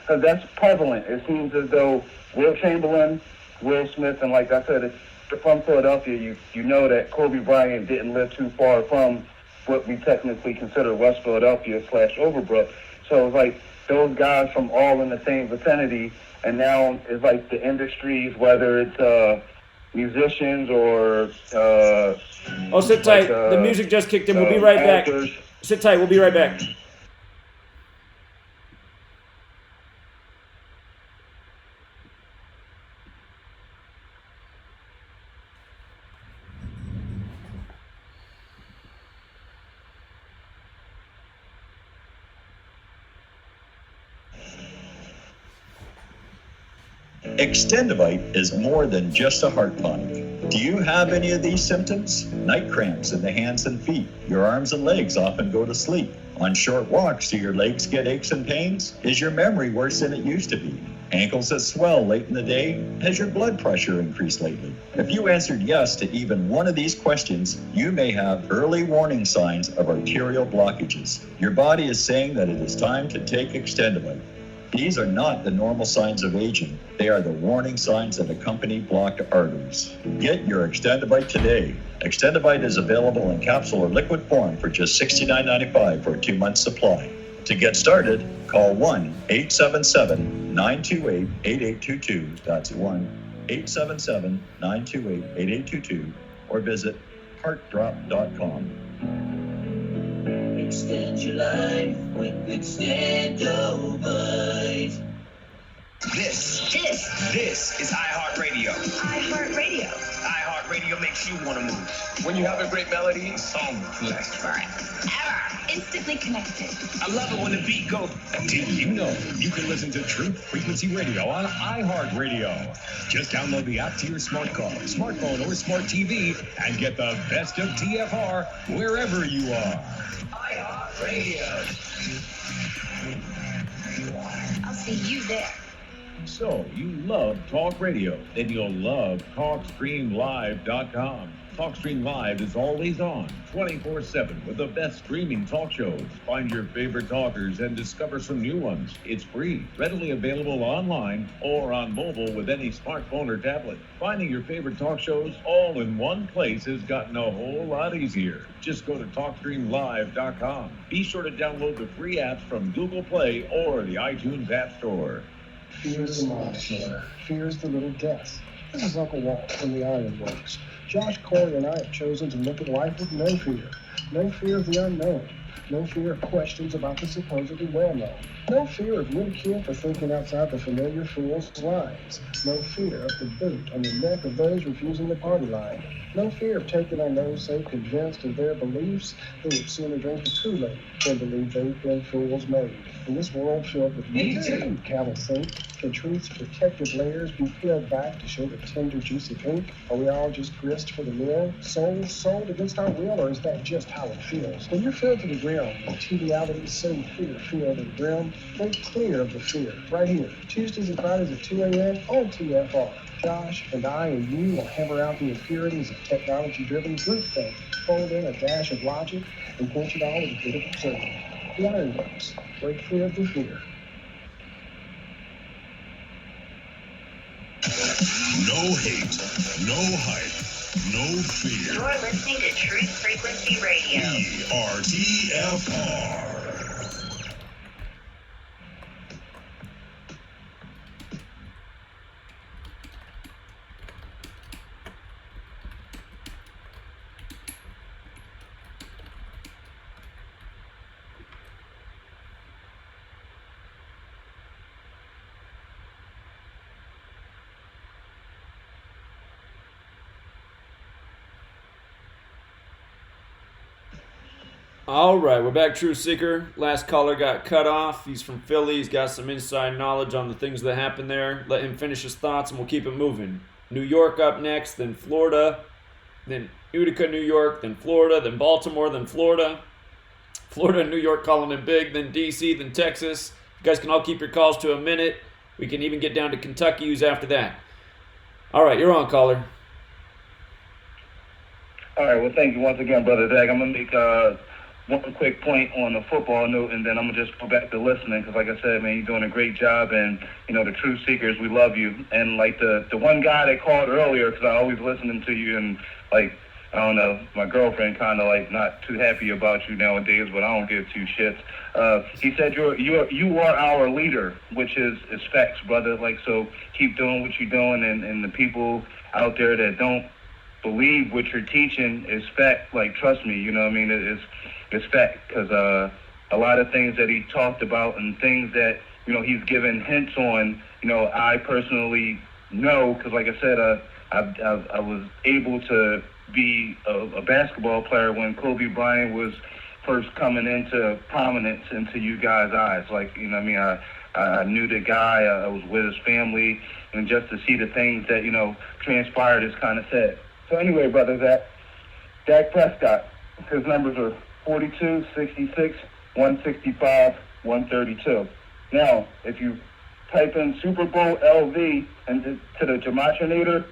that's prevalent. It seems as though Will Chamberlain, Will Smith, and like I said, if you're from Philadelphia, you know that Kobe Bryant didn't live too far from what we technically consider West Philadelphia / Overbrook. So it's like those guys from all in the same vicinity, and now it's like the industries, whether it's musicians or sit tight. The music just kicked in. We'll be right actors. Back. Sit tight. We'll be right back. Extendivite is more than just a heart tonic. Do you have any of these symptoms? Night cramps in the hands and feet. Your arms and legs often go to sleep. On short walks, do your legs get aches and pains? Is your memory worse than it used to be? Ankles that swell late in the day? Has your blood pressure increased lately? If you answered yes to even one of these questions, you may have early warning signs of arterial blockages. Your body is saying that it is time to take Extendivite. These are not the normal signs of aging. They are the warning signs that accompany blocked arteries. Get your Extendivite today. Extendivite is available in capsule or liquid form for just $69.95 for a 2-month supply. To get started, call 1-877-928-8822. That's 1-877-928-8822 or visit heartdrop.com. Extend your life with Extendivite. This is iHeartRadio. iHeartRadio. iHeartRadio makes you want to move. When you have a great melody, song lasts forever. Instantly connected. I love it when the beat goes. Did you know you can listen to Truth Frequency Radio on iHeartRadio? Just download the app to your smart car, smartphone, or smart TV and get the best of TFR wherever you are. iHeartRadio. I'll see you there. So, you love talk radio, then you'll love TalkStreamLive.com. TalkStream Live is always on, 24/7, with the best streaming talk shows. Find your favorite talkers and discover some new ones. It's free, readily available online or on mobile with any smartphone or tablet. Finding your favorite talk shows all in one place has gotten a whole lot easier. Just go to TalkStreamLive.com. Be sure to download the free apps from Google Play or the iTunes App Store. Fear's the monster. Fear's the little death. This is Uncle Walt from the Iron Works. Josh, Corey, and I have chosen to look at life with no fear. No fear of the unknown. No fear of questions about the supposedly well-known. No fear of ridicule for thinking outside the familiar fool's lines. No fear of the boot on the neck of those refusing the party line. No fear of taking our nose so convinced of their beliefs they would sooner drink the Kool-Aid than believe they've been fools made. In this world filled with me too, cattle think, can truth's protective layers be peeled back to show the tender, juicy pink? Are we all just grist for the mill, souls sold against our will, or is that just how it feels? When you're filled to the brim, with trivialities so fear-filled and grim, think clear of the fear, right here, Tuesdays and Fridays at 2 a.m. on TFR. Josh and I and you will hammer out the impurities of technology-driven groupthink, fold in a dash of logic, and quench it all with a bit of absurdity. The Iron Works, break free of the fear. No hate, no hype, no fear. You're listening to Truth Frequency Radio. TFR. All right, we're back, Truth Seeker. Last caller got cut off. He's from Philly. He's got some inside knowledge on the things that happened there. Let him finish his thoughts, and we'll keep it moving. New York up next, then Florida, then Utica, New York, then Florida, then Baltimore, then Florida. Florida and New York calling it big, then D.C., then Texas. You guys can all keep your calls to a minute. We can even get down to Kentucky who's after that. All right, you're on, caller. All right, well, thank you once again, Brother Zach. I'm going to make one quick point on the football note, and then I'm going to just go back to listening, because like I said, man, you're doing a great job, and, you know, the Truth Seekers, we love you. And, like, the one guy that called earlier, because I always listening to you, and, like, I don't know, my girlfriend kind of, like, not too happy about you nowadays, but I don't give two shits. He said you are our leader, which is facts, brother. Like, so keep doing what you're doing, and the people out there that don't believe what you're teaching is fact. Like, trust me, you know what I mean? It's fact, because a lot of things that he talked about and things that, you know, he's given hints on, you know, I personally know, because like I said, I was able to be a basketball player when Kobe Bryant was first coming into prominence into you guys' eyes. Like, you know what I mean? I knew the guy, I was with his family, and just to see the things that, you know, transpired is kind of sad. So anyway, brother, Dak Prescott, his numbers are 42, 66, 165, 132. Now, if you type in Super Bowl LV and to the Gematria,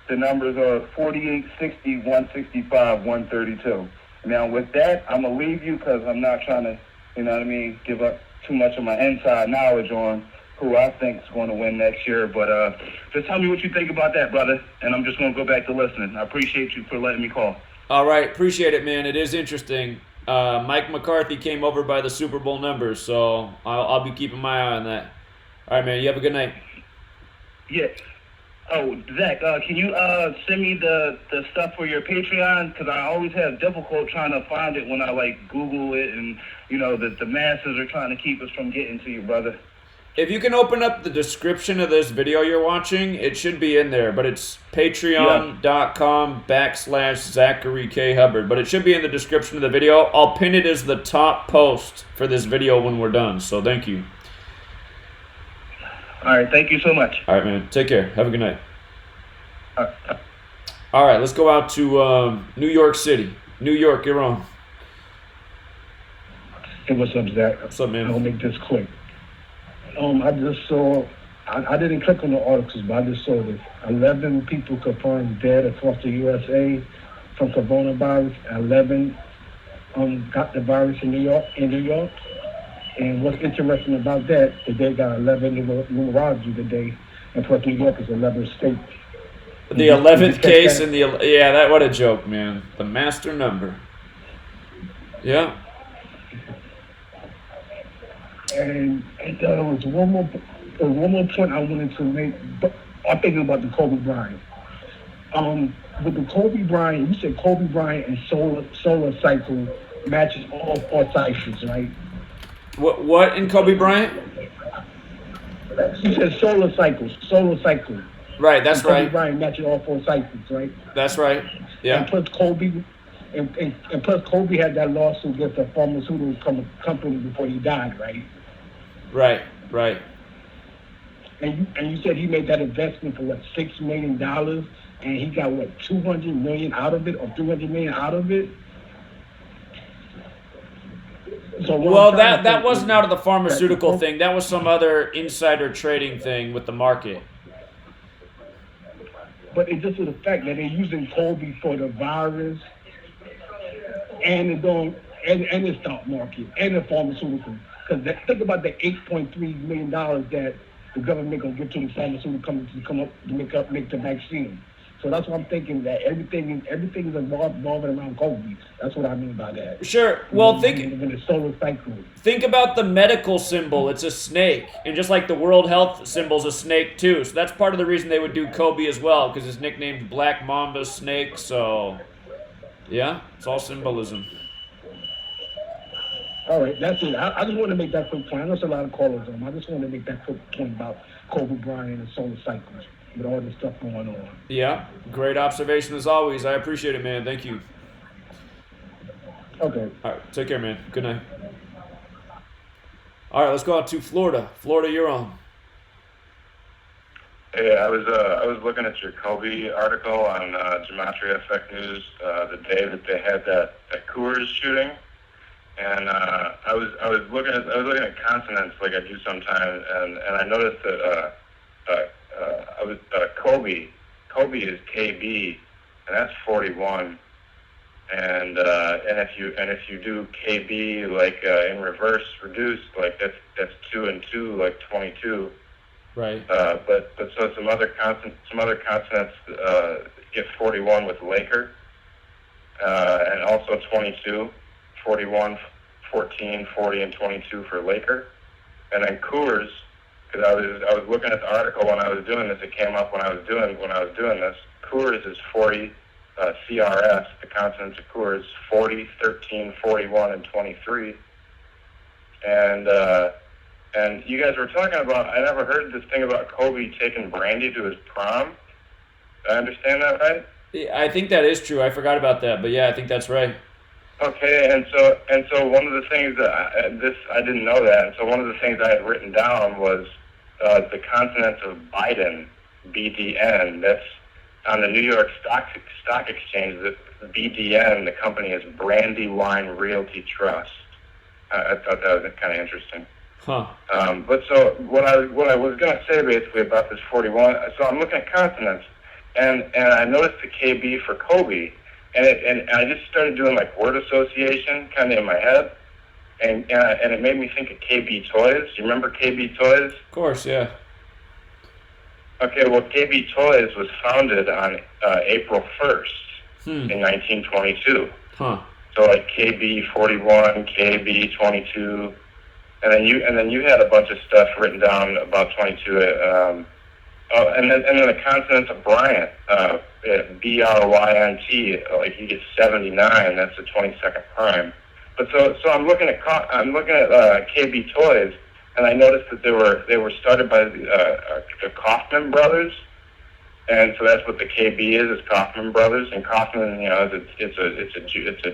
the numbers are 48, 60, 165, 132. Now with that, I'm gonna leave you because I'm not trying to, you know what I mean, give up too much of my inside knowledge on who I think is going to win next year. But just tell me what you think about that, brother. And I'm just going to go back to listening. I appreciate you for letting me call. All right, appreciate it, man. It is interesting. Mike McCarthy came over by the Super Bowl numbers, so I'll be keeping my eye on that. All right, man. You have a good night. Yeah. Oh, Zach, can you send me the stuff for your Patreon? Because I always have difficult trying to find it when I, Google it, and, the masses are trying to keep us from getting to you, brother. If you can open up the description of this video you're watching, it should be in there, but it's patreon.com/Zachary K. Hubbard. But it should be in the description of the video. I'll pin it as the top post for this video when we're done, so thank you. All right, thank you so much. All right, man. Take care. Have a good night. All right. All right, let's go out to New York City. New York, you're on. Hey, what's up, Zach? What's up, man? I'll make this quick. I just saw, I didn't click on the articles, but I just saw this. 11 people confirmed dead across the USA from coronavirus. 11 got the virus in New York. And what's interesting about that, they got 11 numerology today, and plus New York is 11th state. The 11th case in the what a joke, man. The master number. Yeah. And there was one more point I wanted to make. But I'm thinking about the Kobe Bryant. With the Kobe Bryant, you said Kobe Bryant and solar cycle matches all 4 cycles, right? What in Kobe Bryant? You said solar cycle. Right, that's Kobe right. Bryant matches all 4 cycles, right? That's right. Yeah. And plus Kobe, and plus Kobe had that lawsuit against a pharmaceutical company before he died, right? Right. And you said he made that investment for $6 million, and he got $200 million out of it, or $300 million out of it. So that wasn't out of the pharmaceutical thing. That was some other insider trading thing with the market. But it's just the fact that they're using Kobe for the virus and the stock market and the pharmaceutical. Because think about the $8.3 million that the government gonna give to the pharmaceutical companies to come up to make the vaccine. So that's what I'm thinking, that everything is revolving around Kobe. That's what I mean by that. Sure. Well, think the solar cycle. Think about the medical symbol. It's a snake, and just like the World Health symbol is a snake too. So that's part of the reason they would do Kobe as well, because his nickname's Black Mamba Snake. So yeah, it's all symbolism. All right, that's it. I just want to make that quick point. I know there's a lot of callers on. I just want to make that quick point about Kobe Bryant and solar cycles with all this stuff going on. Yeah, great observation as always. I appreciate it, man. Thank you. Okay. All right, take care, man. Good night. All right, let's go out to Florida. Florida, you're on. Hey, I was looking at your Kobe article on Gematria Effect News the day that they had that Coors shooting. And I was looking at consonants like I do sometimes, and I noticed that Kobe is KB, and that's 41, and if you do KB like in reverse reduced, like that's 2 and 2, like 22. Right. But so some other consonants get 41 with Laker, and also 22. 41, 14, 40, and 22 for Laker. And then Coors, because I was looking at the article when I was doing this. It came up when I was doing this. Coors is 40, CRS, the consonants of Coors, 40, 13, 41, and 23. And you guys were talking about, I never heard this thing about Kobe taking brandy to his prom. Did I understand that right? I think that is true. I forgot about that, but yeah, I think that's right. Okay, and so one of the things that I didn't know that, and so one of the things I had written down was the consonants of Biden, BDN. That's on the New York Stock Exchange. The BDN, the company is Brandywine Realty Trust. I thought that was kind of interesting. Huh. But so what I was going to say basically about this 41. So I'm looking at consonants, and I noticed the KB for Kobe, and I just started doing like word association kind of in my head, and it made me think of KB Toys. You remember KB Toys? Of course, yeah. Okay, well, KB Toys was founded on April 1st in 1922. Huh. So like KB 41, KB 22, and then you had a bunch of stuff written down about 22. And then the consonants of Bryant, Brynt, like he gets 79. That's the 22nd prime. But so I'm looking at KB Toys, and I noticed that they were started by the Kaufman brothers, and so that's what the KB is Kaufman brothers. And Kaufman, it's a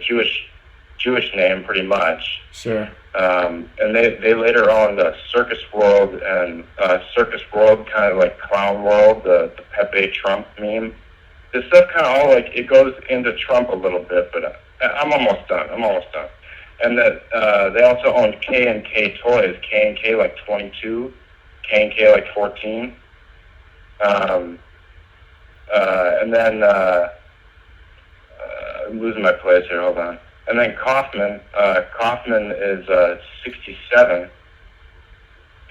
Jewish name pretty much. Sure. And they later owned Circus World and Circus World, kind of like Clown World, the Pepe Trump meme. This stuff kind of all like it goes into Trump a little bit, but I'm almost done. And that they also owned K&K Toys, K&K like 22, K&K like 14. And then I'm losing my place here. Hold on. And then Kaufman is 67,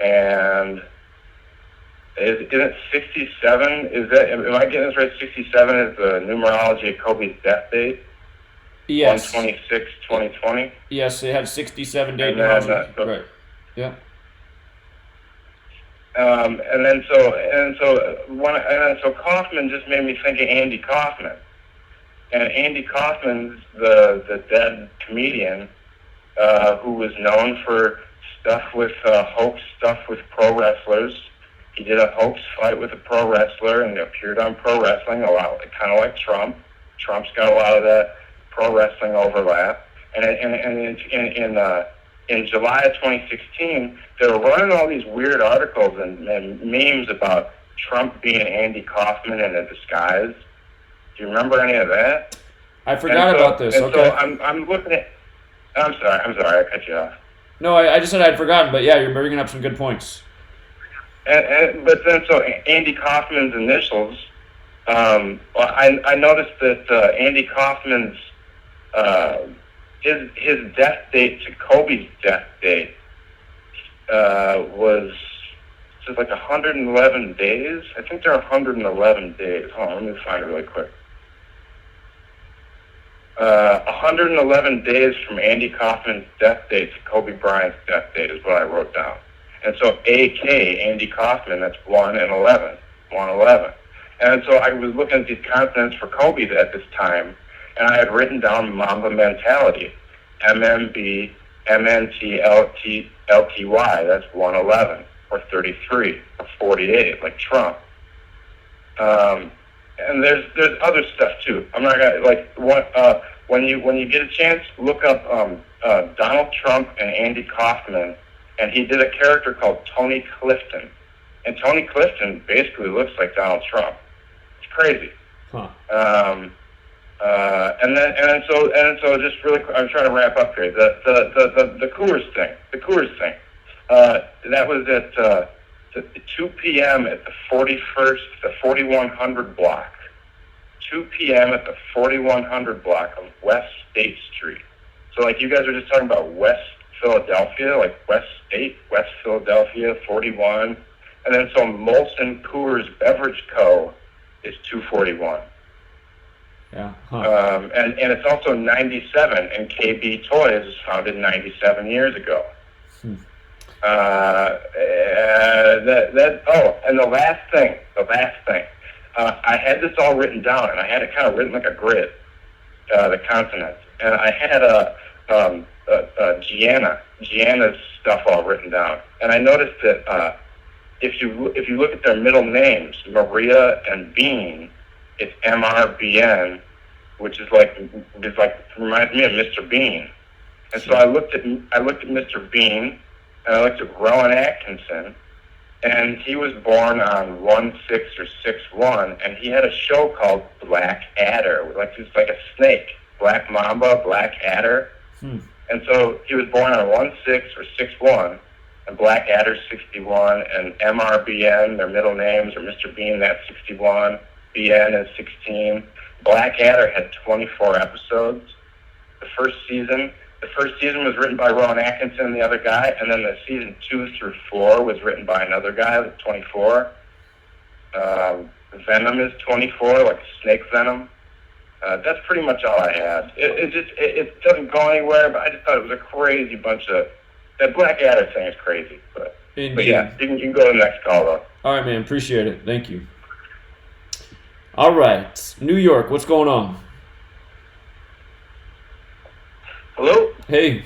and isn't it 67? Am I getting this right? 67 is the numerology of Kobe's death date. Yes. 1/26, 2020. Yes, it had 67 date. And then, right. Yeah. And then so Kaufman just made me think of Andy Kaufman. And Andy Kaufman's the dead comedian who was known for hoax stuff with pro wrestlers. He did a hoax fight with a pro wrestler and appeared on pro wrestling a lot, kind of like Trump. Trump's got a lot of that pro wrestling overlap. And in July of 2016, they were running all these weird articles and memes about Trump being Andy Kaufman in a disguise. Do you remember any of that? I forgot about this. And okay. so I'm looking at. I'm sorry, I cut you off. No, I just said I'd forgotten, but yeah, you're bringing up some good points. But then so Andy Kaufman's initials. I noticed that Andy Kaufman's his death date to Kobe's death date was just like 111 days. I think there are 111 days. Hold on, let me find it really quick. 111 days from Andy Kaufman's death date to Kobe Bryant's death date is what I wrote down. And so AK, Andy Kaufman, that's 1 and 11. 111. And so I was looking at these consonants for Kobe at this time, and I had written down Mamba mentality. MMB, MNT, LTY, that's 111, or 33, or 48, like Trump. And there's other stuff too. I'm not gonna when you get a chance, look up Donald Trump and Andy Kaufman, and he did a character called Tony Clifton, and Tony Clifton basically looks like Donald Trump. It's crazy. Huh. And then so just really quick, I'm trying to wrap up here. The Coors thing. That was at 2 p.m. at the 4100 block. 2 p.m. at the 4100 block of West State Street. So like you guys were just talking about West Philadelphia, like West State, West Philadelphia, 41. And then so Molson Coors Beverage Co. is 241. Yeah. Huh. And it's also 97, and KB Toys was founded 97 years ago. Hmm. And the last thing. I had this all written down, and I had it kind of written like a grid, the consonants. And I had Gianna's stuff all written down. And I noticed that if you look at their middle names, Maria and Bean, it's MRBN, which is like reminds me of Mr. Bean. And so I looked at Mr. Bean, and I looked at Rowan Atkinson, and he was born on 1/6 or 6/1, and he had a show called Black Adder, just like a snake, Black Mamba, Black Adder. And so he was born on 1/6 or 6/1, and Blackadder's 61, and MRBN, their middle names, or Mr. Bean, that's 61. BN is 16. Blackadder had 24 episodes. The first season was written by Rowan Atkinson, the other guy, and then the season 2 through 4 was written by another guy with 24. Venom is 24, like snake venom. That's pretty much all I had. It doesn't go anywhere, but I just thought it was a crazy bunch of... That Blackadder thing is crazy, but yeah, you can go to the next call, though. All right, man. Appreciate it. Thank you. All right. New York, what's going on? Hello? Hey.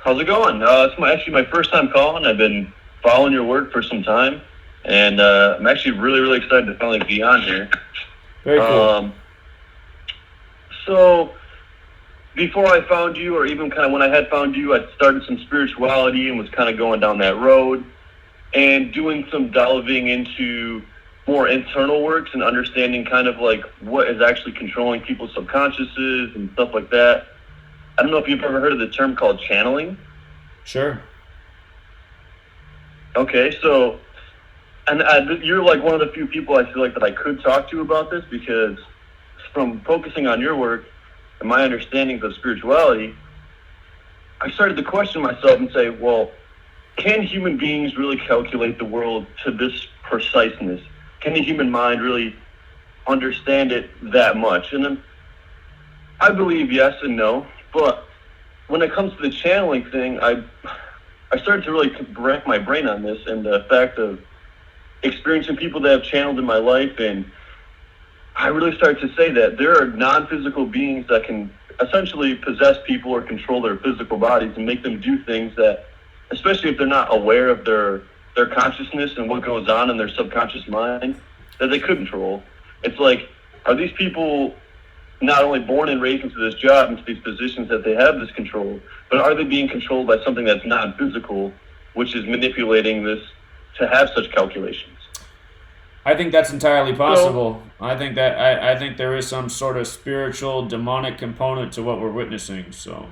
How's it going? It's actually my first time calling. I've been following your work for some time, and I'm actually really, really excited to finally be on here. Very cool. So, before I found you, or even kind of when I had found you, I started some spirituality and was kind of going down that road and doing some delving into more internal works and understanding kind of like what is actually controlling people's subconsciouses and stuff like that. I don't know if you've ever heard of the term called channeling. Sure. Okay, so, and you're like one of the few people I feel like that I could talk to about this, because from focusing on your work and my understandings of spirituality, I started to question myself and say, well, can human beings really calculate the world to this preciseness? Can the human mind really understand it that much? And then I believe yes and no, but when it comes to the channeling thing, I started to really rack my brain on this and the fact of experiencing people that have channeled in my life, and I really started to say that there are non-physical beings that can essentially possess people or control their physical bodies and make them do things that, especially if they're not aware of their consciousness and what goes on in their subconscious mind, that they could control. It's like, are these people not only born and raised into this job, into these positions that they have this control, but are they being controlled by something that's not physical, which is manipulating this to have such calculations? I think that's entirely possible. I think there is some sort of spiritual, demonic component to what we're witnessing. So,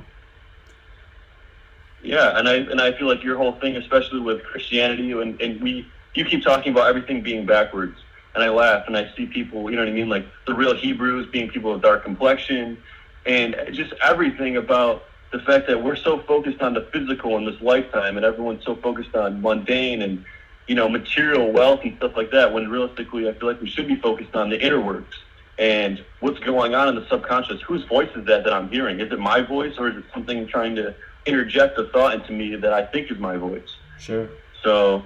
yeah, and I feel like your whole thing, especially with Christianity, you keep talking about everything being backwards, and I laugh and I see people, you know what I mean, like the real Hebrews being people of dark complexion, and just everything about the fact that we're so focused on the physical in this lifetime, and everyone's so focused on mundane and, you know, material wealth and stuff like that, when realistically I feel like we should be focused on the inner works and what's going on in the subconscious. Whose voice is that I'm hearing? Is it my voice, or is it something trying to interject a thought into me that I think is my voice? Sure. So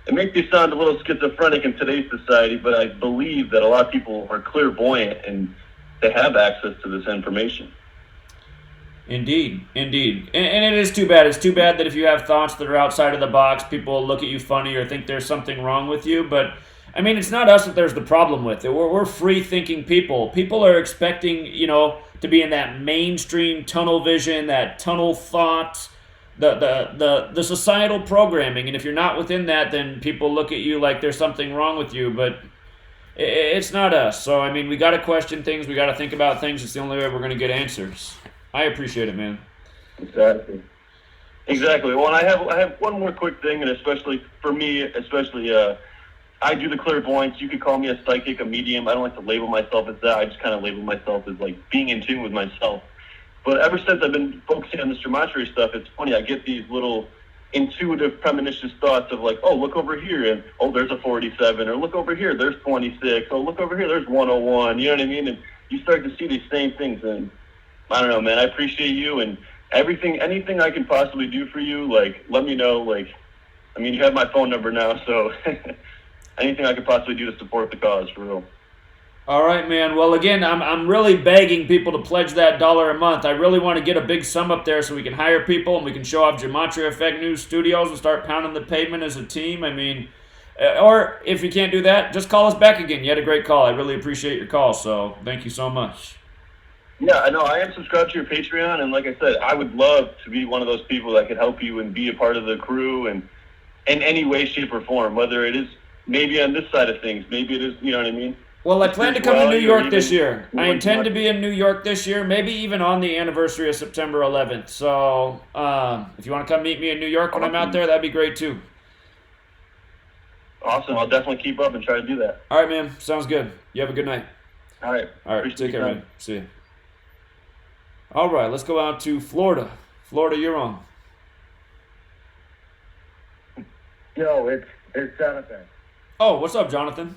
it makes me sound a little schizophrenic in today's society, but I believe that a lot of people are clairvoyant and they have access to this information. Indeed. And it is too bad. It's too bad that if you have thoughts that are outside of the box, people will look at you funny or think there's something wrong with you. But, I mean, it's not us that there's the problem with it. We're free-thinking people. People are expecting, you know, to be in that mainstream tunnel vision, that tunnel thought, the societal programming. And if you're not within that, then people look at you like there's something wrong with you. But it's not us. So, I mean, we got to question things. We got to think about things. It's the only way we're going to get answers. I appreciate it, man. Exactly. Well, and I have one more quick thing, and especially for me, I do the clairvoyance. You could call me a psychic, a medium. I don't like to label myself as that. I just kind of label myself as like being in tune with myself. But ever since I've been focusing on this gematria stuff, it's funny. I get these little intuitive, premonition thoughts of like, oh, look over here, and oh, there's a 47, or look over here, there's 26, oh, look over here, there's 101. You know what I mean? And you start to see these same things, and I don't know, man. I appreciate you, and anything I can possibly do for you, like, let me know. Like, I mean, you have my phone number now, so anything I could possibly do to support the cause, for real. All right, man. Well, again, I'm really begging people to pledge that $1 a month. I really want to get a big sum up there so we can hire people and we can show off Gematria Effect News Studios and start pounding the pavement as a team. I mean, or if you can't do that, just call us back again. You had a great call. I really appreciate your call, so thank you so much. Yeah, I know. I am subscribed to your Patreon, and like I said, I would love to be one of those people that could help you and be a part of the crew and in any way, shape, or form, whether it is maybe on this side of things, maybe it is, you know what I mean? Well, I plan to come to New spirituality or York this even year. I going to intend to my- be in New York this year, maybe even on the anniversary of September 11th. So, if you want to come meet me in New York when I'm out there, that'd be great too. Awesome. I'll definitely keep up and try to do that. All right, man. Sounds good. You have a good night. All right. All right. Appreciate Take your care, time. man. See you. All right. Let's go out to Florida. Florida, you're on. Yo, it's Jonathan. Oh, what's up, Jonathan?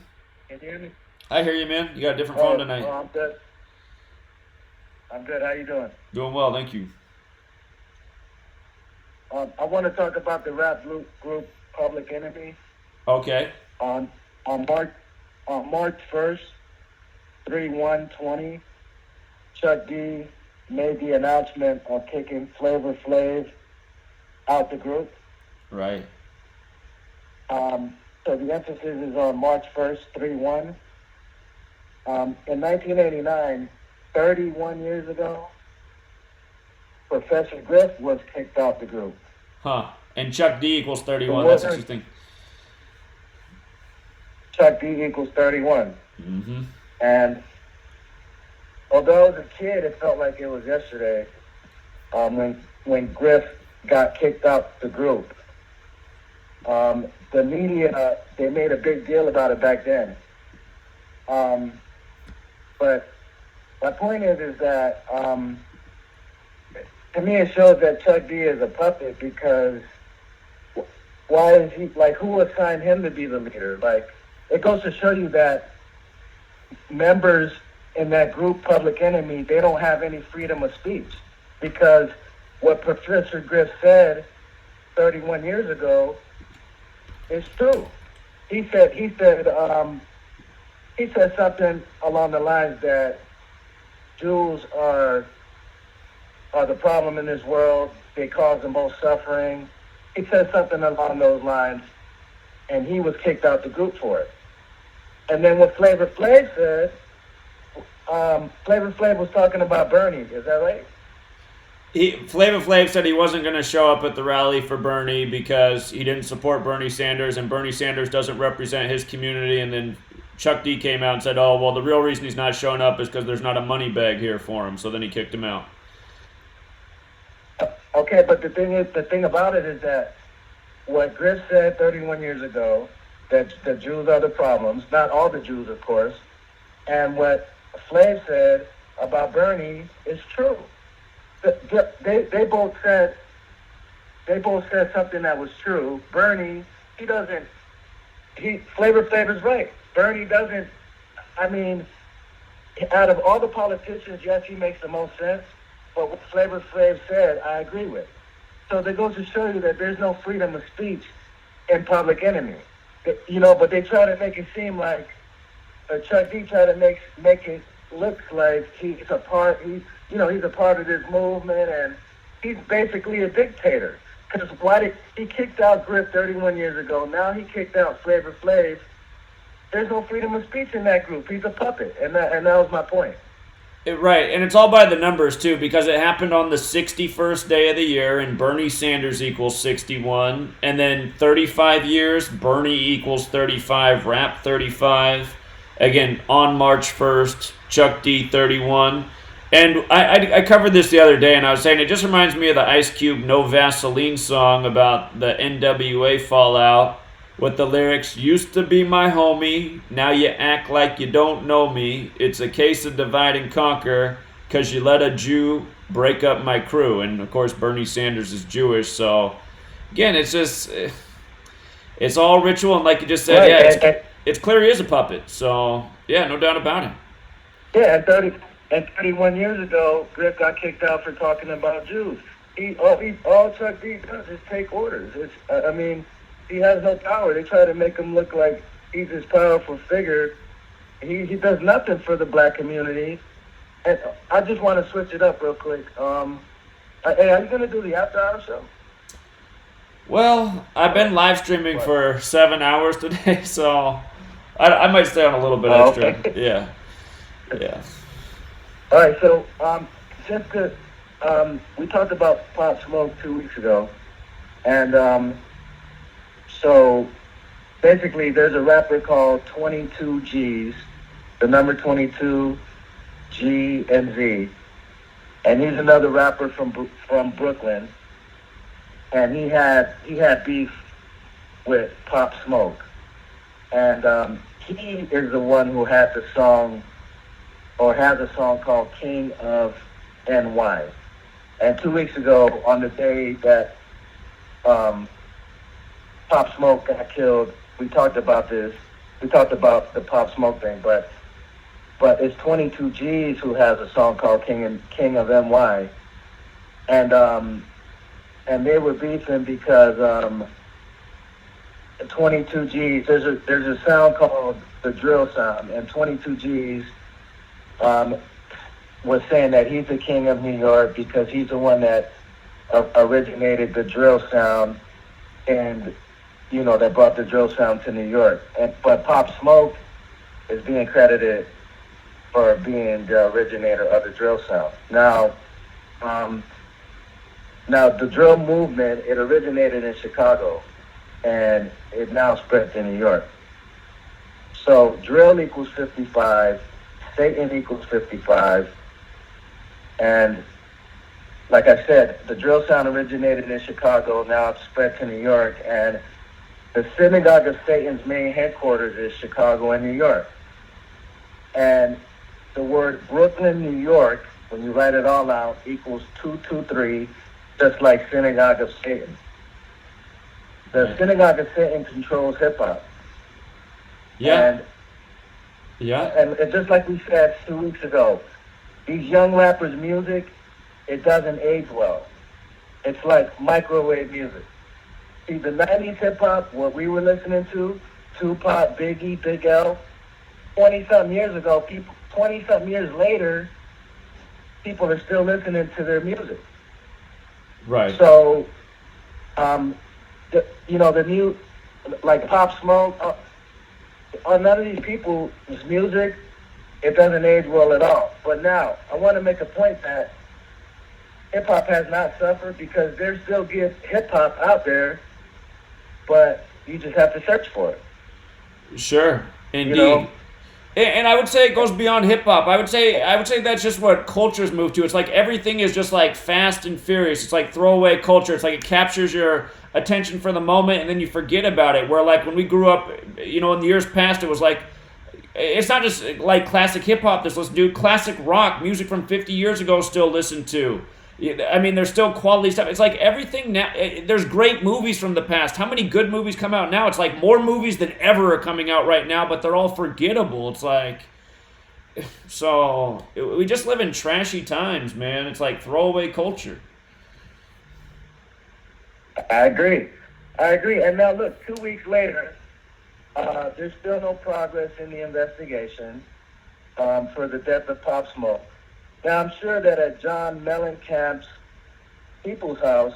Can you hear me? I hear you, man. You got a different phone tonight. I'm good. I'm good. How you doing? Doing well, thank you. I want to talk about the rap group Public Enemy. Okay. On March 1st, 3/1/20, Chuck D made the announcement of kicking Flavor Flav out the group. Right. So the emphasis is on March 1st, 3/1. In 1989, 31 years ago, Professor Griff was kicked out the group. Huh. And Chuck D equals 31. That's interesting. Chuck D equals 31. Mm-hmm. And although I was a kid, it felt like it was yesterday when Griff got kicked out the group. The media, they made a big deal about it back then. But my point is that to me it shows that Chuck D is a puppet, because why is he, like, who assigned him to be the leader? Like, it goes to show you that members in that group, Public Enemy, they don't have any freedom of speech, because what Professor Griff said 31 years ago is true. He said something along the lines that Jews are the problem in this world. They cause the most suffering. He said something along those lines, and he was kicked out the group for it. And then what Flavor Flav said, Flavor Flav was talking about Bernie. Is that right? Flavor Flav said he wasn't going to show up at the rally for Bernie because he didn't support Bernie Sanders, and Bernie Sanders doesn't represent his community. And then Chuck D came out and said, oh, well, the real reason he's not showing up is because there's not a money bag here for him. So then he kicked him out. Okay, but the thing about it is that what Griff said 31 years ago, that the Jews are the problems, not all the Jews, of course, and what Flav said about Bernie is true. They both said something that was true. Bernie, Flavor Flav is right. Bernie doesn't, I mean, out of all the politicians, yes, he makes the most sense, but what Flavor Flav said, I agree with. So that goes to show you that there's no freedom of speech in Public Enemy. But they try to make it seem like Chuck D tried to make it look like he's a part of this movement, and he's basically a dictator. Because he kicked out Griff 31 years ago? Now he kicked out Flavor Flav. There's no freedom of speech in that group. He's a puppet, and that was my point. Right, and it's all by the numbers, too, because it happened on the 61st day of the year, and Bernie Sanders equals 61, and then 35 years, Bernie equals 35, Rap 35, again, on March 1st, Chuck D 31, and I covered this the other day, and I was saying it just reminds me of the Ice Cube No Vaseline song about the NWA fallout, with the lyrics, used to be my homie, now you act like you don't know me. It's a case of divide and conquer, because you let a Jew break up my crew. And, of course, Bernie Sanders is Jewish, so, again, it's just, it's all ritual, and like you just said, right, it's clear he is a puppet, so, yeah, no doubt about it. Yeah, and 31 years ago, Griff got kicked out for talking about Jews. All Chuck D does is take orders. He has no power. They try to make him look like he's this powerful figure. He does nothing for the black community. And I just want to switch it up real quick. Hey, are you going to do the after hour show? Well, I've been live streaming for 7 hours today, so I might stay on a little bit extra. Okay. Yeah. All right, so we talked about Pop Smoke 2 weeks ago, and so basically there's a rapper called 22 G's, the number 22, G, and Z. And he's another rapper from Brooklyn. And he had beef with Pop Smoke. And he is the one who had the song, or has a song called King of NY. And 2 weeks ago, on the day that Pop Smoke got killed, we talked about this. We talked about the Pop Smoke thing, but it's 22 G's who has a song called King of NY. And they were beefing because 22 G's, there's a sound called the drill sound, and 22 G's was saying that he's the king of New York because he's the one that originated the drill sound, and that brought the drill sound to New York. But Pop Smoke is being credited for being the originator of the drill sound. Now the drill movement, it originated in Chicago, and it now spread to New York. So drill equals 55, Satan equals 55, and like I said, the drill sound originated in Chicago, now it's spread to New York, and the Synagogue of Satan's main headquarters is Chicago and New York. And the word Brooklyn, New York, when you write it all out, equals 223, just like Synagogue of Satan. The Synagogue of Satan controls hip-hop. Yeah. And just like we said 2 weeks ago, these young rappers' music, it doesn't age well. It's like microwave music. See, the 90s hip-hop, what we were listening to, Tupac, Biggie, Big L, 20-something years ago, 20-something years later, people are still listening to their music. Right. So, the new, like Pop Smoke, none of these people's music, it doesn't age well at all. But now, I want to make a point that hip-hop has not suffered because there's still good hip-hop out there, but you just have to search for it. Sure, indeed. And I would say it goes beyond hip hop. I would say that's just what cultures move to. It's like everything is just like fast and furious. It's like throwaway culture. It's like it captures your attention for the moment and then you forget about it. Where like when we grew up, in the years past, it was like it's not just like classic hip hop that's listened to. Classic rock music from 50 years ago still listened to. I mean, there's still quality stuff. It's like everything now. There's great movies from the past. How many good movies come out now? It's like more movies than ever are coming out right now, but they're all forgettable. It's like, we just live in trashy times, man. It's like throwaway culture. I agree. And now look, 2 weeks later, there's still no progress in the investigation for the death of Pop Smoke. Now, I'm sure that at John Mellencamp's people's house,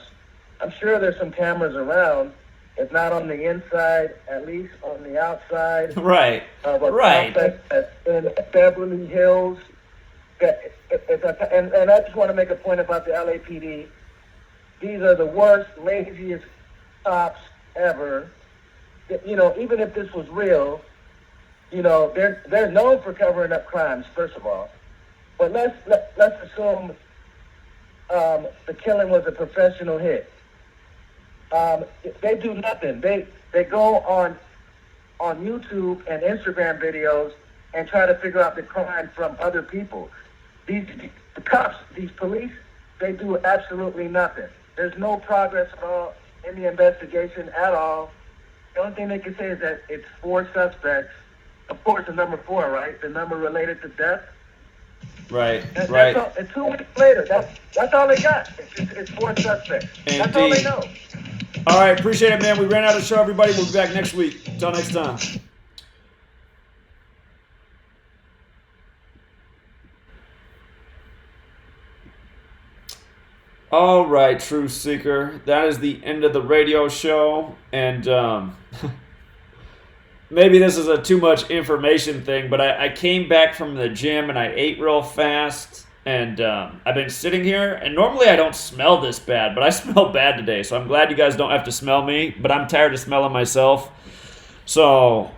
I'm sure there's some cameras around, if not on the inside, at least on the outside. Right. Right. In Beverly Hills. And I just want to make a point about the LAPD. These are the worst, laziest cops ever. Even if this was real, they're known for covering up crimes, first of all. But let's assume the killing was a professional hit. They do nothing. They go on YouTube and Instagram videos and try to figure out the crime from other people. The cops, these police, they do absolutely nothing. There's no progress at all in the investigation at all. The only thing they can say is that it's 4 suspects. Of course, the number 4, right? The number related to death. Right. That's all, and 2 weeks later, that's all they got. It's 4 suspects. Indeed. That's all they know. All right, appreciate it, man. We ran out of the show, everybody. We'll be back next week. Until next time. All right, Truth Seeker. That is the end of the radio show. And maybe this is a too much information thing, but I came back from the gym and I ate real fast. And I've been sitting here, and normally I don't smell this bad, but I smell bad today. So I'm glad you guys don't have to smell me, but I'm tired of smelling myself. So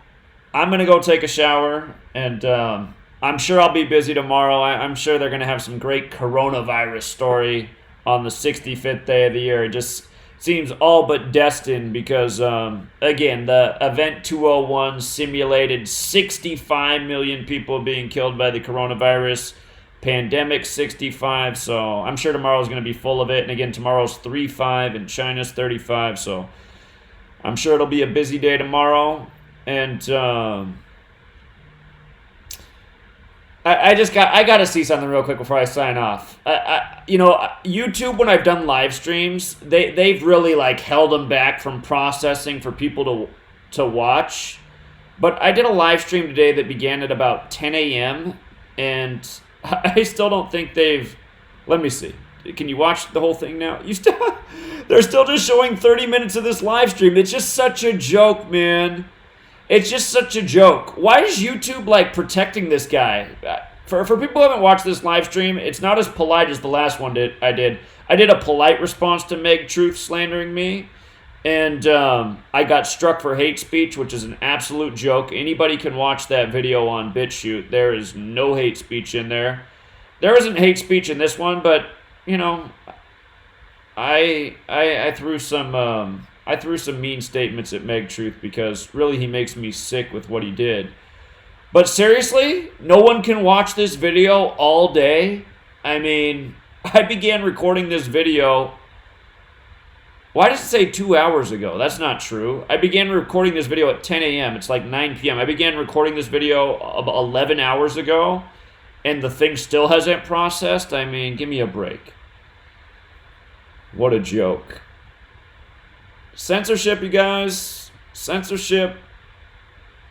I'm going to go take a shower, and I'm sure I'll be busy tomorrow. I'm sure they're going to have some great coronavirus story on the 65th day of the year. It just seems all but destined because, again, the Event 201 simulated 65 million people being killed by the coronavirus. Pandemic 65, so I'm sure tomorrow's going to be full of it. And again, tomorrow's 3/5 and China's 35, so I'm sure it'll be a busy day tomorrow. And I got to see something real quick before I sign off. YouTube, when I've done live streams, they've really like held them back from processing for people to watch. But I did a live stream today that began at about 10 a.m. and I still don't think they've. Let me see. Can you watch the whole thing now? They're still just showing 30 minutes of this live stream. It's just such a joke, man. It's just such a joke. Why is YouTube like protecting this guy? For people who haven't watched this live stream, it's not as polite as the last one I did. I did a polite response to Meg Truth slandering me, and I got struck for hate speech, which is an absolute joke. Anybody can watch that video on BitChute. There is no hate speech in there. There isn't hate speech in this one, but you know, I threw some mean statements at Meg Truth because really he makes me sick with what he did. But seriously, no one can watch this video all day. I mean, I began recording this video. Why does it say 2 hours ago? That's not true. I began recording this video at 10 a.m. It's like 9 p.m. I began recording this video 11 hours ago, and the thing still hasn't processed. I mean, give me a break. What a joke. Censorship, you guys. Censorship.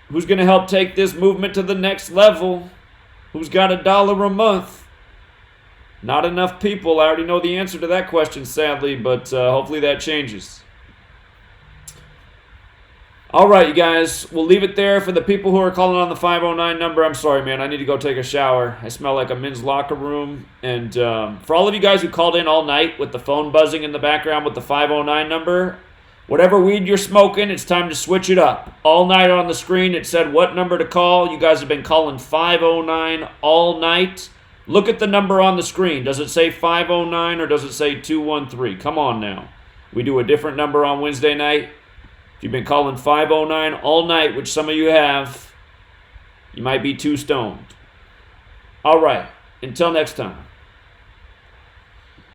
Who's going to help take this movement to the next level? Who's got $1 a month? Not enough people. I already know the answer to that question, sadly, but hopefully that changes. All right, you guys. We'll leave it there for the people who are calling on the 509 number. I'm sorry, man. I need to go take a shower. I smell like a men's locker room. And for all of you guys who called in all night with the phone buzzing in the background with the 509 number, whatever weed you're smoking, it's time to switch it up. All night on the screen, it said what number to call. You guys have been calling 509 all night. Look at the number on the screen. Does it say 509 or does it say 213? Come on now. We do a different number on Wednesday night. If you've been calling 509 all night, which some of you have, you might be too stoned. All right. Until next time.